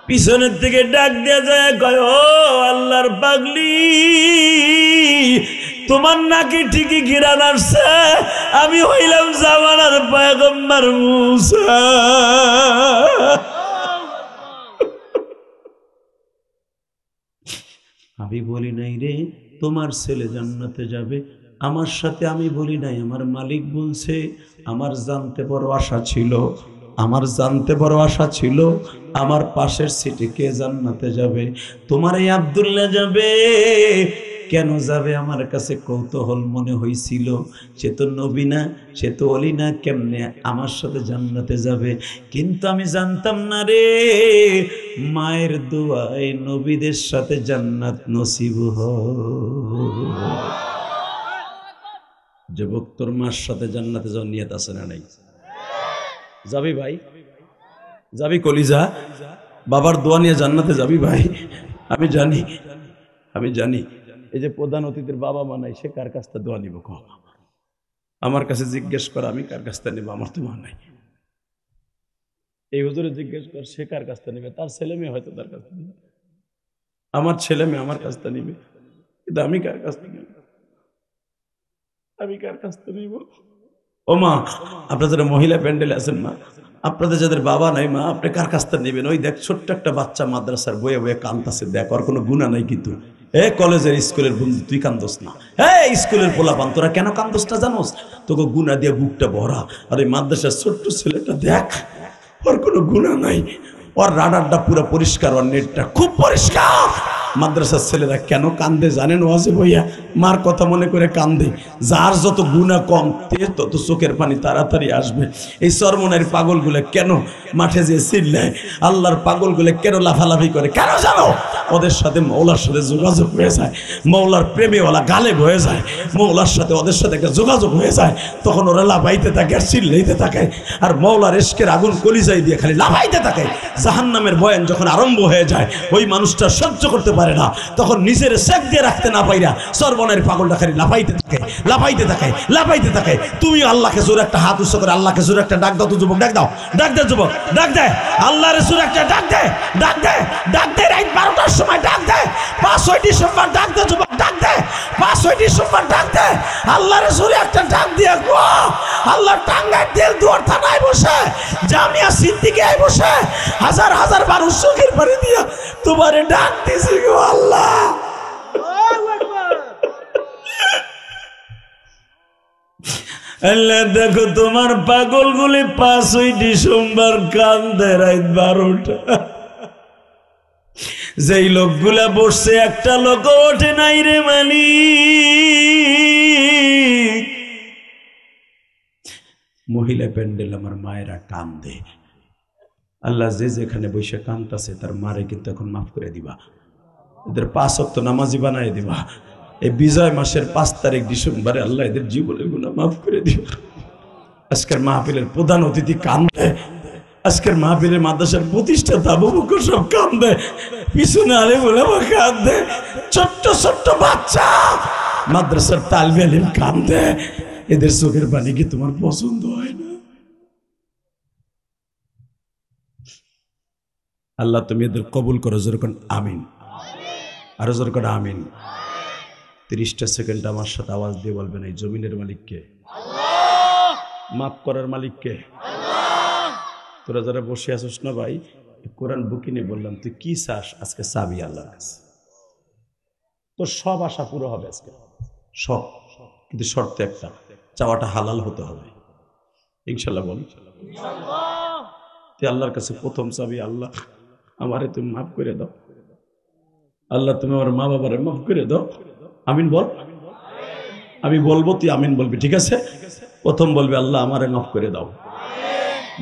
পিছনের থেকে ডাক দিয়ে যায়, কয় ও আল্লাহর পাগলি, তোমার নাকি ঠিকই ঘিরান আসছে, আমি হইলাম জামানার পয়গম্বর মুসা। আমি বলি নাই রে তোমার ছেলে জান্নাতে যাবে, আমার সাথে আমি বলি নাই, আমার মালিক বলছে। আমার জানতে বড় আশা ছিল, আমার জানতে বড় আশা ছিল আমার পাশের সিটে কে জান্নাতে যাবে। তোমার এই আব্দুল্লাহ যাবে, কেন যাবে আমার কাছে কৌতূহল মনে হয়েছিল। সে তো নবী না, সে তো অলি না, কেমনে আমার সাথে জান্নাতে যাবে। কিন্তু আমি জানতাম না রে, মায়ের দোয়ায় নবীদের সাথে জান্নাত নসিব হয়। যুবক তোর মার সাথে জান্নাতে যাওয়ার নিয়ত আছে না নাই? যাবি ভাই, যাবি কলিজা, বাবার দোয়া নিয়ে জান্নাতে যাবি ভাই। আমি জানি, আমি জানি এই যে প্রধান অতিথির বাবা মা নাই, সে কার কাছ থেকে দোয়া নিব? আমার কাছে জিজ্ঞেস কর আমি কার কাছ থেকে নিব, আমার তো মা নাই। এই হুজুরে জিজ্ঞেস কর সে কার কাছ থেকে নিবে, তার ছেলে মেয়ে হয়তো তার কাছ থেকে নিবে, আমার ছেলে মেয়ে আমার কাছ থেকে নিবে, কিন্তু আমি কার কাছ থেকে নিব? আমি কার কাছ থেকে নিব? ও মা, আপনাদের যারা মহিলা প্যান্ডেলে আছেন মা, আপনাদের যাদের বাবা নাই মা, আপনি কার কাছ থেকে নেবেন? ওই দেখ ছোট্ট একটা বাচ্চা মাদ্রাসার বয়ে বয়ে কান্দাছে, দেখ ওর কোনো গুণা নাই, কিন্তু এ কলেজের স্কুলের বন্ধু তুই কান্দোস না, হ্যাঁ স্কুলের পোলাপান তোরা কেন কান্দোস না জানোস? তোকে গুণা দিয়ে বুকটা ভরা। আর ওই মাদ্রাসার ছোট্ট ছেলেটা দেখ, ওর কোনো গুণা নাই, ওর রাডারটা পুরো পরিষ্কার, ওর নেটটা খুব পরিষ্কার। মাদ্রাসার ছেলেরা কেন কান্দে জানেন? ওয়াজে বইয়া মার কথা মনে করে কান্দে। যার যত গুণা কম তত চোখের পানি তাড়াতাড়ি আসবে। এই চরমনের পাগলগুলো কেন মাঠে যে চিল্লায়, আল্লাহর পাগলগুলো কেন লাফালাফি করে কেন জানো? ওদের সাথে মৌলার সাথে যোগাযোগ হয়ে যায়, মৌলার প্রেমে ওলা গালেব হয়ে যায়, মৌলার সাথে ওদের সাথে একটা যোগাযোগ হয়ে যায়, তখন ওরা লাফাইতে থাকে আর চিল্লাইতে থাকে, আর মৌলার এশকের আগুন কলিজাই দিয়ে খালি লাফাইতে থাকে। জাহান্নামের বয়ান যখন আরম্ভ হয়ে যায়, ওই মানুষটা সহ্য করতে পারে না, তখন নিজের সেক দিয়ে রাখতে না পাইরা চরমনের পাগলটা খালি লাফাইতে থাকে, লাফাইতে থাকে, লাফাইতে থাকে। তুমি আল্লাহকে জোরে একটা হাত উৎস করে আল্লাহকে জোরে একটা ডাক দাও তো যুবক, ডাক দাও, ডাক দে যুবক, ডাক দে আল্লাহর জোরে একটা ডাক দে, ডাক দে, ডাক দে, রাত 12টার সময় ডাক দে, 5 ডিসেম্বর ডাক দে যুবক, ডাক দে 5 ডিসেম্বর ডাক দে, আল্লাহর জোরে একটা ডাক দিয়ে গো। আল্লাহ টাঙ্গাইল দিল দুয়ার থানায় বসে, জামিয়া সিদ্দিকিয়ায় বসে হাজার হাজার মানুষ চোখের পানি দিয়া তোমারে ডাক দিছি গো আল্লাহ। আল্লাহ দেখো তোমার পাগলগুলি 5 ডিসেম্বর কান্দে রাত 12টা। যেই লোকগুলা বসছে একটা লোক ওঠে নাই রে মালিক। মহিলা প্যান্ডেল আমার মায়েরা কান্দে, আল্লাহ যে যেখানে বসে কাঁদতেছে তার মারে কিন্তু এখন মাফ করে দিবা, এদের 5 ওয়াক্ত নামাজি বানাই দিবা। এই বিজয় মাসের 5 তারিখ ডিসেম্বরে আল্লাহ এদের জীবনের গুনাহ মাফ করে দিবা। আজকের মাহফিলের প্রধান অতিথি কান্দে, আজকের মাহফিলের মাদ্রাসার প্রতিষ্ঠাতা আবু বকর সব কান্দে, পিছনে আলেম ওলামা কান্দে, ছোট্ট ছোট্ট বাচ্চা মাদ্রাসার তালিবে আলিম কান্দে। এদের চোখের পানি কি তোমার পছন্দ হয় না? আল্লাহ তুমি এদের কবুল করো, যেরকম আমিন, আরো যেরকম আমিন। 30টা সেকেন্ড আমার সাথে আওয়াজ দিয়ে বলবেন, এই জমিনের মালিককে, মাফ করার মালিককে। তোরা যারা বসে আসিস না ভাই, কোরআন বুকি নিয়ে বললাম তুই কি চাস, আজকে চাবি আল্লাহর কাছে, তোর সব আশা পুরো হবে আজকে, সব। কিন্তু শর্ত একটা, চাওয়াটা হালাল হতে হবে। ইনশাল্লাহ বল, তুই আল্লাহর কাছে প্রথম চাবি, আল্লাহ আমারে তুমি মাফ করে দাও, আল্লাহ তুমি আমার মা বাবারে মাফ করে দাও। আমিন বল, আমি বলবো তুই আমিন বলবি, ঠিক আছে? প্রথম বলবি আল্লাহ আমারে মাফ করে দাও,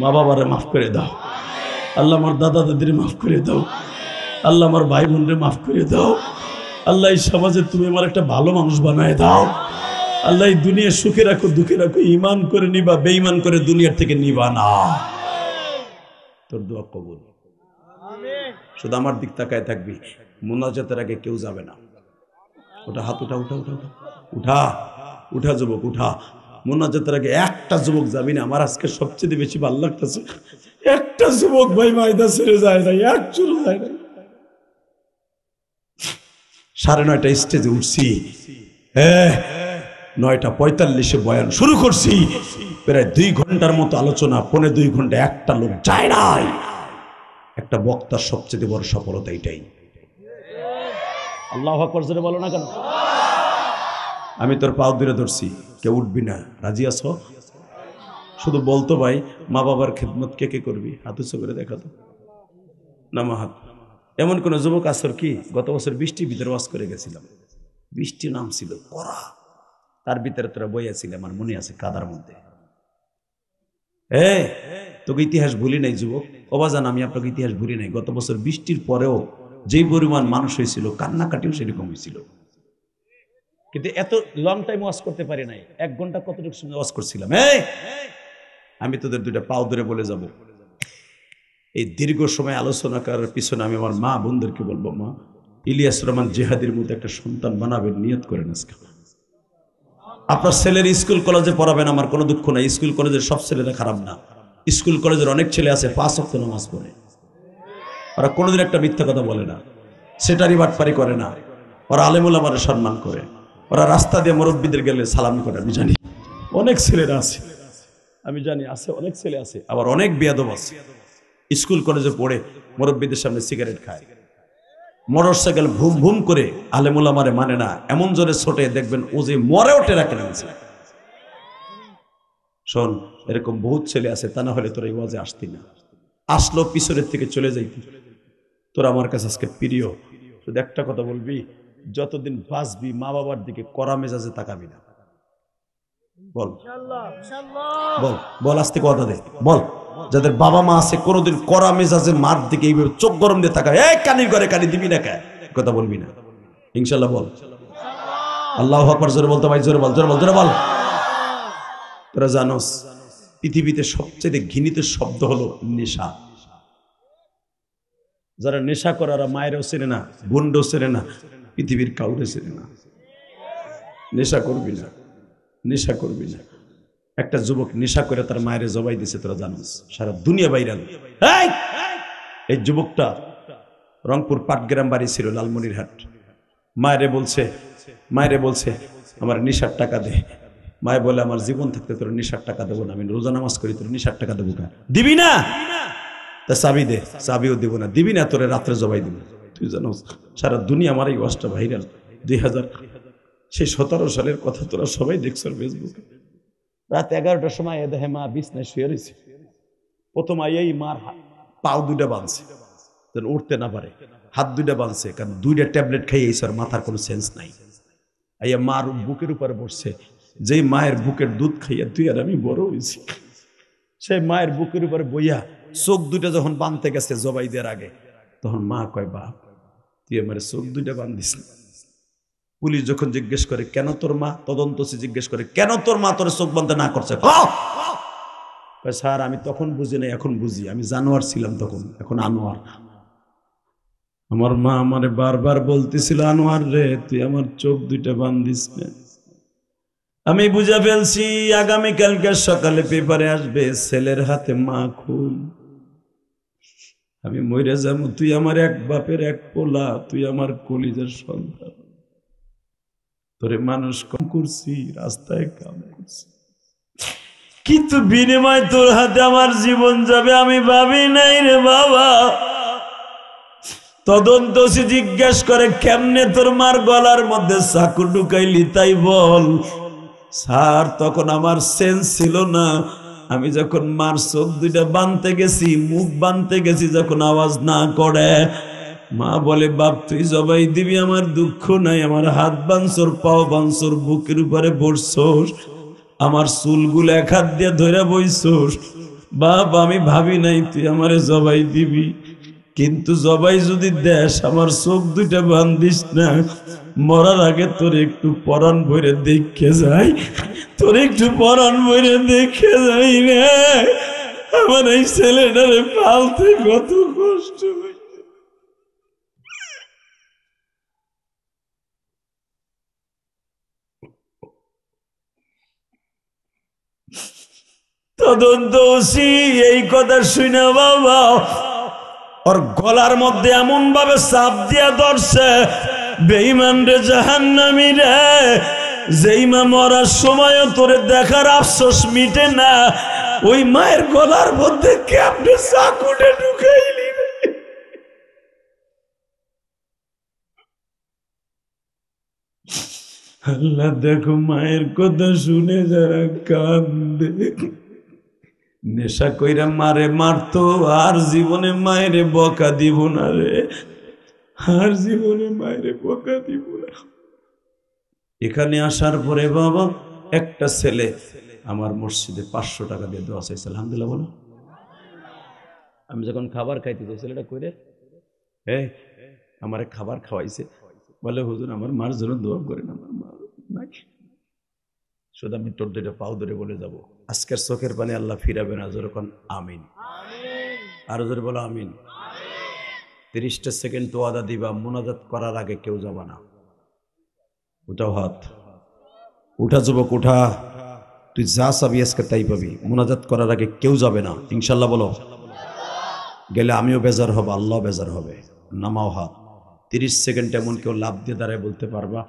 মা বাবারে মাফ করে দাও, আল্লাহ আমার দাদা দাদিরে মাফ করে দাও, আল্লাহ আমার ভাই বোনরে মাফ করে দাও, আল্লাহ এই সমাজে তুমি আমার একটা ভালো মানুষ বানায় দাও, আল্লাহ এই দুনিয়া সুখে রাখো দুঃখে রাখো, ঈমান করে নিবা, বেঈমান করে দুনিয়ার থেকে নিবা না। তোর দোয়া কবুল। শুধু আমার দিক তাকায় থাকবি, মুনাজাতের আগে কেউ যাবে না। ওটা হাত উঠা উঠা উঠা উঠা উঠা উঠা যুবক উঠা। মুনাজাতের আগে একটা যুবক যাবি না। আমার আজকে সবচেয়ে বেশি ভালো লাগতেছে, একটা যুবক ভাই মাইদা ছেড়ে যায় না, এক চুল যায় না। 9:30 স্টেজে উঠছি, 9:45 বয়ান শুরু করছি, প্রায় 2 ঘন্টার মতো আলোচনা, 1.25 ঘন্টা একটা লোক যায় নাই। একটা বক্তার সবচেয়ে বড় সফলতা এটাই। আল্লাহু আকবার জোরে বলো না কেন? আমি তোর পাও ধরে ধরছি, কেউ উঠবি না, রাজি আছো? শুধু বলতো ভাই, মা বাবার খেদমত কে কে করবি? হাত উঁচু করে দেখাতো নামা হাত। এমন কোন যুবক আসর কি? গত বছর বৃষ্টির ভিতরে ওয়াজ করে গেছিলাম, বৃষ্টি নাম ছিল কড়া, তার ভিতরে তোরা বই আছিল, আমার মনে আছে, কাদার মধ্যে। তোকে ইতিহাস ভুলি নাই যুবক, অবাজান আমি আপনাকে ইতিহাস ভুলি নাই। গত বছর বৃষ্টির পরেও যেই পরিমাণ মানুষ হয়েছিল, কান্নাকাটিও সেরকম হয়েছিল। কিন্তু এত লং টাইম ওয়াজ করতে পারি নাই। 1 ঘন্টা কতটুকু সময় ওয়াজ করছিলাম। আমি তোদের 2টা পাও ধরে বলে যাব, এই দীর্ঘ সময় আলোচনা করার পিছনে আমি আমার মা বোনদেরকে বলবো, মা, ইলিয়াস রহমান জিহাদির মতো একটা সন্তান বানাবেন, নিয়ত করেন আজকে। আপনার ছেলের স্কুল কলেজে পড়াবেন, আমার কোনো দুঃখ নাই। স্কুল কলেজের সব ছেলেরা খারাপ না। স্কুল কলেজের অনেক ছেলে আছে 5 ওয়াক্ত নামাজ পড়ে, ওরা কোনোদিন একটা মিথ্যা কথা বলে না, সেটারি বাটপারি করে না, ওরা আলেমুল আমারে সম্মান করে, ওরা রাস্তা দিয়ে মুরব্বীদের গেলে সালাম করে। আমি জানি অনেক ছেলেরা আছে, আমি জানি আছে, অনেক ছেলে আছে, আবার অনেক বেয়াদব আছে। স্কুল কলেজে পড়ে মুরব্বীদের সামনে সিগারেট খায়, মোটরসাইকেল ভুম ভুম করে, আলেমুল আমারে মানে না, এমন জোরে ছোটে দেখবেন ও যে মরে ওঠে রাখে না। শোন, এরকম বহুত ছেলে আছে, তা না হলে তোর এই ওয়াজে আসতি না, আসলো পিছনের থেকে চলে যাইতি। তোরা আমার কাছে আজকে প্রিয়। শুধু একটা কথা বলবি, যতদিন বাঁচবি মা বাবার দিকে কড়া মেজাজে তাকাবি না। বল বল বল, আস্তে কথা দে, বল। যাদের বাবা মা আছে কোনোদিন কড়া মেজাজে মার দিকে এইভাবে চোখ গরম দিয়ে তাকায়, কানির ঘরে কানি দিবি না, কথা বলবি না, ইনশাল্লাহ বল। আল্লাহু আকবার জোরে বলতে ভাই, জোরে বল, জোরে বল, জোরে বল। তোরা জানোস পৃথিবীতে সবচেয়ে ঘৃণিত শব্দ হলো নেশা। যারা নেশা করে ওরা মায়েরও চেনে না, বোনও চেনে না, পৃথিবীর কাউরে চেনে না। নেশা করবি না, নেশা করবি না। একটা যুবক নেশা করে তার মায়ের জবাই দিছে, তোরা জানোস, সারা দুনিয়া ভাইরাল। এই যুবকটা রংপুর পাটগ্রাম বাড়ি ছিল, লালমনিরহাট। মায়েরে বলছে আমার নেশার টাকা দে। মায়ে বলে আমার জীবন থাকতে তোর নেশার টাকা দেবো না, আমি রোজা নামাজ করি, তোর নেশার টাকা দেবো না। দিবি না? তা চাবি দে। চাবিও দেবো না। দিবি না? তোরে রাত্রে জবাই দেবো। তুই জানো সারা দুনিয়া আমার এই ওয়াজটা ভাইরাল। 2017 সালের কথা, তোরা সবাই দেখছ ফেসবুকে। রাত 11টার সময় দেখে মা বিছনায় শুয়ে রয়েছে। প্রথম আইয়াই মার পাও 2টা বাঁধছে, উঠতে না পারে, হাত 2টা বাঁধছে, কারণ 2টা ট্যাবলেট খাইয়ে আর মাথার কোনো সেন্স নাই। আইয়া মার বুকের উপরে বসছে। যেই মায়ের বুকের দুধ খাইয়া তুই আর আমি বড় হয়েছি, সেই মায়ের বুকের উপরে বইয়া চোখ দুইটা যখন বাঁধতে গেছে জবাই দেওয়ার আগে, তখন মা কয়, বাপ তুই আমার চোখ দুইটা বান্ধিস না। পুলিশ যখন জিজ্ঞেস করে কেন তোর মা, তদন্তসি জিজ্ঞেস করে কেন তোর মা তোর চোখ বাঁধতে না করছে, স্যার আমি তখন বুঝি নাই, এখন বুঝি, আমি জানোয়ার ছিলাম তখন, এখন আনোয়ার। আমার মা আমারে বারবার বলতেছিল, আনোয়ার রে তুই আমার চোখ দুইটা বান্ধিস না। আমি বুঝে ফেলছি আগামীকালকে সকালে পেপারে আসবে ছেলের হাতে মা খুন, আমি মরে যাবো, তুই আমার এক বাপের এক পোলা, তুই আমার কলিজার সন্তান, তোরে মানুষ কম করছি, রাস্তায় কাম করছি, কিন্তু বিনিময় তোর হাতে আমার জীবন যাবে আমি ভাবি নাই রে বাবা। তদন্তসি জিজ্ঞেস করে কেমনে তোর মার গলার মধ্যে চাকু ঢুকাইলি তাই বল। স্যার তখন আমার সেন্স ছিল না, আমি যখন মার চোখ দুইটা বাঁধতে গেছি, মুখ বাঁধতে গেছি, যখন আওয়াজ না করে, মা বলে বাপ তুই জবাই দিবি, আমার দুঃখ নাই, আমার হাত বাঁধছর, পাও বাঁধছর, বুকের উপরে বসছস, আমার চুলগুলো এক হাত দিয়ে ধরে বইছস, বাপ আমি ভাবি নাই তুই আমারে জবাই দিবি, কিন্তু জবাই যদি দেশ আমার চোখ দুইটা বান্ধিস না, মরার আগে তোর একটু পরাণ ভরে দেখে যাই, তোর একটু পরাণ ভরে দেখে যাই রে, আমার এই ছেলেটারে পালতে কত কষ্ট হয়েছে। তদন্তসি এই কথা শুনে বাবা ওর গলার মধ্যে এমন ভাবে চাপ দিয়া ধরছে, বেঈমান রে জাহান্নামী রে, যেই মা মরার সময় তোরে দেখার আফসোস মিটে না, ওই মায়ের গলার মধ্যে কেমনে চাকুটা ঢুকাইলি। আল্লাহ দেখো মায়ের কথা শুনে যারা কান্দে, নেশা কইরা মারে মারতো, আর জীবনে মায়েরে বকা দিব না রে, আর জীবনে মায়েরে বকা দিব না। এখানে আসার পরে বাবা একটা ছেলে আমার মসজিদে 500 টাকা দিয়ে দোয়া চাইছে, আলহামদুলিল্লাহ বলো। আমি যখন খাবার খাইতে যাই ছেলেটা কইরে আমার খাবার খাওয়াইছে, বলে হুজুর আমার মার জন্য দোয়া করেন, আমার মা নাই। শুধু আমি তোর দুইটা পাও ধরে বলে যাব, আজকের চোখের পানি আল্লাহ ফিরাবে না, যখন আমিন, আরো জোরে বলো আমিন। 30টা সেকেন্ড তো আদা দিবা, মুনাজাত করার আগে কেউ যাবা না। উঠাও হাত, উঠা যুবক উঠা, তুই যা চাবি আজকে তাই পাবি, মুনাজাত করার আগে কেউ যাবে না, ইনশাল্লাহ বলো। গেলে আমিও বেজার হব, আল্লাহ বেজার হবে। নামাও হাত। 30 সেকেন্ড এমন কেউ লাভ দিয়ে দাঁড়ায় বলতে পারবা,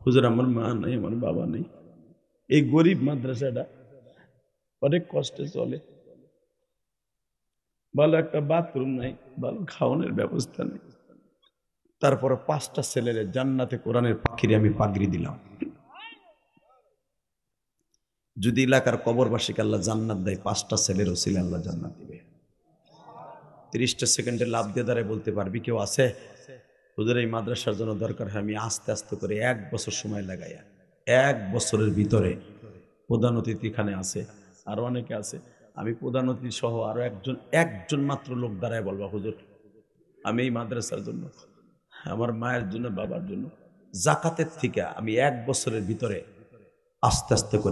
হুজুর আমার মা নেই, আমার বাবা নেই, এই গরিব মাদ্রাসাটা অনেক কষ্টে চলে, ভালো একটা বাথরুম নাই, ভালো খাওয়ানোর ব্যবস্থা নেই, তারপরে 5টা ছেলের জান্নাতে কোরআনের পাখিরে আমি পাগড়ি দিলাম। যদি এলাকার কবরবাসীকে আল্লাহ জান্নাত দেয়, 5টা ছেলের ওসিলে আল্লাহ জান্নাত দিবে। 30টা সেকেন্ডে লাভ দিয়ে দাঁড়ায় বলতে পারবি কেউ আছে, হুজুর এই মাদ্রাসার জন্য দরকার হয়, আমি আস্তে আস্তে করে 1 বছর সময় লাগাইয়া 1 বছরের ভিতরে, প্রধান অতিথি এখানে আছে, আরো অনেকে আছে, আমি প্রধান অতিথি সহ আরো একজন মাত্র লোক দাঁড়ায় বলবা হুজুর আমি এই মাদ্রাসার জন্য, আমার মায়ের জন্য, বাবার জন্য, জাকাতের থেকে আমি 1 বছরের ভিতরে আস্তে আস্তে করে